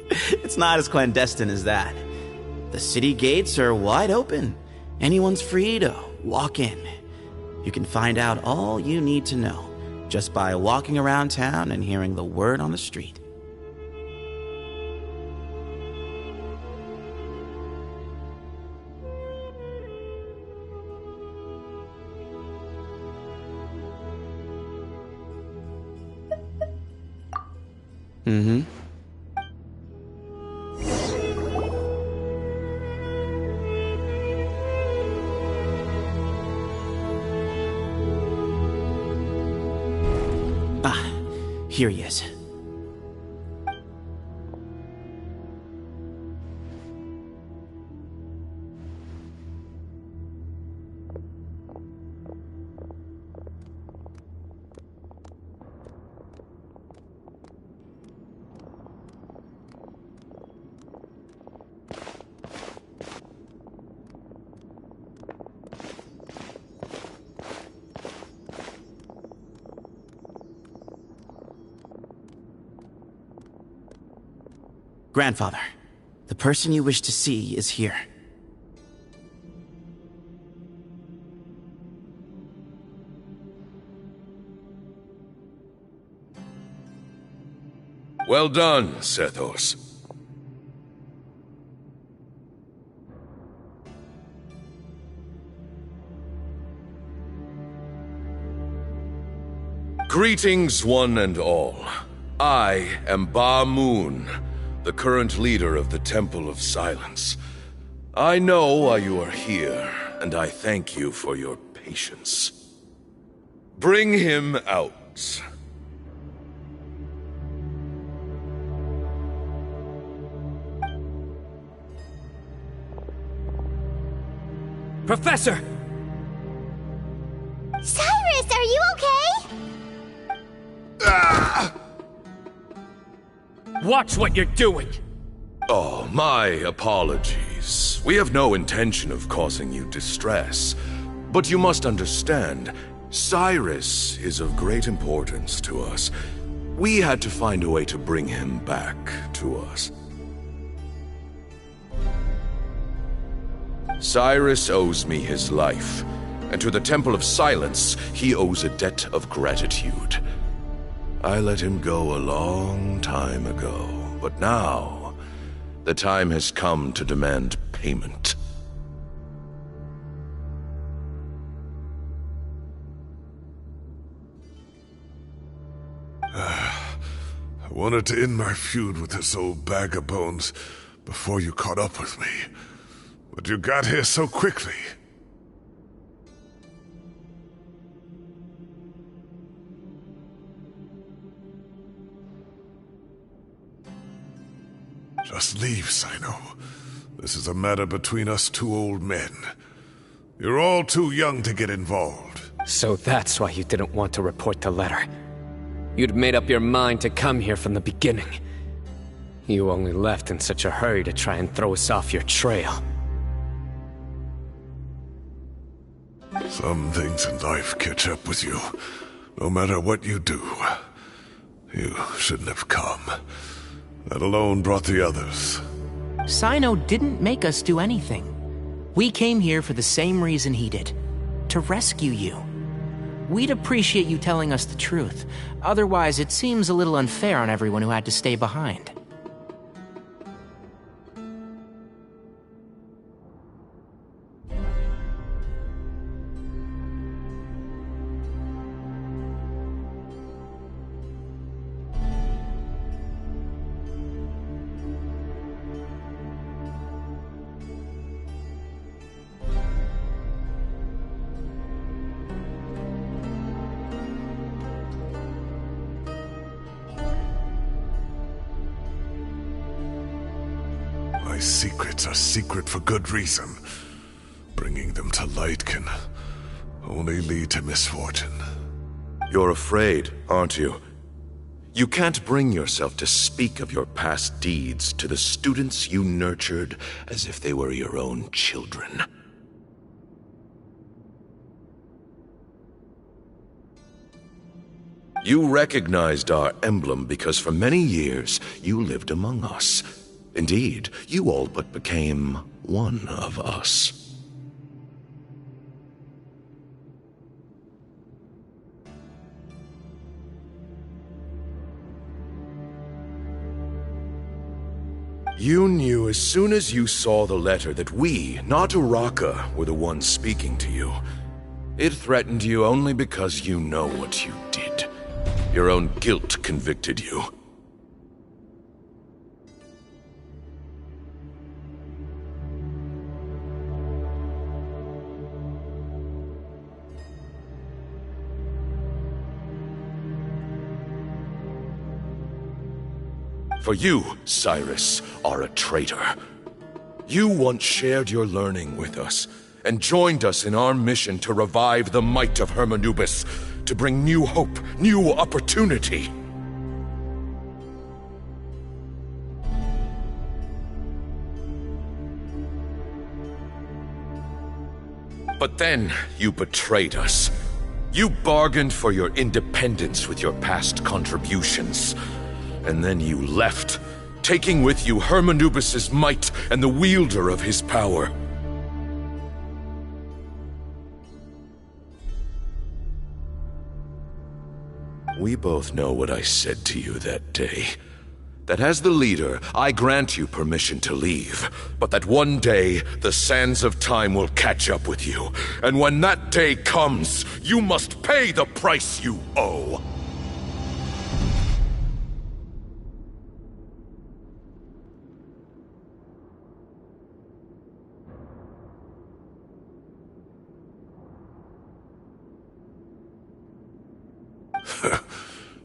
Q: It's not as clandestine as that. The city gates are wide open. Anyone's free to walk in. You can find out all you need to know just by walking around town and hearing the word on the street. Mm-hmm. Ah, here he is. Grandfather, the person you wish to see is here.
S: Well done, Sethos. Greetings, one and all. I am Ba Moon, the current leader of the Temple of Silence. I know why you are here, and I thank you for your patience. Bring him out.
B: Professor!
A: Cyrus, are you okay?
B: Watch what you're doing!
S: Oh, my apologies. We have no intention of causing you distress. But you must understand, Cyrus is of great importance to us. We had to find a way to bring him back to us. Cyrus owes me his life, and to the Temple of Silence, he owes a debt of gratitude. I let him go a long time ago, but now, the time has come to demand payment.
C: I wanted to end my feud with this old bag of bones before you caught up with me, but you got here so quickly. Just leave, Cyno. This is a matter between us two old men. You're all too young to get involved.
B: So that's why you didn't want to report the letter. You'd made up your mind to come here from the beginning. You only left in such a hurry to try and throw us off your trail.
C: Some things in life catch up with you. No matter what you do, you shouldn't have come. That alone brought the others.
F: Cyno didn't make us do anything. We came here for the same reason he did. To rescue you. We'd appreciate you telling us the truth. Otherwise, it seems a little unfair on everyone who had to stay behind.
C: My secrets are secret for good reason. Bringing them to light can only lead to misfortune.
S: You're afraid, aren't you? You can't bring yourself to speak of your past deeds to the students you nurtured as if they were your own children. You recognized our emblem because for many years you lived among us. Indeed, you all but became one of us. You knew as soon as you saw the letter that we, not Uraka, were the ones speaking to you. It threatened you only because you know what you did. Your own guilt convicted you. For you, Cyrus, are a traitor. You once shared your learning with us, and joined us in our mission to revive the might of Hermanubis, to bring new hope, new opportunity. But then you betrayed us. You bargained for your independence with your past contributions. And then you left, taking with you Hermanubis' might and the wielder of his power. We both know what I said to you that day. that as the leader, I grant you permission to leave, but that one day the sands of time will catch up with you, and when that day comes, you must pay the price you owe.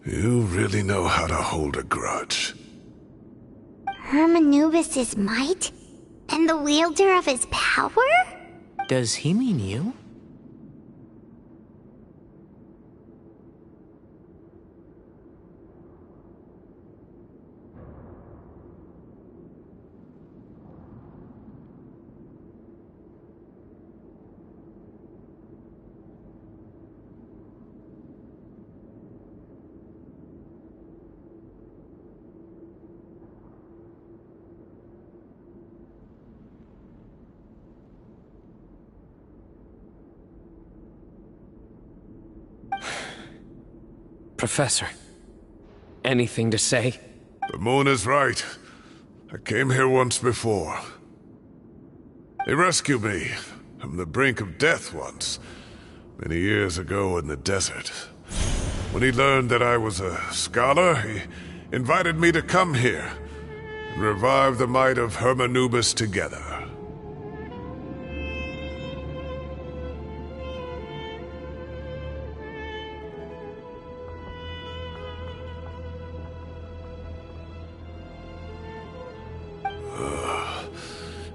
C: You really know how to hold a grudge.
A: Hermanubis' might? And the wielder of his power?
F: Does he mean you?
B: Professor, anything to say?
C: The moon is right. I came here once before. He rescued me from the brink of death once, many years ago in the desert. When he learned that I was a scholar, he invited me to come here and revive the might of Hermanubis together.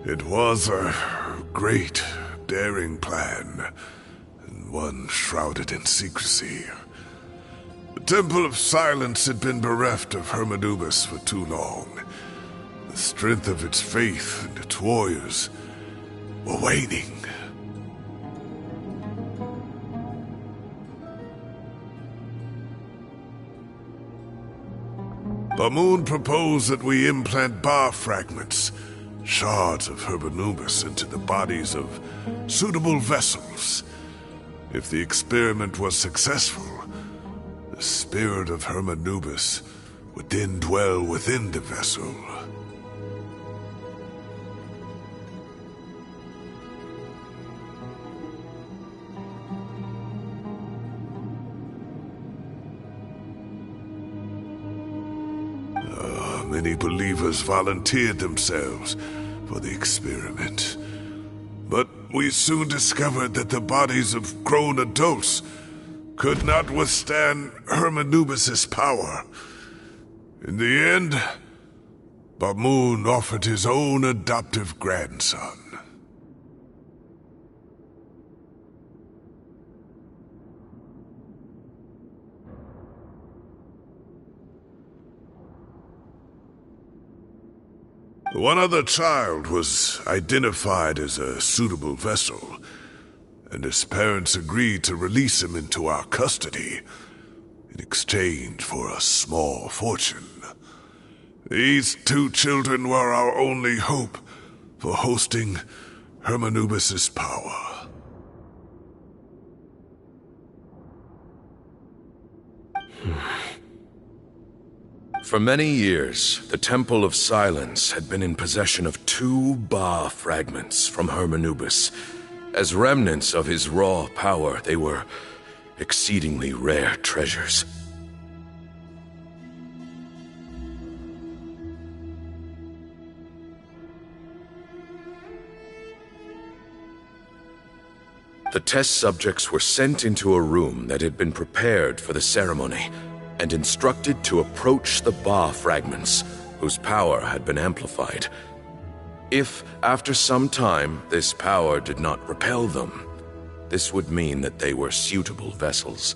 C: It was a great, daring plan, and one shrouded in secrecy. The Temple of Silence had been bereft of Hermanubis for too long. The strength of its faith and its warriors were waning. Bamoon proposed that we implant bar fragments, shards of Hermanubis, into the bodies of suitable vessels. If the experiment was successful, the spirit of Hermanubis would then dwell within the vessel. Many believers volunteered themselves for the experiment. But we soon discovered that the bodies of grown adults could not withstand Hermanubis' power. In the end, Bamoon offered his own adoptive grandson. One other child was identified as a suitable vessel, and his parents agreed to release him into our custody in exchange for a small fortune. These two children were our only hope for hosting Hermanubis' power.
S: For many years, the Temple of Silence had been in possession of 2 Ba fragments from Hermanubis. As remnants of his raw power, they were exceedingly rare treasures. The test subjects were sent into a room that had been prepared for the ceremony, and instructed to approach the Ba fragments, whose power had been amplified. If, after some time, this power did not repel them, this would mean that they were suitable vessels.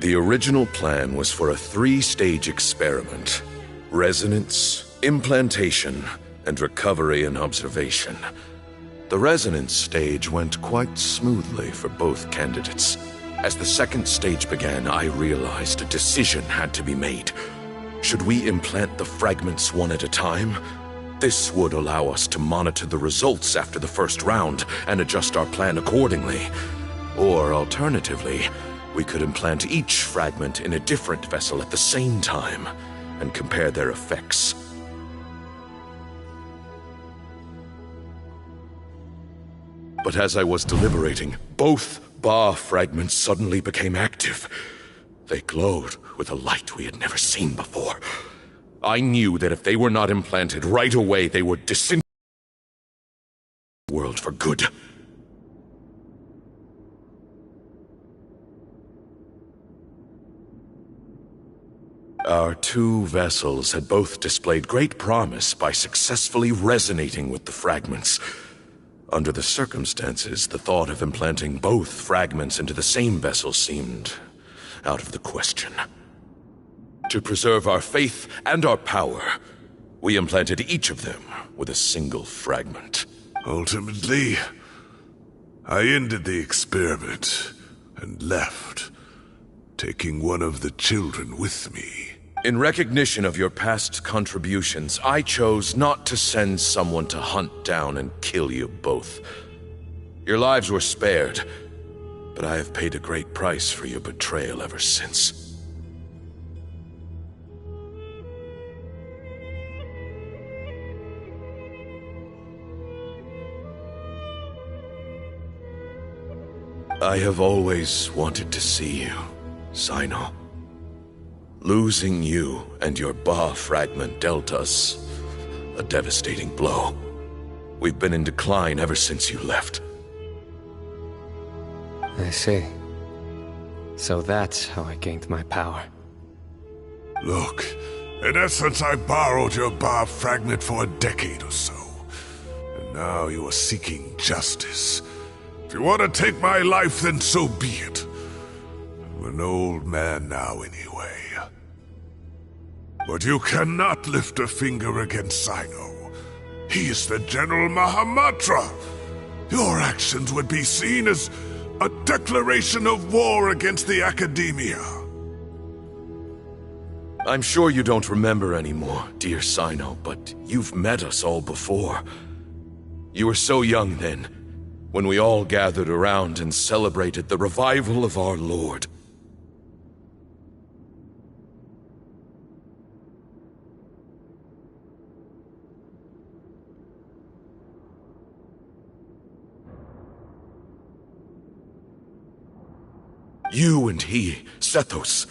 S: The original plan was for a 3-stage experiment: resonance, implantation, and recovery and observation. The resonance stage went quite smoothly for both candidates. As the 2nd stage began, I realized a decision had to be made. Should we implant the fragments one at a time, This would allow us to monitor the results after the first round and adjust our plan accordingly. Or alternatively, we could implant each fragment in a different vessel at the same time and compare their effects. But as I was deliberating, both Ba fragments suddenly became active. They glowed with a light we had never seen before. I knew that if they were not implanted right away, they would disintegrate the world for good. Our two vessels had both displayed great promise by successfully resonating with the fragments. Under the circumstances, the thought of implanting both fragments into the same vessel seemed out of the question. To preserve our faith and our power, we implanted each of them with a single fragment.
C: Ultimately, I ended the experiment and left, taking one of the children with me.
S: In recognition of your past contributions, I chose not to send someone to hunt down and kill you both. Your lives were spared, but I have paid a great price for your betrayal ever since. I have always wanted to see you, Cyno. Losing you and your Ba fragment dealt us a devastating blow. We've been in decline ever since you left.
B: I see. So that's how I gained my power.
C: Look, in essence, I borrowed your Ba fragment for a decade or so. And now you are seeking justice. If you want to take my life, then so be it. I'm an old man now anyway. But you cannot lift a finger against Cyno. He is the General Mahamatra. Your actions would be seen as a declaration of war against the Academia.
S: I'm sure you don't remember anymore, dear Cyno, but you've met us all before. You were so young then, when we all gathered around and celebrated the revival of our Lord. You and he, Sethos,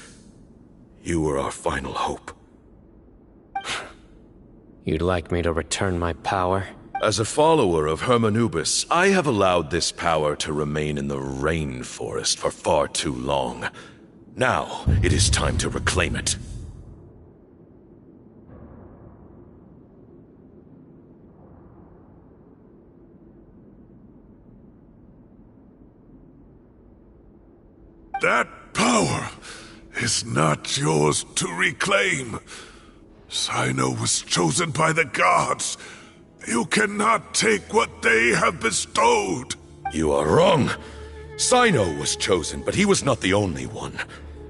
S: you were our final hope.
B: You'd like me to return my power?
S: As a follower of Hermanubis, I have allowed this power to remain in the rainforest for far too long. Now, it is time to reclaim it.
C: That power is not yours to reclaim. Cyno was chosen by the gods. You cannot take what they have bestowed.
S: You are wrong. Cyno was chosen, but he was not the only one.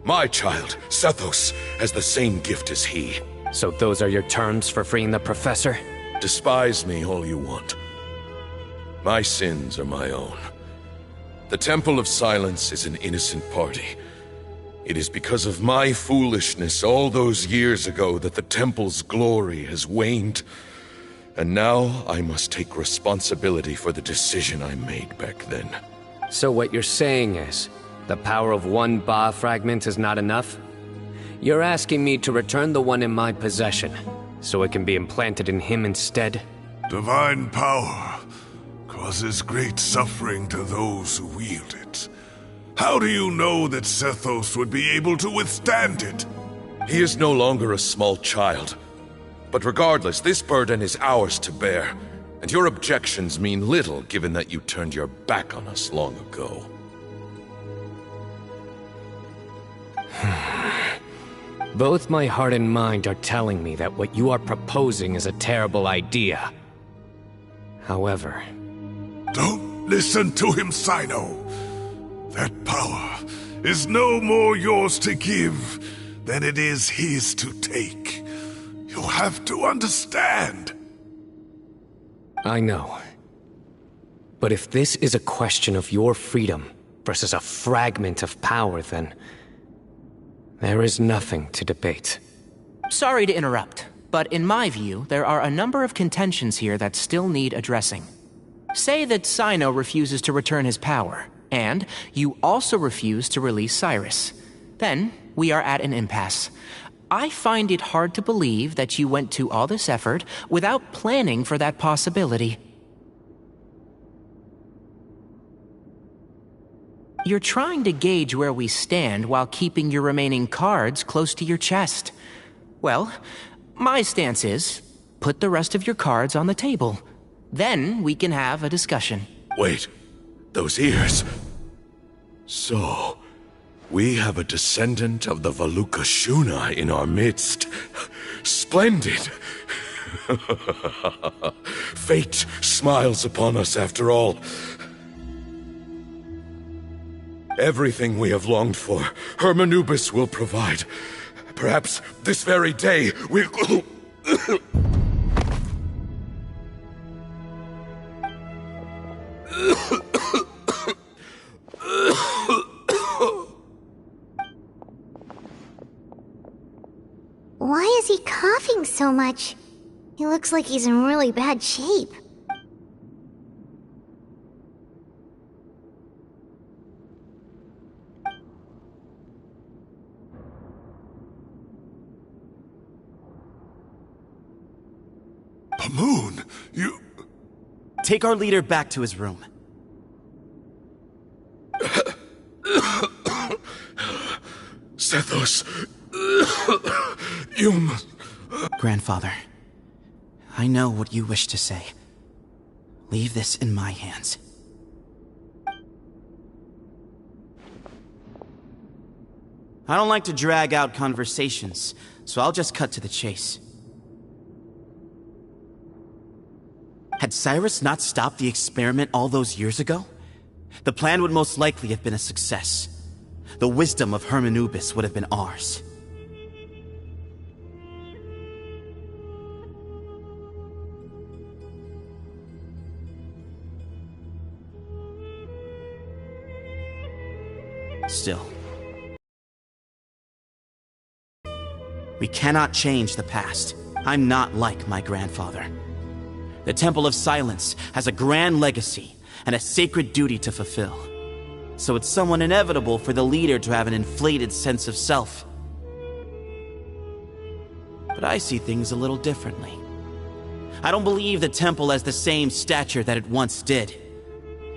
S: My child, Sethos, has the same gift as he.
B: So those are your terms for freeing the professor?
S: Despise me all you want. My sins are my own. The Temple of Silence is an innocent party. It is because of my foolishness all those years ago that the Temple's glory has waned. And now I must take responsibility for the decision I made back then.
B: So what you're saying is, the power of one Ba fragment is not enough? You're asking me to return the one in my possession, so it can be implanted in him instead?
C: Divine power causes great suffering to those who wield it. How do you know that Sethos would be able to withstand it?
S: He is no longer a small child. But regardless, this burden is ours to bear, and your objections mean little given that you turned your back on us long ago.
B: Both my heart and mind are telling me that what you are proposing is a terrible idea. However...
C: Don't listen to him, Cyno. That power is no more yours to give than it is his to take. You have to understand.
B: I know. But if this is a question of your freedom versus a fragment of power, then there is nothing to debate.
F: Sorry to interrupt, but in my view, there are a number of contentions here that still need addressing. Say that Cyno refuses to return his power, and you also refuse to release Cyrus. Then, we are at an impasse. I find it hard to believe that you went to all this effort without planning for that possibility. You're trying to gauge where we stand while keeping your remaining cards close to your chest. Well, my stance is, put the rest of your cards on the table. Then we can have a discussion.
S: Wait, those ears. So, we have a descendant of the Valukashuna in our midst. Splendid! Fate smiles upon us after all. Everything we have longed for, Hermanubis will provide. Perhaps this very day we'll...
A: Why is he coughing so much? He looks like he's in really bad shape.
C: Moon, you...
Q: Take our leader back to his room.
S: Sethos, you must...
Q: Grandfather, I know what you wish to say. Leave this in my hands. I don't like to drag out conversations, so I'll just cut to the chase. Had Cyrus not stopped the experiment all those years ago, the plan would most likely have been a success. The wisdom of Hermanubis would have been ours. Still, we cannot change the past. I'm not like my grandfather. The Temple of Silence has a grand legacy and a sacred duty to fulfill. So it's somewhat inevitable for the leader to have an inflated sense of self. But I see things a little differently. I don't believe the temple has the same stature that it once did.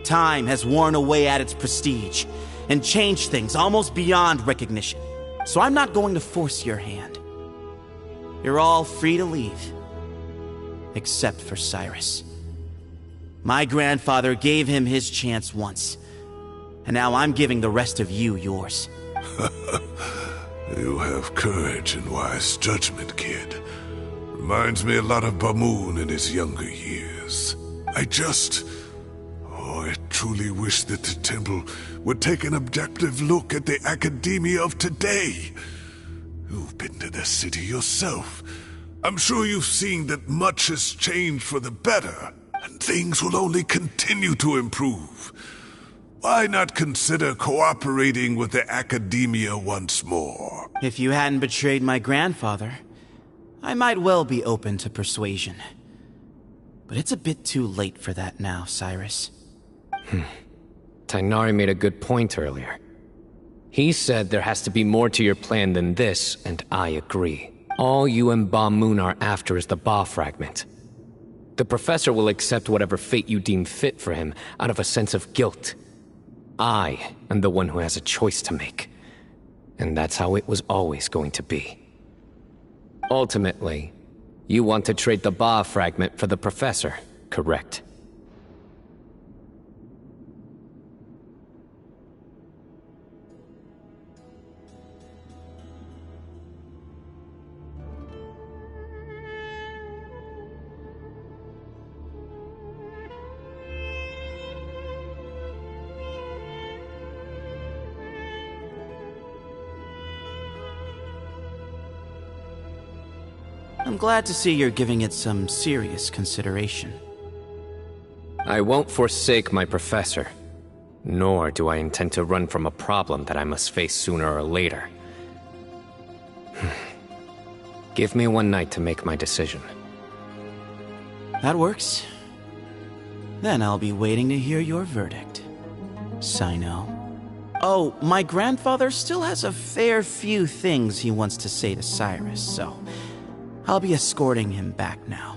Q: Time has worn away at its prestige and changed things almost beyond recognition. So I'm not going to force your hand. You're all free to leave. Except for Cyrus. My grandfather gave him his chance once, and now I'm giving the rest of you yours.
C: You have courage and wise judgment, kid. Reminds me a lot of Bamoon in his younger years. I truly wish that the temple would take an objective look at the academia of today. You've been to the city yourself. I'm sure you've seen that much has changed for the better, and things will only continue to improve. Why not consider cooperating with the academia once more?
Q: If you hadn't betrayed my grandfather, I might well be open to persuasion. But it's a bit too late for that now, Cyrus.
B: Tighnari made a good point earlier. He said there has to be more to your plan than this, and I agree. All you and Ba Moon are after is the Ba fragment. The professor will accept whatever fate you deem fit for him out of a sense of guilt. I am the one who has a choice to make. And that's how it was always going to be. Ultimately, you want to trade the Ba fragment for the professor, correct?
Q: I'm glad to see you're giving it some serious consideration.
B: I won't forsake my professor. Nor do I intend to run from a problem that I must face sooner or later. Give me one night to make my decision.
Q: That works. Then I'll be waiting to hear your verdict, Cyno. Oh, my grandfather still has a fair few things he wants to say to Cyrus, so I'll be escorting him back now.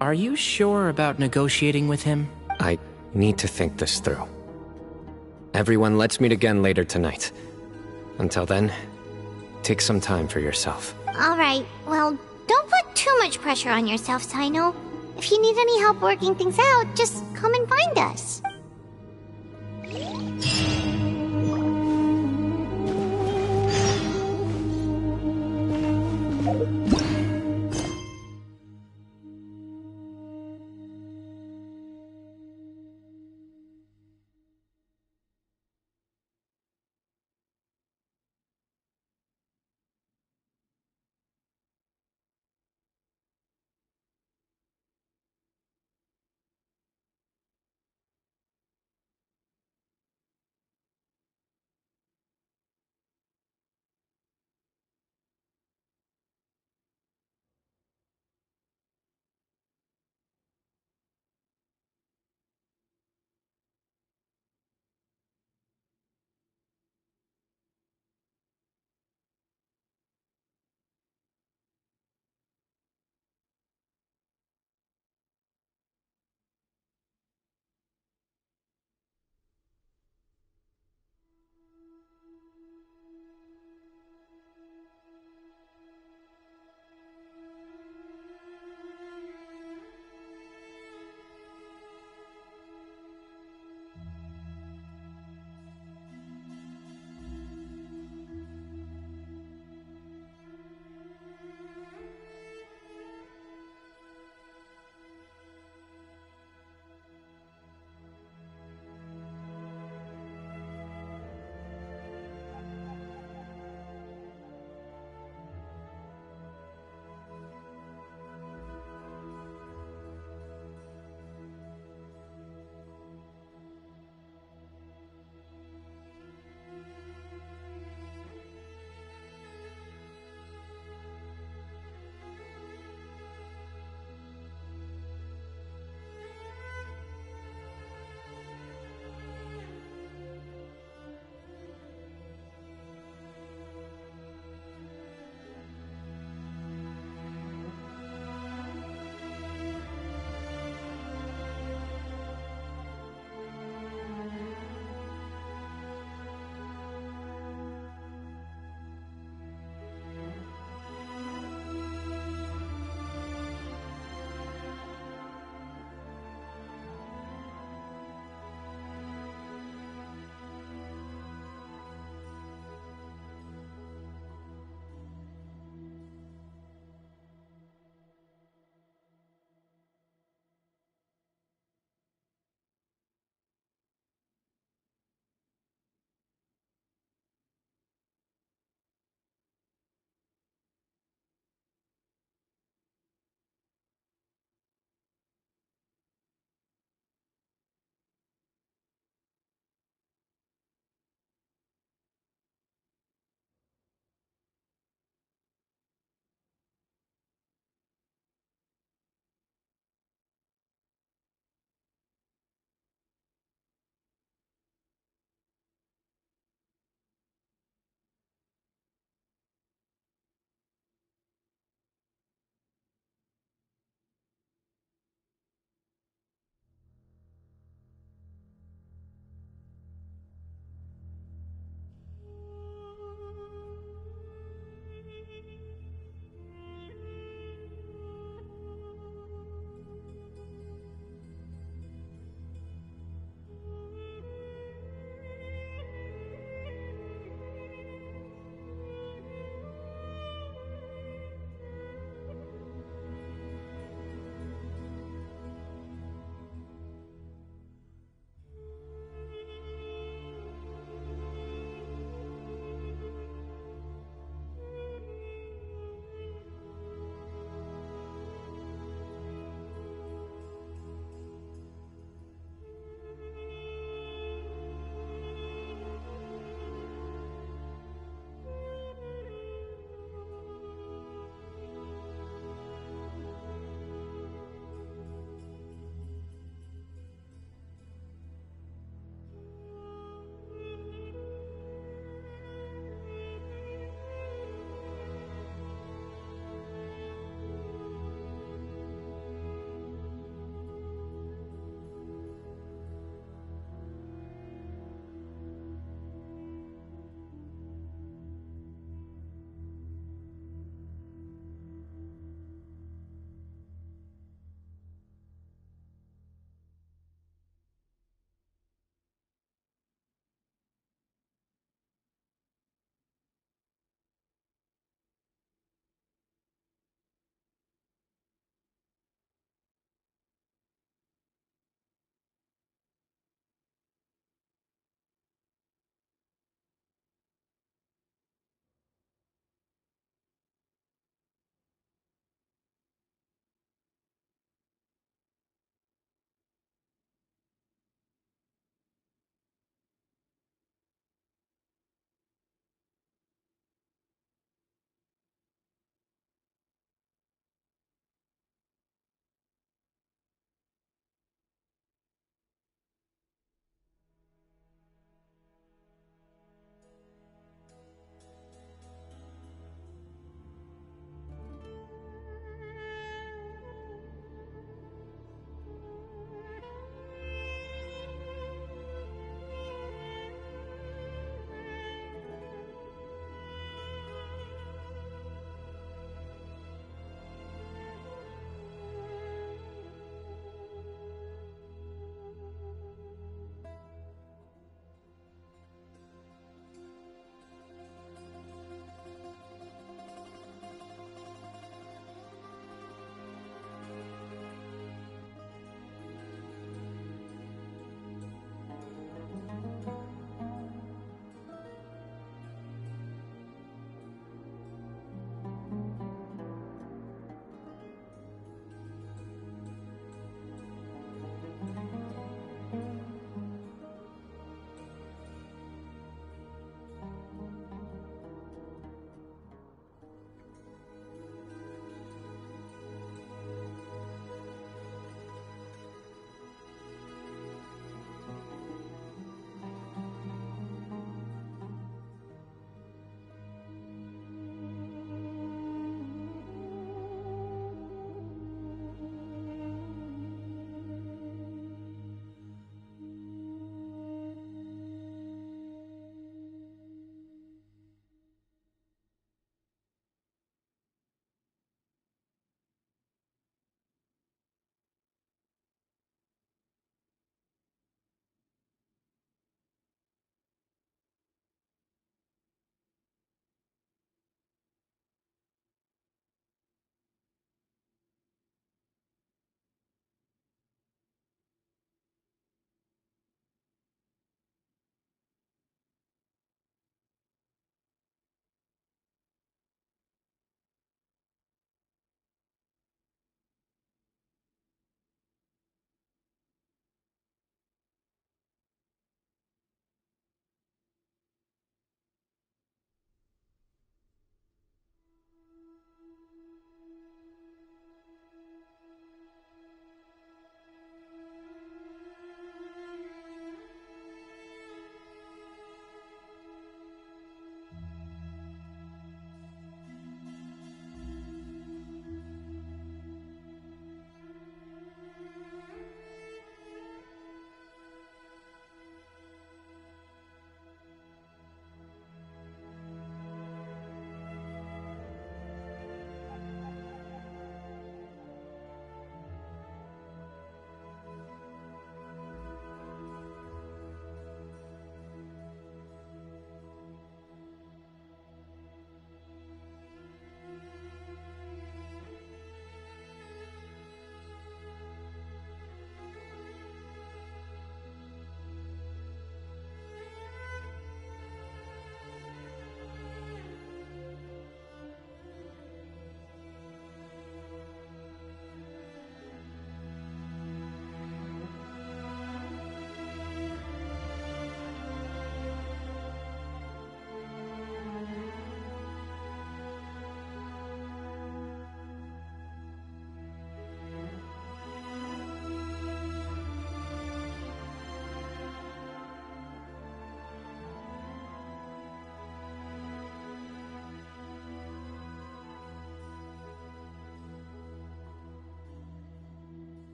F: Are you sure about negotiating with him?
B: I need to think this through. Everyone, let's meet again later tonight. Until then, take some time for yourself.
A: Alright, well, don't put too much pressure on yourself, Cyno. If you need any help working things out, just come and find us.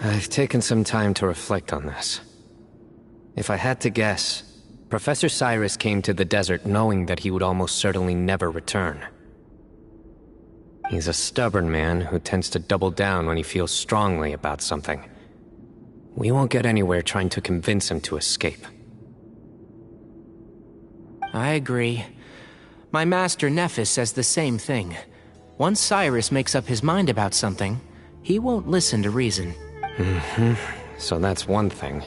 B: I've taken some time to reflect on this. If I had to guess, Professor Cyrus came to the desert knowing that he would almost certainly never return. He's a stubborn man who tends to double down when he feels strongly about something. We won't get anywhere trying to convince him to escape.
F: I agree. My master Nephis says the same thing. Once Cyrus makes up his mind about something, he won't listen to reason.
B: So that's one thing.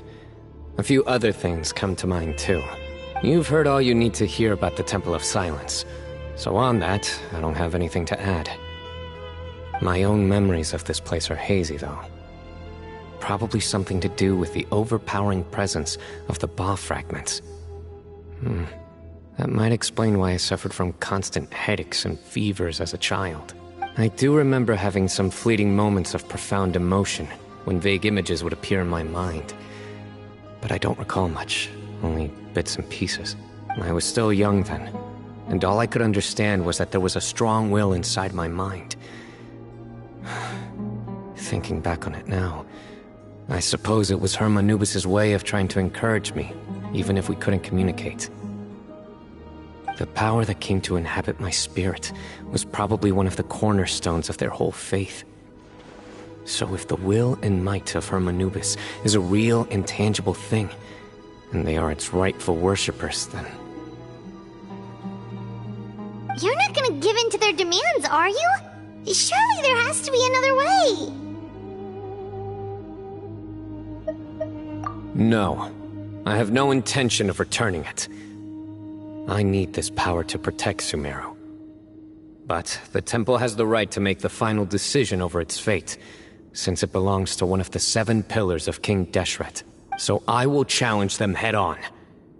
B: A few other things come to mind too. You've heard all you need to hear about the Temple of Silence. So on that, I don't have anything to add. My own memories of this place are hazy though. Probably something to do with the overpowering presence of the Ba fragments. That might explain why I suffered from constant headaches and fevers as a child. I do remember having some fleeting moments of profound emotion when vague images would appear in my mind. But I don't recall much, only bits and pieces. I was still young then, and all I could understand was that there was a strong will inside my mind. Thinking back on it now, I suppose it was Herm Anubis' way of trying to encourage me, even if we couldn't communicate. The power that came to inhabit my spirit was probably one of the cornerstones of their whole faith. So if the will and might of Herm Anubis is a real, intangible thing, and they are its rightful worshippers, then...
A: You're not gonna give in to their demands, are you? Surely there has to be another way!
B: No. I have no intention of returning it. I need this power to protect Sumeru. But the temple has the right to make the final decision over its fate, since it belongs to one of the 7 pillars of King Deshret. So I will challenge them head-on,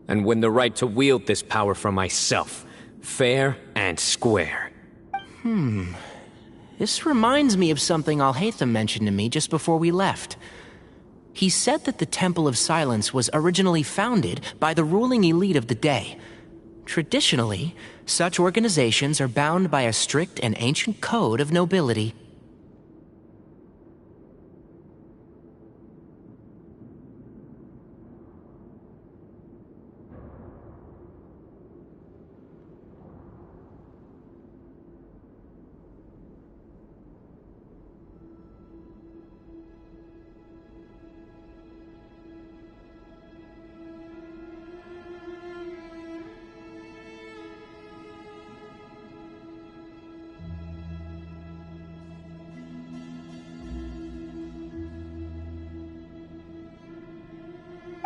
B: and win the right to wield this power for myself, fair and square.
F: This reminds me of something Alhaitham mentioned to me just before we left. He said that the Temple of Silence was originally founded by the ruling elite of the day. Traditionally, such organizations are bound by a strict and ancient code of nobility.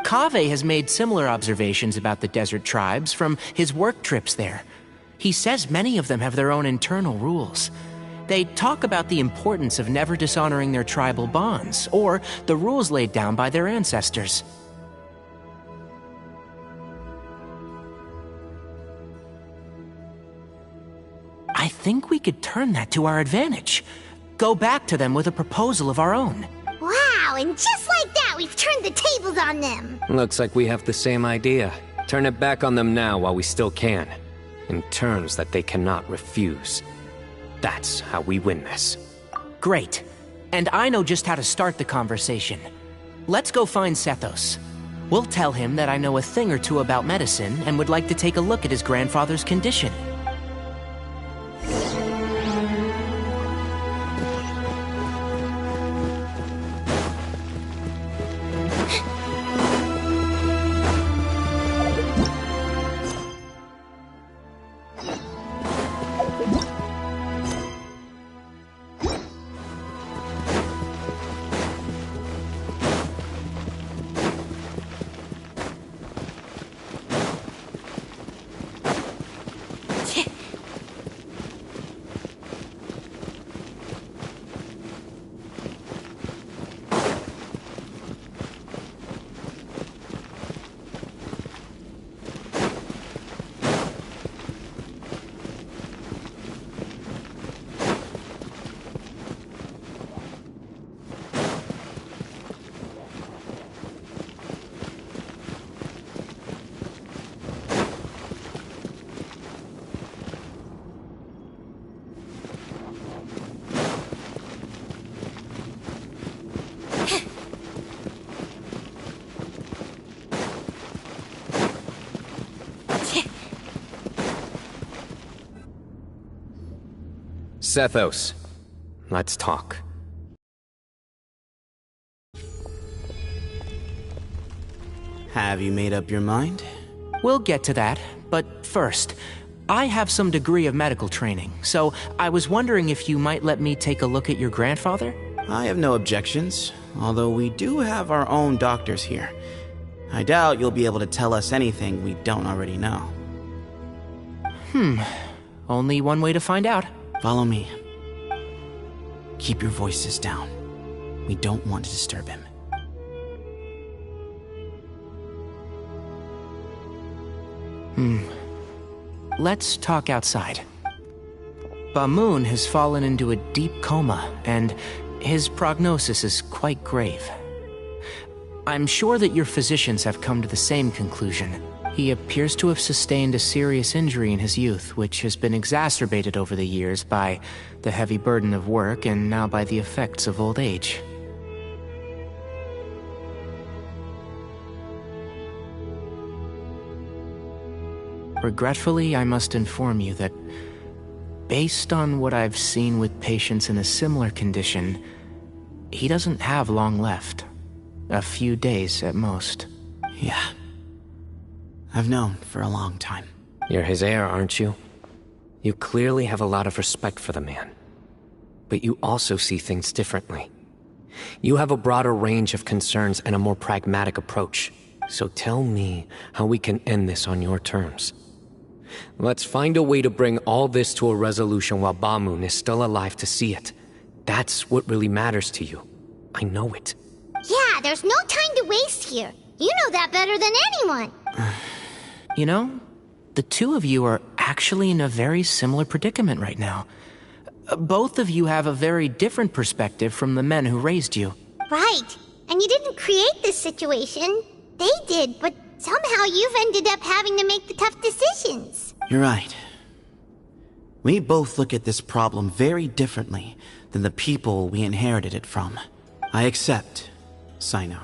F: Kaveh has made similar observations about the desert tribes from his work trips there. He says many of them have their own internal rules. They talk about the importance of never dishonoring their tribal bonds, or the rules laid down by their ancestors. think we could turn that to our advantage. Go back to them with a proposal of our own.
A: Wow, and just like that, we've turned the tables on them.
B: Looks like we have the same idea. Turn it back on them now while we still can. In terms that they cannot refuse. That's how we win this.
F: Great. And I know just how to start the conversation. Let's go find Sethos. We'll tell him that I know a thing or two about medicine and would like to take a look at his grandfather's condition.
B: Sethos, let's talk.
Q: Have you made up your mind?
F: We'll get to that, but first, I have some degree of medical training, so I was wondering if you might let me take a look at your grandfather?
Q: I have no objections, although we do have our own doctors here. I doubt you'll be able to tell us anything we don't already know.
F: Only one way to find out.
Q: Follow me. Keep your voices down. We don't want to disturb him.
F: Let's talk outside. Bamoon has fallen into a deep coma, and his prognosis is quite grave. I'm sure that your physicians have come to the same conclusion. He appears to have sustained a serious injury in his youth, which has been exacerbated over the years by the heavy burden of work and now by the effects of old age. Regretfully, I must inform you that, based on what I've seen with patients in a similar condition, he doesn't have long left. A few days at most.
Q: Yeah. I've known for a long time.
B: You're his heir, aren't you? You clearly have a lot of respect for the man. But you also see things differently. You have a broader range of concerns and a more pragmatic approach. So tell me how we can end this on your terms. Let's find a way to bring all this to a resolution while Bamoon is still alive to see it. That's what really matters to you. I know it.
A: Yeah, there's no time to waste here. You know that better than anyone.
F: You know, the two of you are actually in a very similar predicament right now. Both of you have a very different perspective from the men who raised you.
A: Right. And you didn't create this situation. They did, but somehow you've ended up having to make the tough decisions.
Q: You're right. We both look at this problem very differently than the people we inherited it from. I accept, Cyno.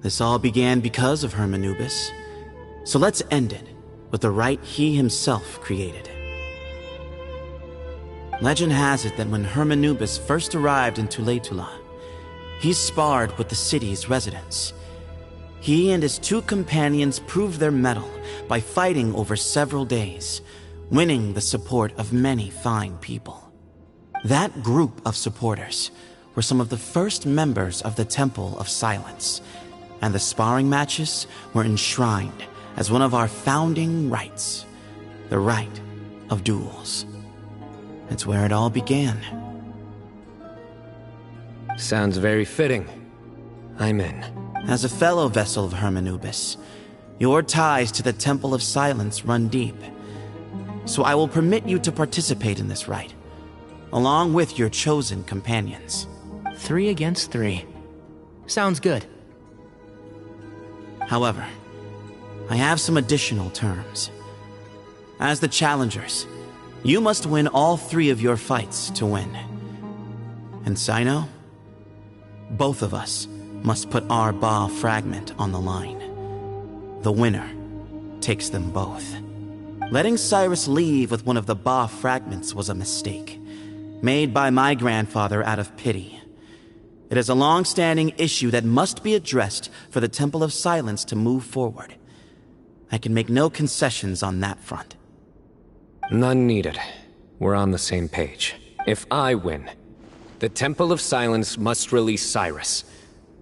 Q: This all began because of Hermanubis. So let's end it with the rite he himself created. Legend has it that when Hermanubis first arrived in Tuletula, he sparred with the city's residents. He and his two companions proved their mettle by fighting over several days, winning the support of many fine people. That group of supporters were some of the first members of the Temple of Silence, and the sparring matches were enshrined as one of our founding rites, the rite of duels. It's where it all began.
B: Sounds very fitting. I'm in.
Q: As a fellow vessel of Hermanubis, your ties to the Temple of Silence run deep. so I will permit you to participate in this rite, along with your chosen companions.
F: 3 against 3. Sounds good.
Q: However, I have some additional terms. As the challengers, you must win all 3 of your fights to win. And Cyno, both of us must put our Ba fragment on the line. The winner takes them both. Letting Cyrus leave with one of the Ba fragments was a mistake, made by my grandfather out of pity. It is a long-standing issue that must be addressed for the Temple of Silence to move forward. I can make no concessions on that front.
B: None needed. We're on the same page. If I win, the Temple of Silence must release Cyrus,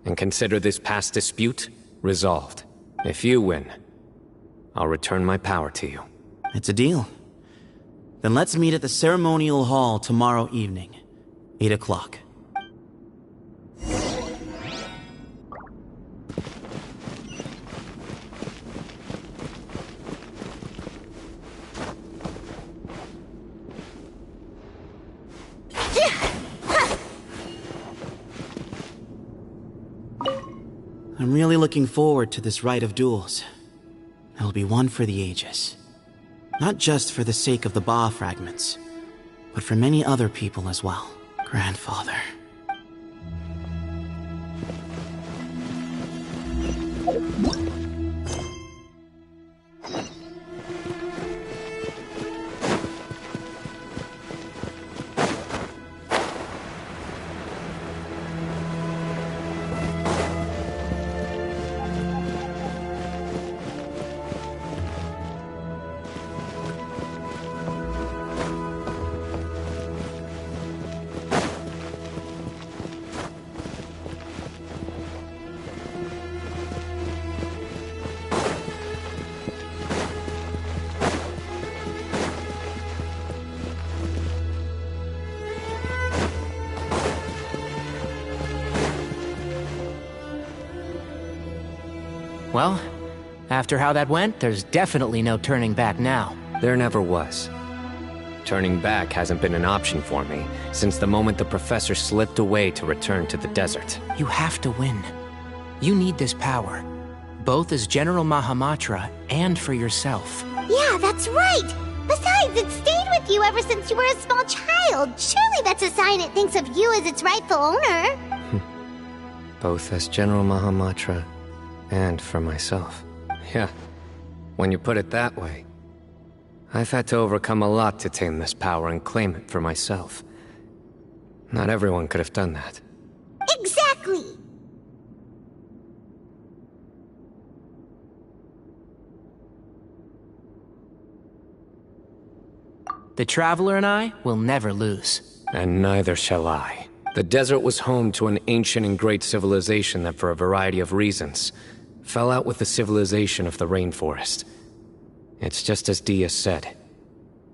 B: and consider this past dispute resolved. If you win, I'll return my power to you.
Q: It's a deal. Then let's meet at the ceremonial hall tomorrow evening, 8 o'clock. I'm really looking forward to this rite of duels. It'll be one for the ages. Not just for the sake of the Ba fragments, but for many other people as well. Grandfather.
F: Well, after how that went, there's definitely no turning back now.
B: There never was. Turning back hasn't been an option for me since the moment the professor slipped away to return to the desert.
F: You have to win. You need this power, both as General Mahamatra and for yourself.
A: Yeah, that's right! Besides, it stayed with you ever since you were a small child. Surely that's a sign it thinks of you as its rightful owner.
B: Both as General Mahamatra and for myself. Yeah, when you put it that way. I've had to overcome a lot to tame this power and claim it for myself. Not everyone could have done that.
A: Exactly!
F: The Traveler and I will never lose.
B: And neither shall I. The desert was home to an ancient and great civilization that, for a variety of reasons, fell out with the civilization of the rainforest. It's just as Dia said.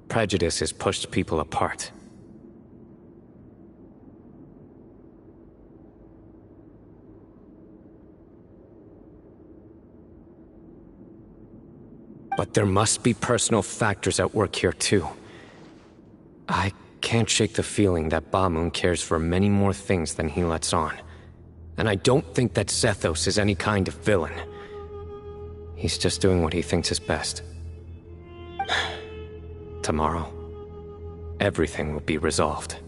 B: Prejudice has pushed people apart. But there must be personal factors at work here too. I can't shake the feeling that Ba-Moon cares for many more things than he lets on. And I don't think that Zethos is any kind of villain. He's just doing what he thinks is best. Tomorrow, everything will be resolved.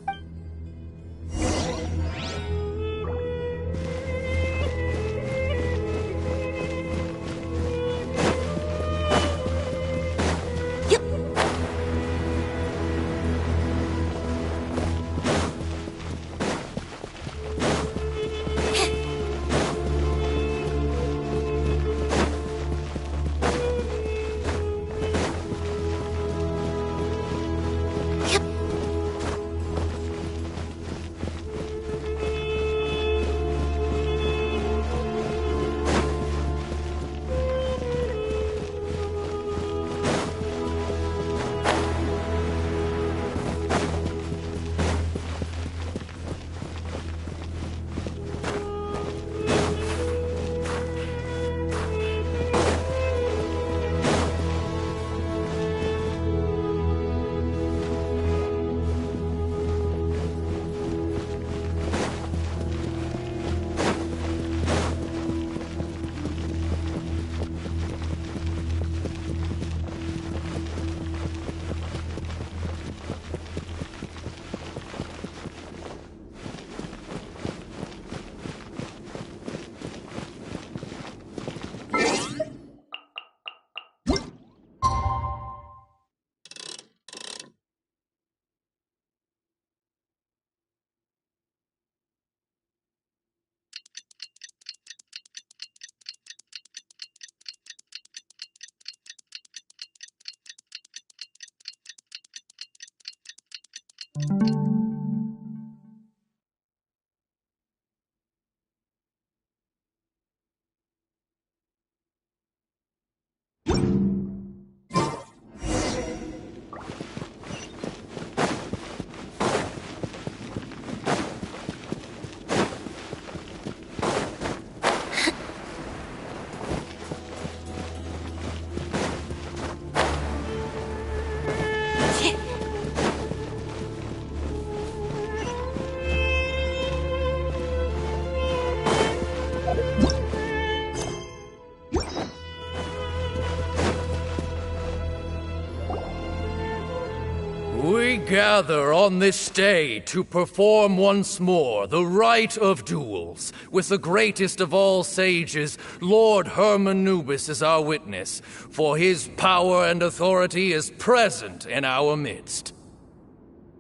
T: gather on this day to perform once more the rite of duels, with the greatest of all sages, Lord Hermanubis, as our witness, for his power and authority is present in our midst.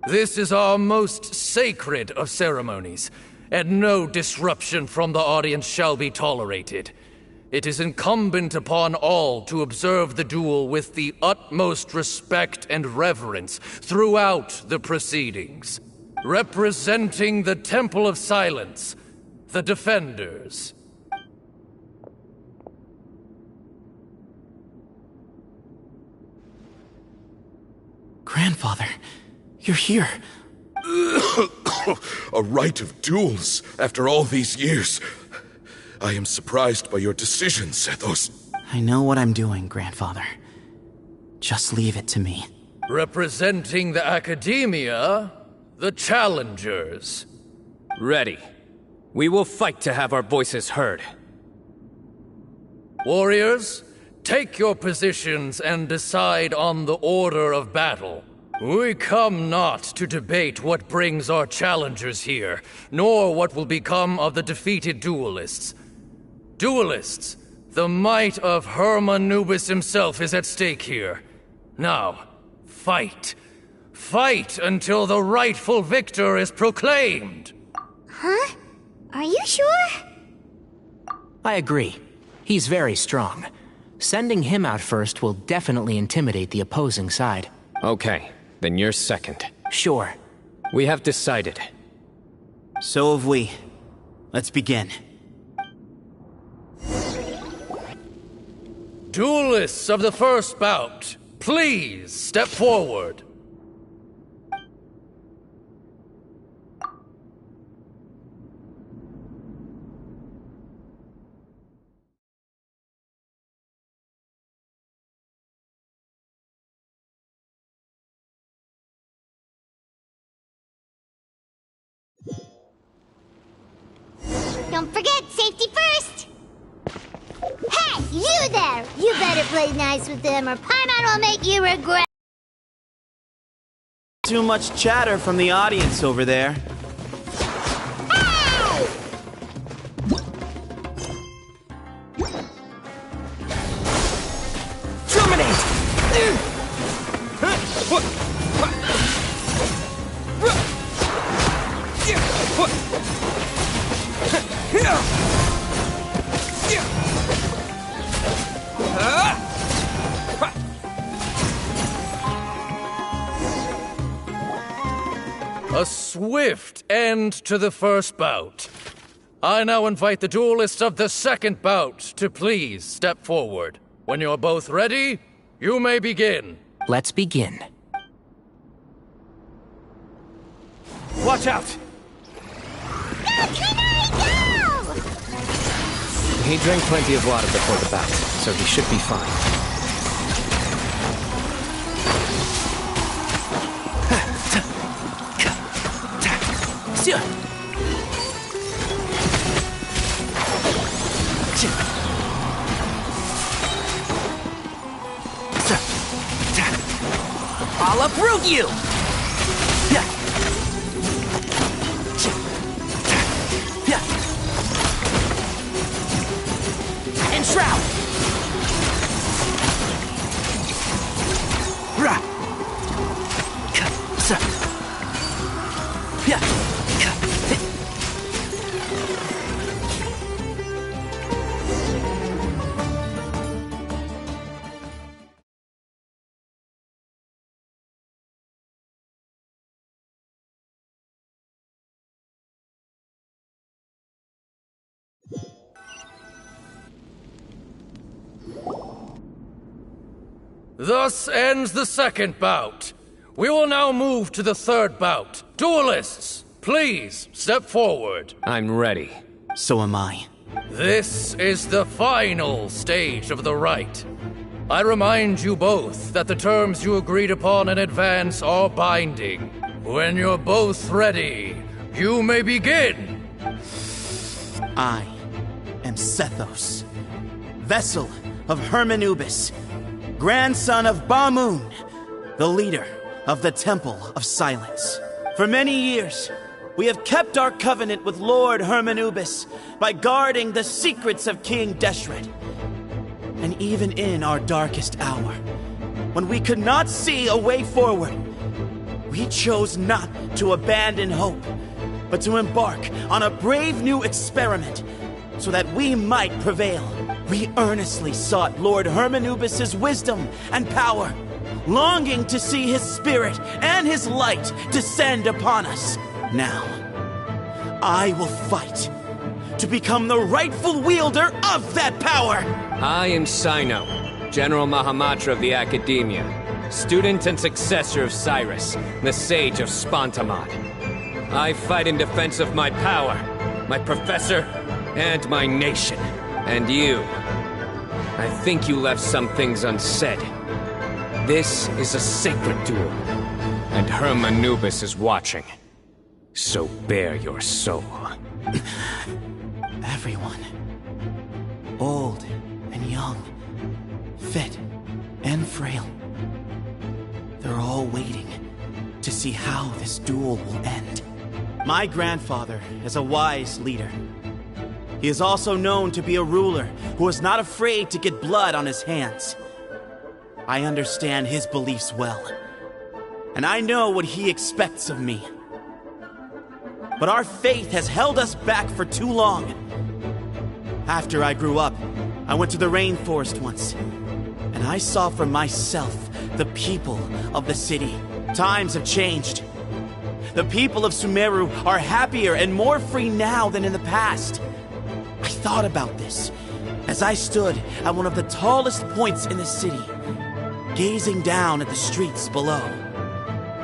T: This is our most sacred of ceremonies, and no disruption from the audience shall be tolerated. It is incumbent upon all to observe the duel with the utmost respect and reverence throughout the proceedings. Representing the Temple of Silence, the Defenders.
Q: Grandfather, you're here.
S: A rite of duels after all these years. I am surprised by your decision, Sethos.
Q: I know what I'm doing, Grandfather. Just leave it to me.
T: Representing the Academia, the Challengers.
B: Ready. We will fight to have our voices heard.
T: Warriors, take your positions and decide on the order of battle. We come not to debate what brings our challengers here, nor what will become of the defeated duelists. Duelists, the might of Hermanubis himself is at stake here. Now, fight. Fight until the rightful victor is proclaimed.
A: Huh? Are you sure?
F: I agree. He's very strong. Sending him out first will definitely intimidate the opposing side.
B: Okay, then you're second.
F: Sure.
B: We have decided.
Q: So have we. Let's begin.
T: Duelists of the first bout, please step forward.
A: Don't forget, safety first! Hey, you there! You better play nice with them or Paimon will make you regret.
Q: Too much chatter from the audience over there.
A: Hey!
F: Terminate!
T: A swift end to the first bout. I now invite the duelists of the second bout to please step forward. When you're both ready, you may begin.
F: Let's begin.
T: Watch out!
A: Go, Cyno, go!
B: He drank plenty of water before the bout, so he should be fine.
F: I'll uproot you! Enshroud!
T: Thus ends the second bout. We will now move to the third bout. Duelists, please step forward.
B: I'm ready.
Q: So am I.
T: This is the final stage of the rite. I remind you both that the terms you agreed upon in advance are binding. When you're both ready, you may begin.
Q: I am Sethos, vessel of Hermanubis, grandson of Bamoon, the leader of the Temple of Silence. For many years, we have kept our covenant with Lord Hermanubis by guarding the secrets of King Deshret. And even in our darkest hour, when we could not see a way forward, we chose not to abandon hope, but to embark on a brave new experiment so that we might prevail. We earnestly sought Lord Hermanubis' wisdom and power, longing to see his spirit and his light descend upon us. Now, I will fight to become the rightful wielder of that power!
B: I am Cyno, General Mahamatra of the Academia, student and successor of Cyrus, the Sage of Spontamod. I fight in defense of my power, my professor, and my nation. And you. I think you left some things unsaid. This is a sacred duel, and Hermanubis is watching. So bare your soul.
Q: Everyone, old and young, fit and frail, they're all waiting to see how this duel will end. My grandfather is a wise leader. He is also known to be a ruler who is not afraid to get blood on his hands. I understand his beliefs well, and I know what he expects of me. But our faith has held us back for too long. After I grew up, I went to the rainforest once, and I saw for myself the people of the city. Times have changed. The people of Sumeru are happier and more free now than in the past. I thought about this as I stood at one of the tallest points in the city, gazing down at the streets below.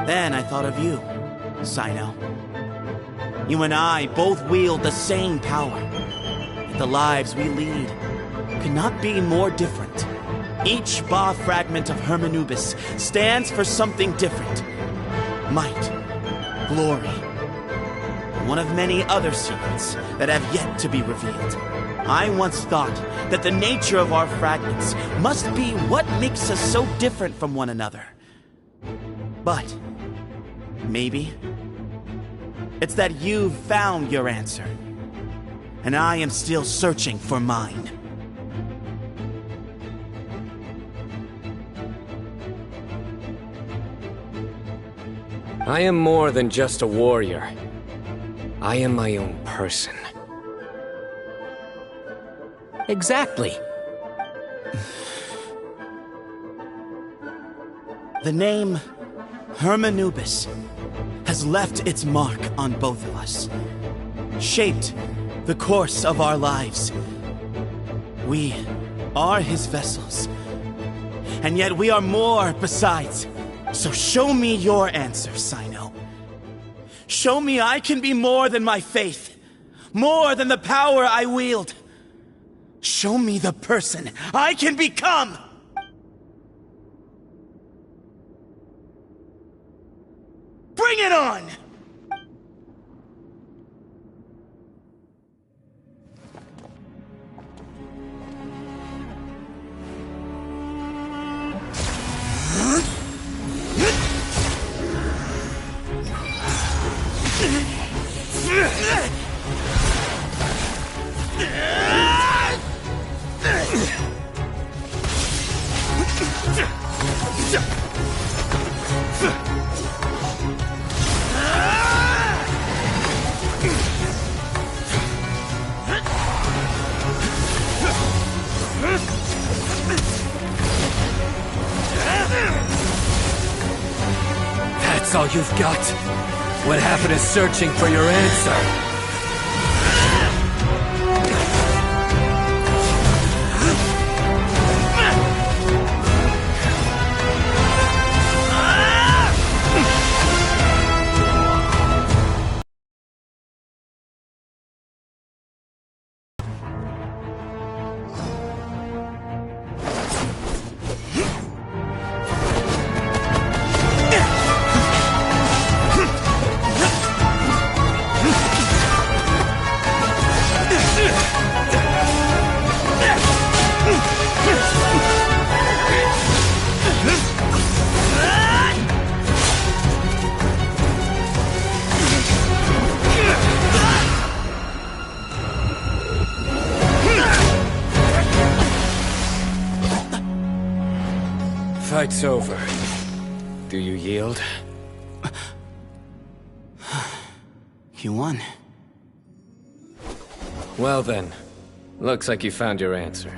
Q: Then I thought of you, Cyno. You and I both wield the same power, and the lives we lead could not be more different. Each Ba fragment of Hermanubis stands for something different. Might, glory, one of many other secrets that have yet to be revealed. I once thought that the nature of our fragments must be what makes us so different from one another. But maybe it's that you've found your answer, and I am still searching for mine.
B: I am more than just a warrior. I am my own person.
F: Exactly.
Q: The name Hermanubis has left its mark on both of us, shaped the course of our lives. We are his vessels, and yet we are more besides. So show me your answer, Cyno. Show me I can be more than my faith, more than the power I wield. Show me the person I can become! Bring it on!
T: That's all you've got? What happened to searching for your answer?
B: fight's over. Do you yield?
Q: You won.
B: Well then, looks like you found your answer.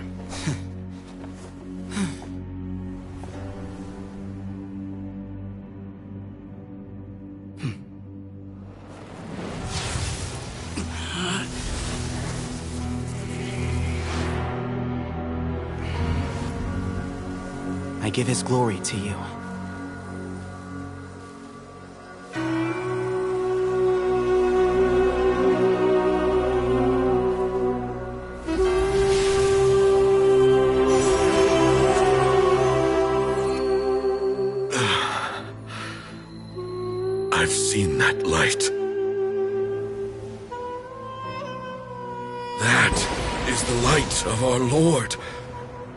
Q: I give his glory to you.
S: I've seen that light. That is the light of our Lord,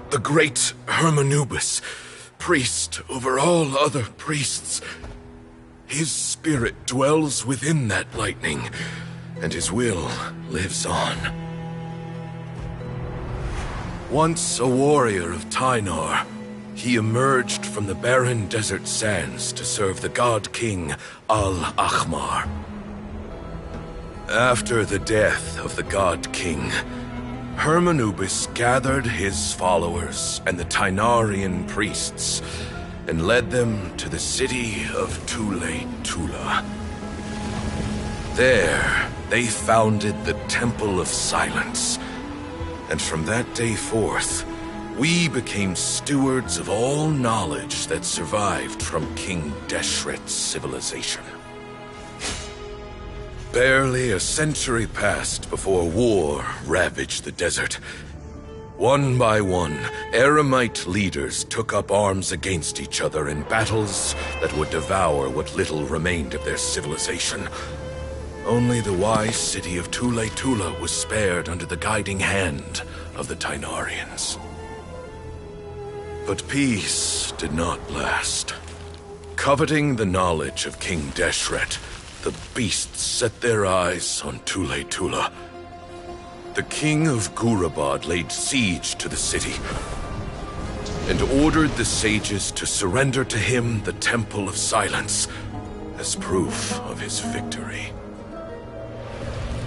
S: the great Hermanubis, priest over all other priests. His spirit dwells within that lightning, and his will lives on. Once a warrior of Tynar, he emerged from the barren desert sands to serve the god king Al-Ahmar. After the death of the god king, Hermanubis gathered his followers and the Tynarian priests and led them to the city of Tule-Tula. There, they founded the Temple of Silence, and from that day forth, we became stewards of all knowledge that survived from King Deshret's civilization. Barely a century passed before war ravaged the desert. One by one, Eremite leaders took up arms against each other in battles that would devour what little remained of their civilization. Only the wise city of Tule-Tula was spared under the guiding hand of the Tynarians. But peace did not last. Coveting the knowledge of King Deshret, the beasts set their eyes on Tule-Tula. The king of Gurabad laid siege to the city and ordered the sages to surrender to him the Temple of Silence as proof of his victory.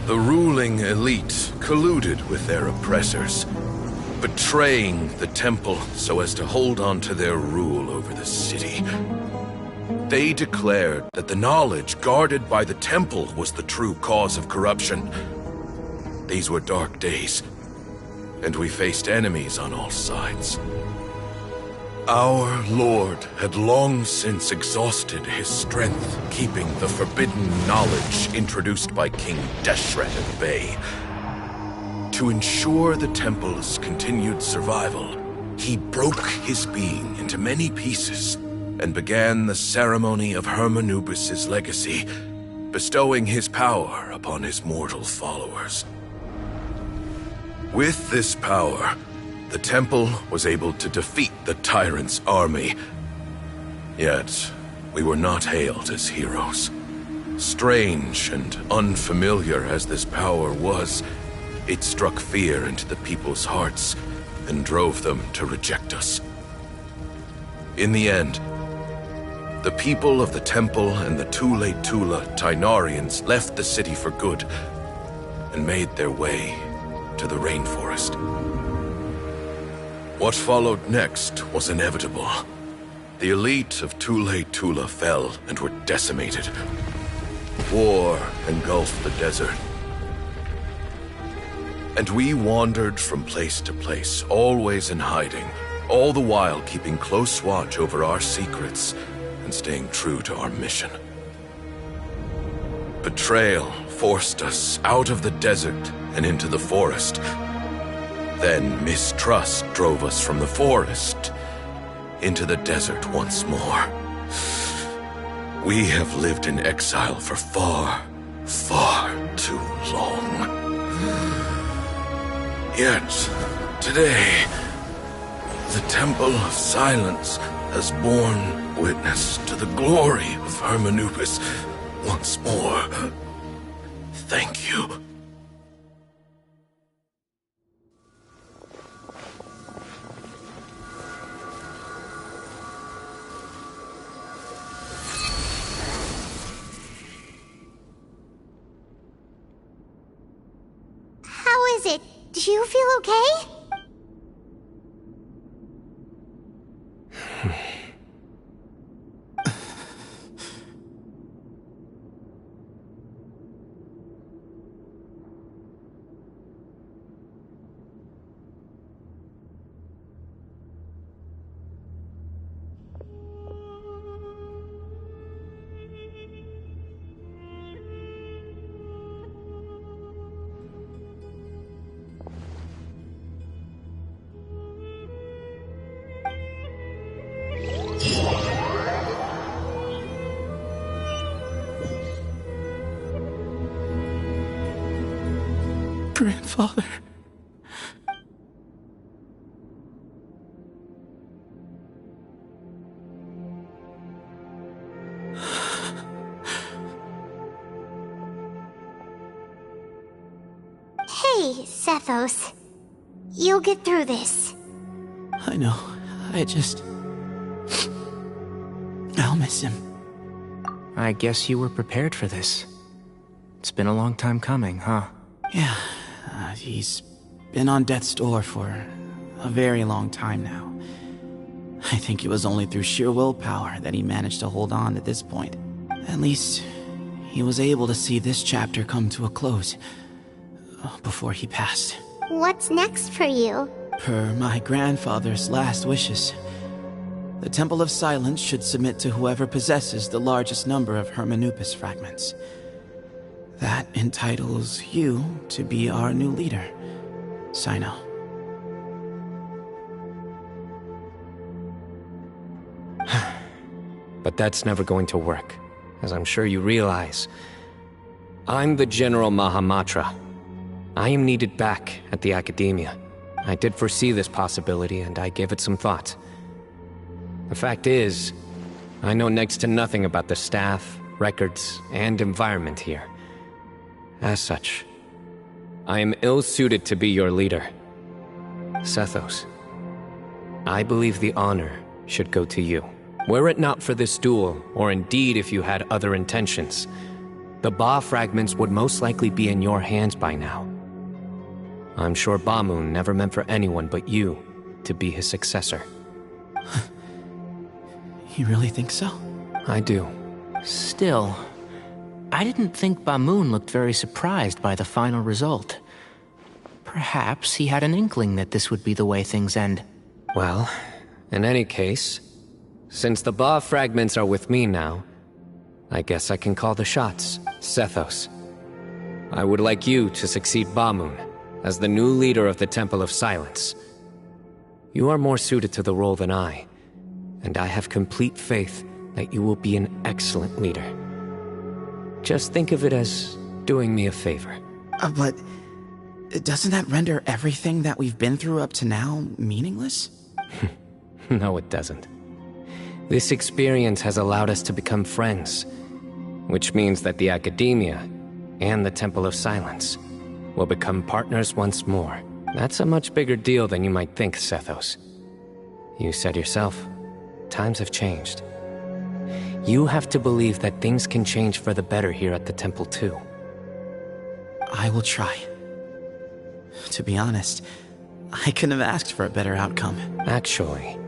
S: The ruling elite colluded with their oppressors, betraying the temple so as to hold on to their rule over the city. They declared that the knowledge guarded by the temple was the true cause of corruption. These were dark days, and we faced enemies on all sides. Our Lord had long since exhausted his strength, keeping the forbidden knowledge introduced by King Deshret at bay. To ensure the temple's continued survival, he broke his being into many pieces and began the ceremony of Hermanubis' legacy, bestowing his power upon his mortal followers. With this power, the temple was able to defeat the tyrant's army. Yet, we were not hailed as heroes. Strange and unfamiliar as this power was, it struck fear into the people's hearts and drove them to reject us. In the end, the people of the temple and the Tule-Tula Tynarians left the city for good and made their way to the rainforest. What followed next was inevitable. The elite of Tule-Tula fell and were decimated. War engulfed the desert. And we wandered from place to place, always in hiding, all the while keeping close watch over our secrets and staying true to our mission. Betrayal forced us out of the desert and into the forest. Then mistrust drove us from the forest into the desert once more. We have lived in exile for far, far too long. Yet, today, the Temple of Silence has borne witness to the glory of Hermanubis once more. Thank you.
A: Do you feel okay?
Q: Grandfather.
A: Hey, Sethos. You'll get through this.
Q: I know. I'll miss him.
F: I guess you were prepared for this. It's been a long time coming, huh?
Q: Yeah, he's been on death's door for a very long time now. I think it was only through sheer willpower that he managed to hold on to this point. At least, he was able to see this chapter come to a close before he passed.
A: What's next for you?
Q: Per my grandfather's last wishes, the Temple of Silence should submit to whoever possesses the largest number of Hermanupis fragments. That entitles you to be our new leader, Cyno.
B: But that's never going to work, as I'm sure you realize. I'm the General Mahamatra. I am needed back at the Academia. I did foresee this possibility, and I gave it some thought. The fact is, I know next to nothing about the staff, records, and environment here. As such, I am ill-suited to be your leader. Sethos, I believe the honor should go to you. Were it not for this duel, or indeed if you had other intentions, the Ba fragments would most likely be in your hands by now. I'm sure Bamoon never meant for anyone but you to be his successor.
Q: You really think so?
B: I do.
F: Still, I didn't think Bamoon looked very surprised by the final result. Perhaps he had an inkling that this would be the way things end.
B: Well, in any case, since the Ba fragments are with me now, I guess I can call the shots. Sethos, I would like you to succeed Bamoon as the new leader of the Temple of Silence. You are more suited to the role than I, and I have complete faith that you will be an excellent leader. Just think of it as doing me a favor.
Q: But doesn't that render everything that we've been through up to now meaningless?
B: No, it doesn't. This experience has allowed us to become friends, which means that the Academia and the Temple of Silence will become partners once more. That's a much bigger deal than you might think, Sethos. You said yourself, times have changed. You have to believe that things can change for the better here at the temple too.
Q: I will try. To be honest, I couldn't have asked for a better outcome.
B: Actually,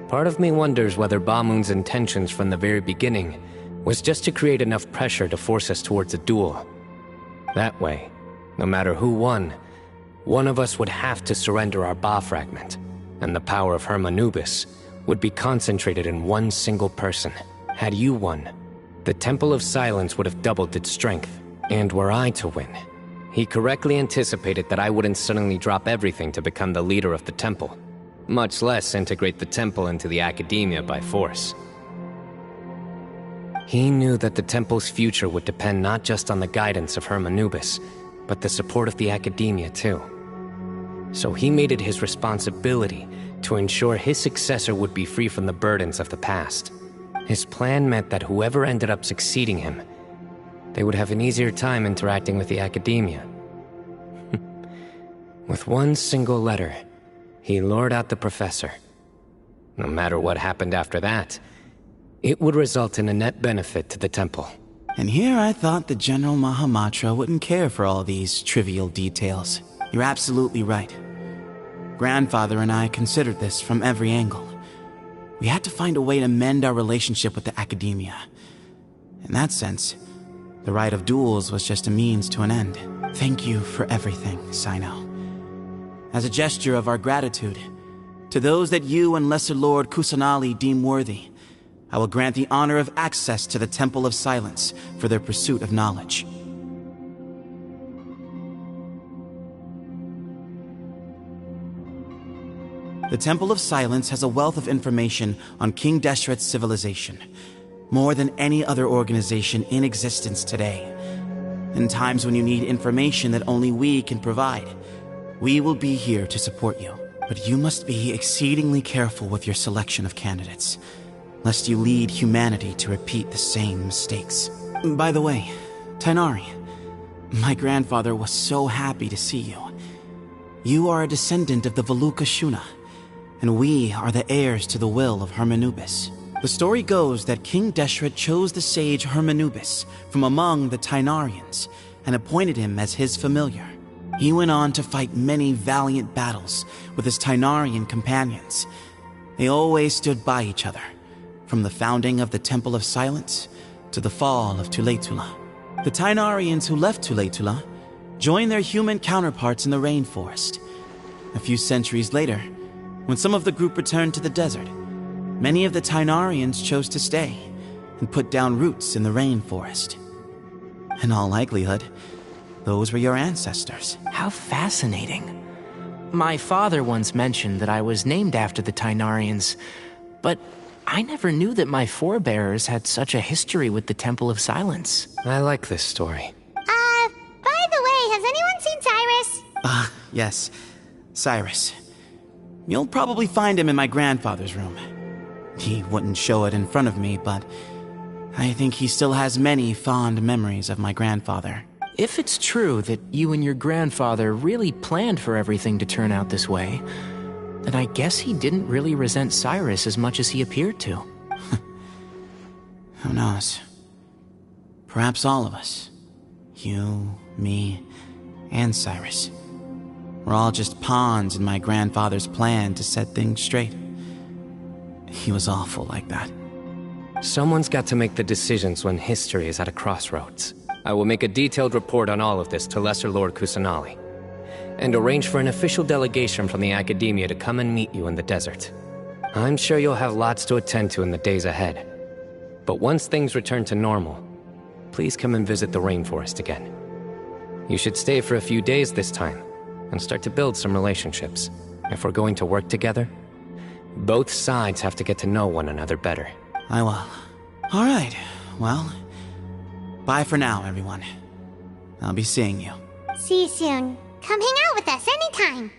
B: part of me wonders whether Bamoon's intentions from the very beginning was just to create enough pressure to force us towards a duel. That way, no matter who won, one of us would have to surrender our Ba fragment, and the power of Hermanubis would be concentrated in one single person. Had you won, the Temple of Silence would have doubled its strength. And were I to win, he correctly anticipated that I wouldn't suddenly drop everything to become the leader of the temple, much less integrate the temple into the Academia by force. He knew that the temple's future would depend not just on the guidance of Hermanubis, but the support of the Academia too. So he made it his responsibility to ensure his successor would be free from the burdens of the past. His plan meant that whoever ended up succeeding him, they would have an easier time interacting with the Academia. With one single letter, he lured out the professor. No matter what happened after that, it would result in a net benefit to the temple.
Q: And here I thought the General Mahamatra wouldn't care for all these trivial details. You're absolutely right. Grandfather and I considered this from every angle. We had to find a way to mend our relationship with the academia. In that sense, the right of duels was just a means to an end. Thank you for everything, Cyno. As a gesture of our gratitude, to those that you and Lesser Lord Kusanali deem worthy, I will grant the honor of access to the Temple of Silence for their pursuit of knowledge. The Temple of Silence has a wealth of information on King Deshret's civilization, more than any other organization in existence today. In times when you need information that only we can provide, we will be here to support you. But you must be exceedingly careful with your selection of candidates, lest you lead humanity to repeat the same mistakes. By the way, Tighnari, my grandfather was so happy to see you. You are a descendant of the Veluca Shuna, and we are the heirs to the will of Hermanubis. The story goes that King Deshret chose the sage Hermanubis from among the Tighnarians and appointed him as his familiar. He went on to fight many valiant battles with his Tighnarian companions. They always stood by each other, from the founding of the Temple of Silence to the fall of Tuletula. The Tighnarians who left Tuletula joined their human counterparts in the rainforest. A few centuries later, when some of the group returned to the desert, many of the Tighnarians chose to stay and put down roots in the rainforest. In all likelihood, those were your ancestors.
F: How fascinating. My father once mentioned that I was named after the Tighnarians, but I never knew that my forebears had such a history with the Temple of Silence.
B: I like this story.
A: By the way, has anyone seen Cyrus?
Q: Yes. Cyrus. You'll probably find him in my grandfather's room. He wouldn't show it in front of me, but I think he still has many fond memories of my grandfather.
F: If it's true that you and your grandfather really planned for everything to turn out this way, then I guess he didn't really resent Cyrus as much as he appeared to.
Q: Who knows? Perhaps all of us. You, me, and Cyrus. We're all just pawns in my grandfather's plan to set things straight. He was awful like that.
B: Someone's got to make the decisions when history is at a crossroads. I will make a detailed report on all of this to Lesser Lord Kusanali, and arrange for an official delegation from the academia to come and meet you in the desert. I'm sure you'll have lots to attend to in the days ahead. But once things return to normal, please come and visit the rainforest again. You should stay for a few days this time, and start to build some relationships. If we're going to work together, both sides have to get to know one another better.
Q: I will. All right, well, bye for now, everyone. I'll be seeing you.
A: See you soon. Come hang out with us anytime.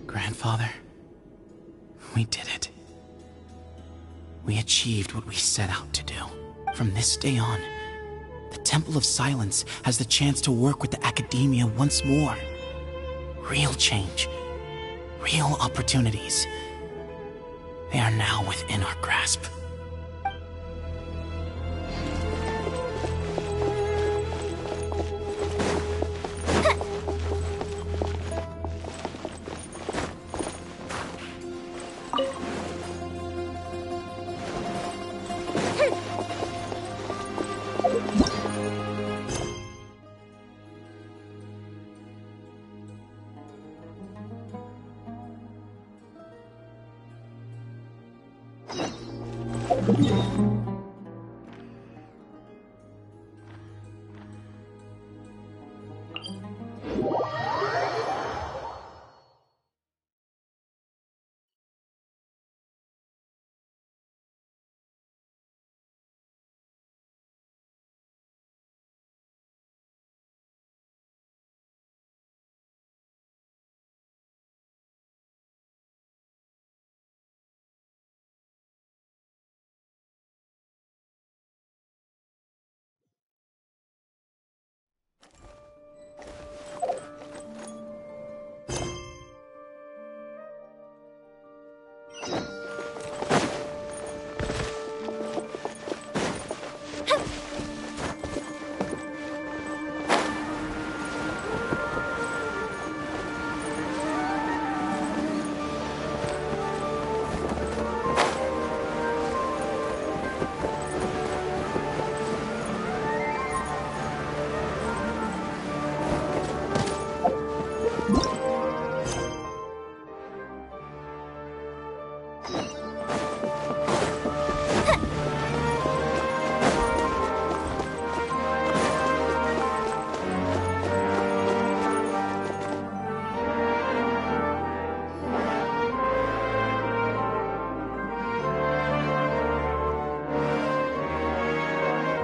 Q: Grandfather, we did it. We achieved what we set out to do. From this day on, the Temple of Silence has the chance to work with the academia once more. Real change, real opportunities. They are now within our grasp.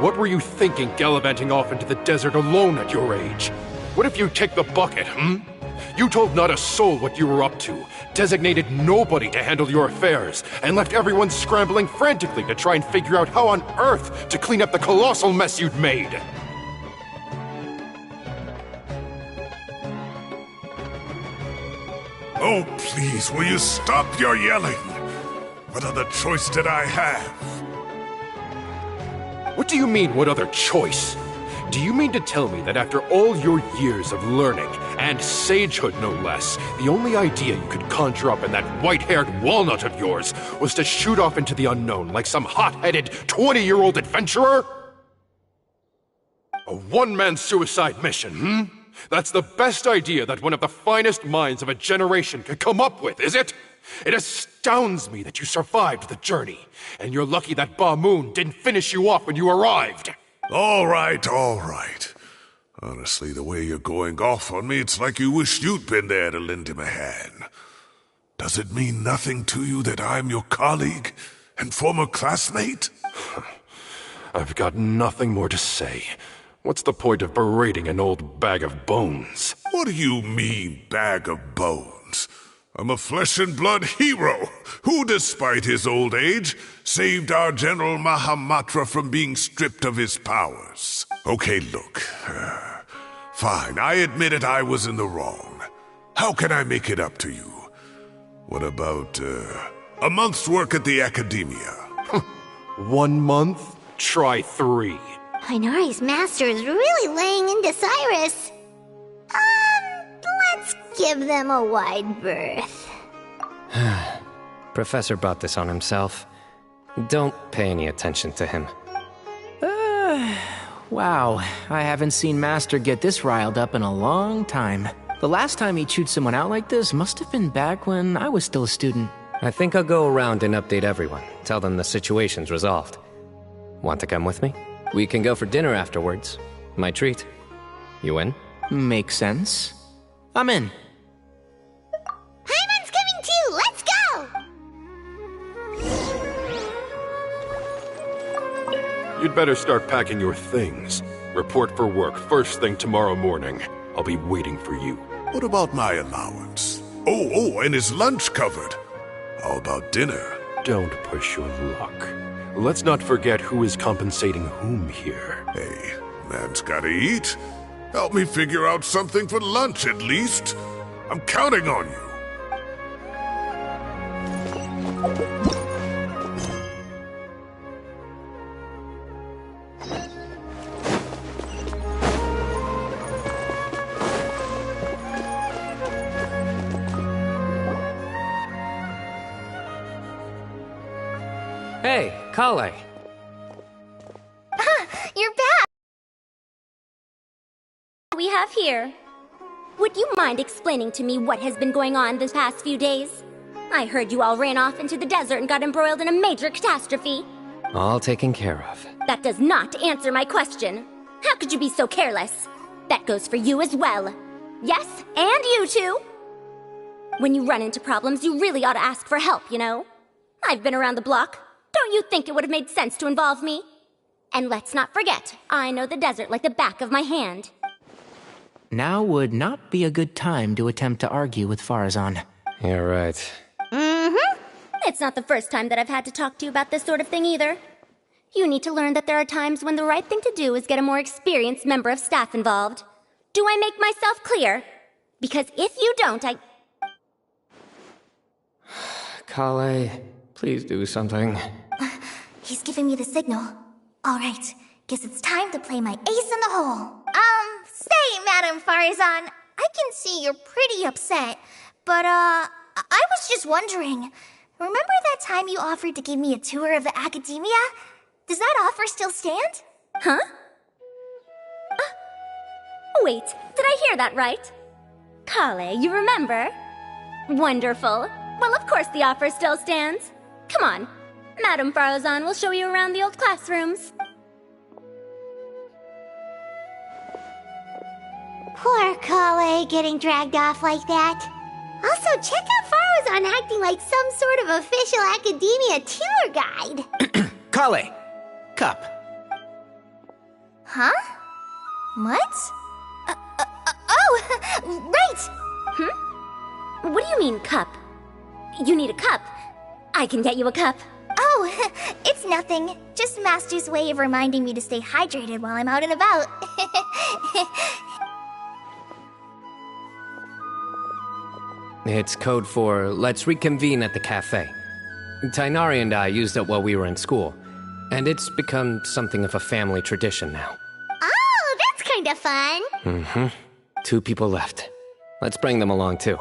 K: What were you thinking gallivanting off into the desert alone at your age? What if you take the bucket, You told not a soul what you were up to, designated nobody to handle your affairs, and left everyone scrambling frantically to try and figure out how on earth to clean up the colossal mess you'd made.
C: Oh, please, will you stop your yelling? What other choice did I have?
K: What do you mean, what other choice? Do you mean to tell me that after all your years of learning, and sagehood no less, the only idea you could conjure up in that white-haired walnut of yours was to shoot off into the unknown like some hot-headed 20-year-old adventurer? A one-man suicide mission, That's the best idea that one of the finest minds of a generation could come up with, is it? It astounds me that you survived the journey, and you're lucky that Ba Moon didn't finish you off when you arrived.
C: All right, all right. Honestly, the way you're going off on me, it's like you wish you'd been there to lend him a hand. Does it mean nothing to you that I'm your colleague and former classmate?
K: I've got nothing more to say. What's the point of berating an old bag of bones?
C: What do you mean, bag of bones? I'm a flesh-and-blood hero who, despite his old age, saved our General Mahamatra from being stripped of his powers. Okay, look. Fine, I admit it, I was in the wrong. How can I make it up to you? What about, a month's work at the Academia?
K: 1 month? Try 3.
A: Hinari's master is really laying into Cyrus. Let's give them a wide berth.
B: Professor brought this on himself. Don't pay any attention to him.
F: Wow, I haven't seen Master get this riled up in a long time. The last time he chewed someone out like this must have been back when I was still a student.
B: I think I'll go around and update everyone. Tell them the situation's resolved. Want to come with me? We can go for dinner afterwards. My treat. You in?
F: Makes sense. I'm in.
A: Hyman's coming too! Let's go!
K: You'd better start packing your things. Report for work first thing tomorrow morning. I'll be waiting for you.
C: What about my allowance? Oh, and his lunch covered. How about dinner?
K: Don't push your luck. Let's not forget who is compensating whom here.
C: Hey, man's gotta eat. Help me figure out something for lunch at least. I'm counting on you.
B: Hey, Kale.
P: You're back! We have here. Would you mind explaining to me what has been going on this past few days? I heard you all ran off into the desert and got embroiled in a major catastrophe.
B: All taken care of.
P: That does not answer my question. How could you be so careless? That goes for you as well. Yes, and you too. When you run into problems, you really ought to ask for help, you know? I've been around the block. Don't you think it would have made sense to involve me? And let's not forget, I know the desert like the back of my hand.
F: Now would not be a good time to attempt to argue with Farazan.
B: You're right.
P: Mm-hmm. It's not the first time that I've had to talk to you about this sort of thing either. You need to learn that there are times when the right thing to do is get a more experienced member of staff involved. Do I make myself clear? Because if you don't,
B: Kale, please do something.
G: He's giving me the signal. All right, guess it's time to play my ace in the hole. Say, Madam Farazan, I can see you're pretty upset, but, I was just wondering, remember that time you offered to give me a tour of the Academia? Does that offer still stand?
P: Huh? Wait, did I hear that right? Kale, you remember? Wonderful. Well, of course the offer still stands. Come on. Madam Farazan will show you around the old classrooms.
A: Poor Kale getting dragged off like that. Also, check out Farazan acting like some sort of official Academia tour guide.
F: Kale, Cup.
G: Huh? What? Oh, right!
P: What do you mean, cup? You need a cup. I can get you a cup.
G: Oh, it's nothing. Just Master's way of reminding me to stay hydrated while I'm out and about.
B: It's code for let's reconvene at the cafe. Tighnari and I used it while we were in school, and it's become something of a family tradition now.
A: Oh, that's kind of fun.
B: Mm-hmm. 2 people left. Let's bring them along, too.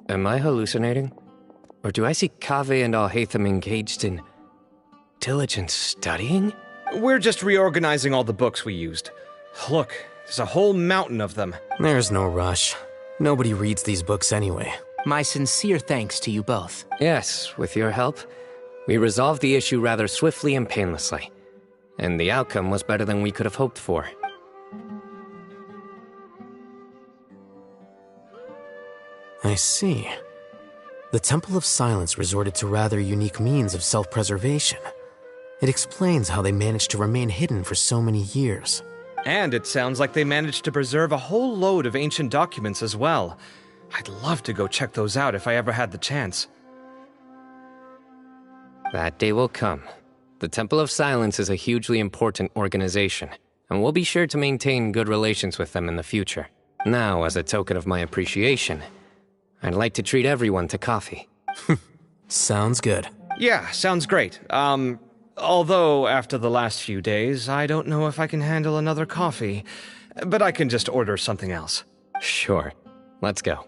B: Am I hallucinating? Or do I see Kaveh and Alhaitham engaged in diligent studying?
H: We're just reorganizing all the books we used. Look, there's a whole mountain of them.
I: There's no rush. Nobody reads these books anyway.
F: My sincere thanks to you both.
B: Yes, with your help, we resolved the issue rather swiftly and painlessly. And the outcome was better than we could have hoped for.
I: I see. The Temple of Silence resorted to rather unique means of self-preservation. It explains how they managed to remain hidden for so many years.
H: And it sounds like they managed to preserve a whole load of ancient documents as well. I'd love to go check those out if I ever had the chance.
B: That day will come. The Temple of Silence is a hugely important organization, and we'll be sure to maintain good relations with them in the future. Now, as a token of my appreciation, I'd like to treat everyone to coffee.
I: Sounds good.
H: Yeah, sounds great. Although after the last few days, I don't know if I can handle another coffee. But I can just order something else.
B: Sure. Let's go.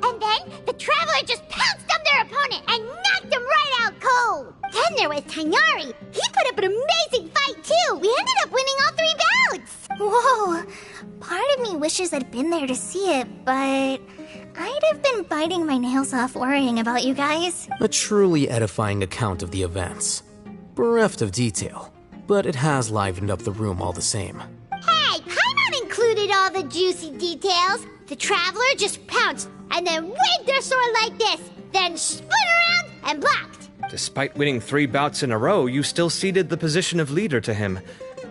A: And then the Traveler just pounced on their opponent and knocked him right out cold. Then there was Tighnari. He put up an amazing fight too. We ended up winning all 3 bouts.
G: Whoa! Part of me wishes I'd been there to see it, but I'd have been biting my nails off worrying about you guys.
I: A truly edifying account of the events. Bereft of detail, but it has livened up the room all the same.
A: Hey, Paimon included all the juicy details. The Traveler just pounced and then waved their sword like this, then spun around and blocked.
H: Despite winning 3 bouts in a row, you still ceded the position of leader to him.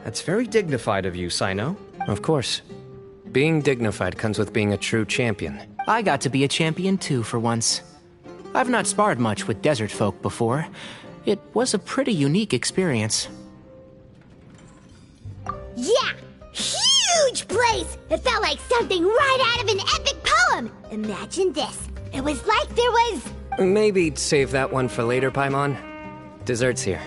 H: That's very dignified of you, Cyno.
B: Of course. Being dignified comes with being a true champion.
F: I got to be a champion too for once. I've not sparred much with desert folk before. It was a pretty unique experience.
A: Yeah! Huge place! It felt like something right out of an epic poem! Imagine this. It was like there was...
B: Maybe save that one for later, Paimon. Dessert's here.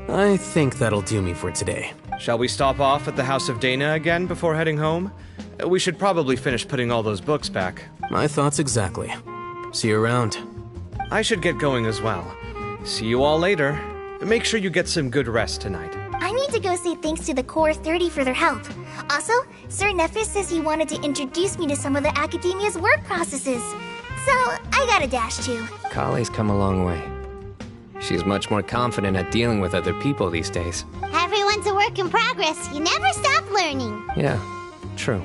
I: I think that'll do me for today.
H: Shall we stop off at the House of Dana again before heading home? We should probably finish putting all those books back.
I: My thoughts exactly. See you around.
H: I should get going as well. See you all later. Make sure you get some good rest tonight.
G: I need to go say thanks to the Core 30 for their help. Also, Sir Nephis says he wanted to introduce me to some of the Academia's work processes. So, I gotta dash too.
B: Kale's come a long way. She's much more confident at dealing with other people these days.
A: Everyone's a work in progress. You never stop learning.
B: Yeah, true.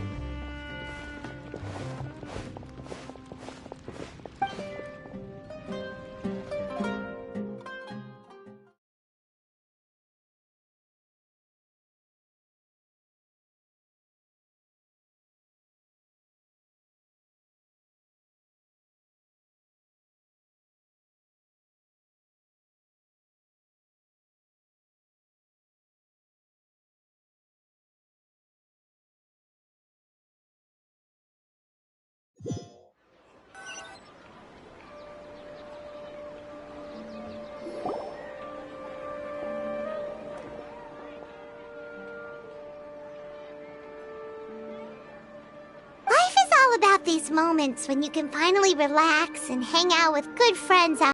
A: Life is all about these moments when you can finally relax and hang out with good friends out.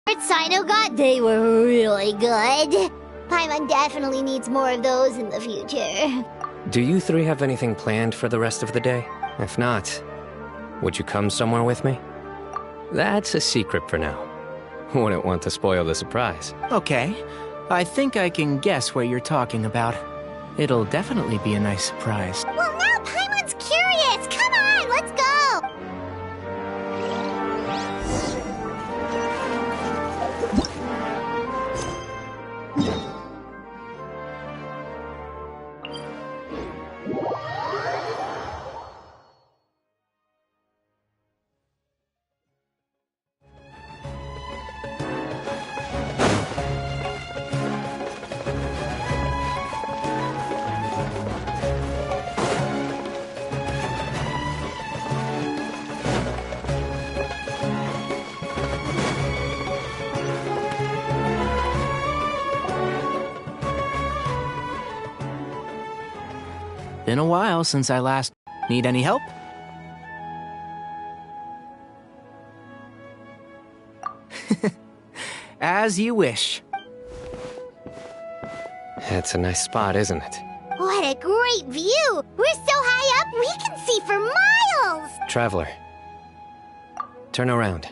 A: Cyno got, they were really good. Paimon definitely needs more of those in the future.
B: Do you three have anything planned for the rest of the day? If not, would you come somewhere with me? That's a secret for now. Wouldn't want to spoil the surprise.
F: Okay. I think I can guess what you're talking about. It'll definitely be a nice surprise.
A: Well, now Paimon's curious. Come on, let's go.
F: Been a while since I last... Need any help? As you wish.
B: It's a nice spot, isn't it?
A: What a great view! We're so high up, we can see for miles!
B: Traveler, turn around.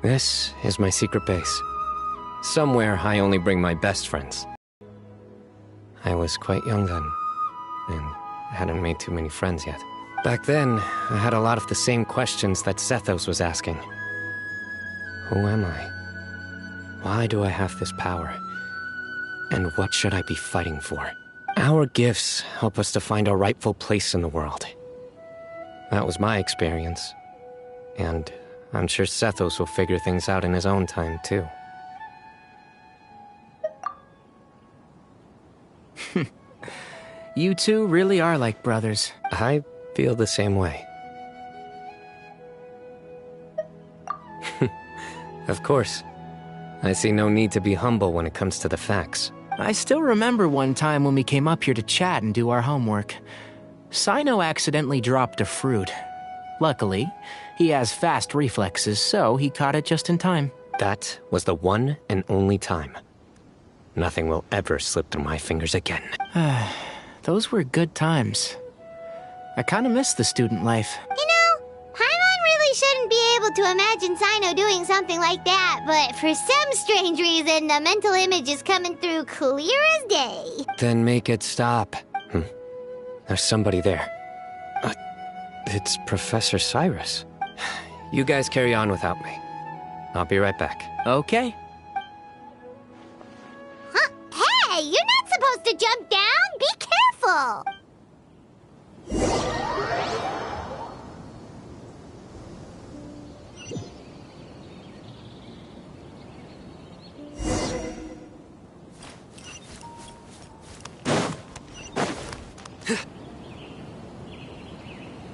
B: This is my secret base. Somewhere I only bring my best friends. I was quite young then, and hadn't made too many friends yet. Back then, I had a lot of the same questions that Zethos was asking. Who am I? Why do I have this power? And what should I be fighting for? Our gifts help us to find our rightful place in the world. That was my experience. And I'm sure Zethos will figure things out in his own time, too.
F: You two really are like brothers.
B: I feel the same way. Of course. I see no need to be humble when it comes to the facts.
F: I still remember one time when we came up here to chat and do our homework. Cyno accidentally dropped a fruit. Luckily, he has fast reflexes, so he caught it just in time.
B: That was the one and only time. Nothing will ever slip through my fingers again.
F: Those were good times. I kinda miss the student life.
A: You know, Paimon really shouldn't be able to imagine Cyno doing something like that, but for some strange reason, the mental image is coming through clear as day.
B: Then make it stop. There's somebody there. It's Professor Cyrus. You guys carry on without me. I'll be right back.
F: Okay.
A: Huh? Hey, you're not supposed to jump down! Be careful!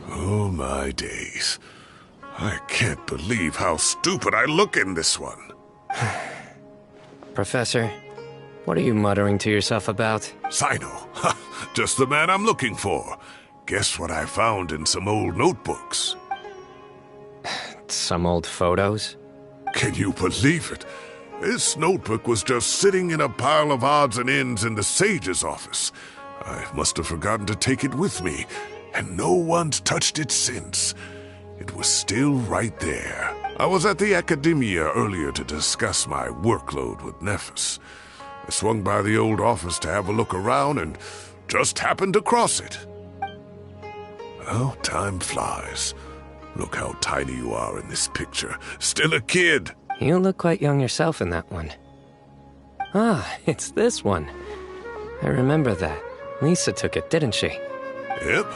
C: Oh my days. I can't believe how stupid I look in this one.
B: Professor, what are you muttering to yourself about?
C: Cyno. Just the man I'm looking for. Guess what I found in some old notebooks?
B: Some old photos?
C: Can you believe it? This notebook was just sitting in a pile of odds and ends in the sage's office. I must have forgotten to take it with me, and no one's touched it since. It was still right there. I was at the Academia earlier to discuss my workload with Nephis. I swung by the old office to have a look around and just happened to cross it. Well, time flies. Look how tiny you are in this picture. Still a kid.
B: You look quite young yourself in that one. Ah, it's this one. I remember that. Lisa took it, didn't she?
C: Yep.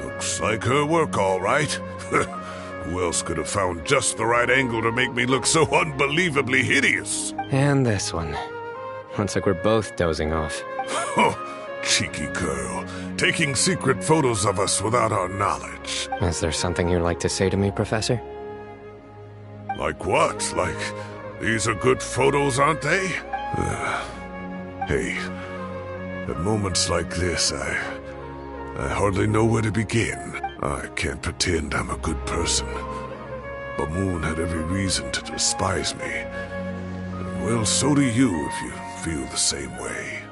C: Looks like her work, all right. Who else could have found just the right angle to make me look so unbelievably hideous?
B: And this one. Looks like we're both dozing off.
C: Oh, cheeky girl. Taking secret photos of us without our knowledge.
B: Is there something you'd like to say to me, Professor?
C: Like what? Like, these are good photos, aren't they? Hey, at moments like this, I hardly know where to begin. I can't pretend I'm a good person. But Moon had every reason to despise me. And well, so do you if you feel the same way.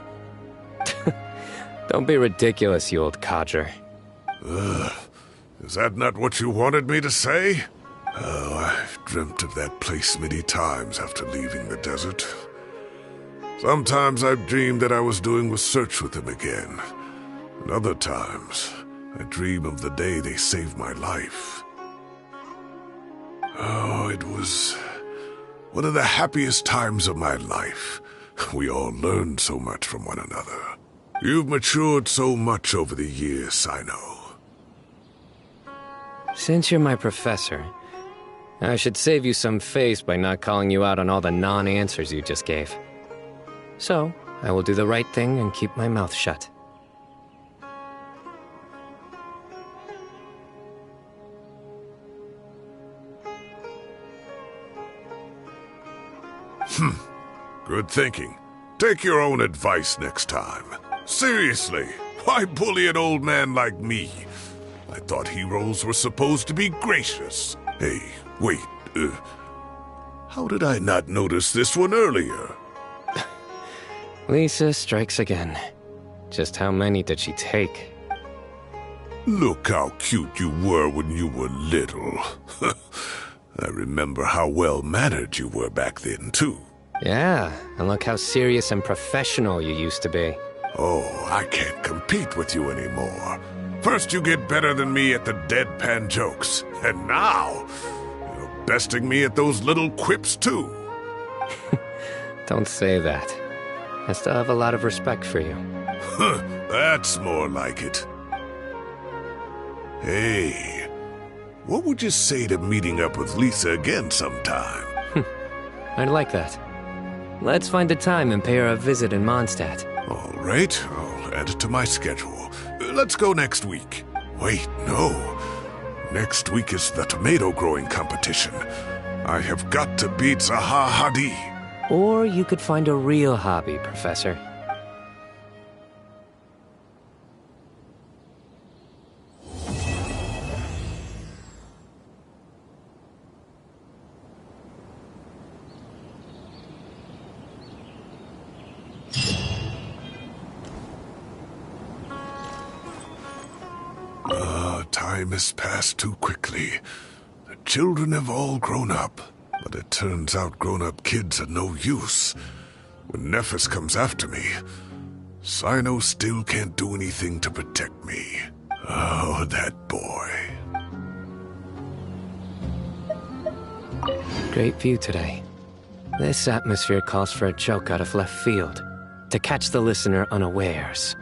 B: Don't be ridiculous, you old codger.
C: Is that not what you wanted me to say? Oh, I've dreamt of that place many times after leaving the desert. Sometimes I've dreamed that I was doing research with them again. And other times, I dream of the day they saved my life. Oh, it was one of the happiest times of my life. We all learned so much from one another. You've matured so much over the years, Cyno.
B: Since you're my professor, I should save you some face by not calling you out on all the non-answers you just gave. So, I will do the right thing and keep my mouth shut.
C: Good thinking. Take your own advice next time. Seriously, why bully an old man like me? I thought heroes were supposed to be gracious. Hey, wait, how did I not notice this one earlier?
B: Lisa strikes again. Just how many did she take?
C: Look how cute you were when you were little. I remember how well-mannered you were back then, too.
B: Yeah, and look how serious and professional you used to be.
C: Oh, I can't compete with you anymore. First you get better than me at the deadpan jokes, and now you're besting me at those little quips, too.
B: Don't say that. I still have a lot of respect for you.
C: That's more like it. Hey, what would you say to meeting up with Lisa again sometime?
B: I'd like that. Let's find a time and pay her a visit in Mondstadt.
C: All right, I'll add it to my schedule. Let's go next week. Wait, no. Next week is the tomato growing competition. I have got to beat Zaha Hadi.
B: Or you could find a real hobby, Professor.
C: Time has passed too quickly. The children have all grown up. But it turns out grown-up kids are no use. When Nephis comes after me, Cyno still can't do anything to protect me. Oh, that boy.
B: Great view today. This atmosphere calls for a joke out of left field, to catch the listener unawares.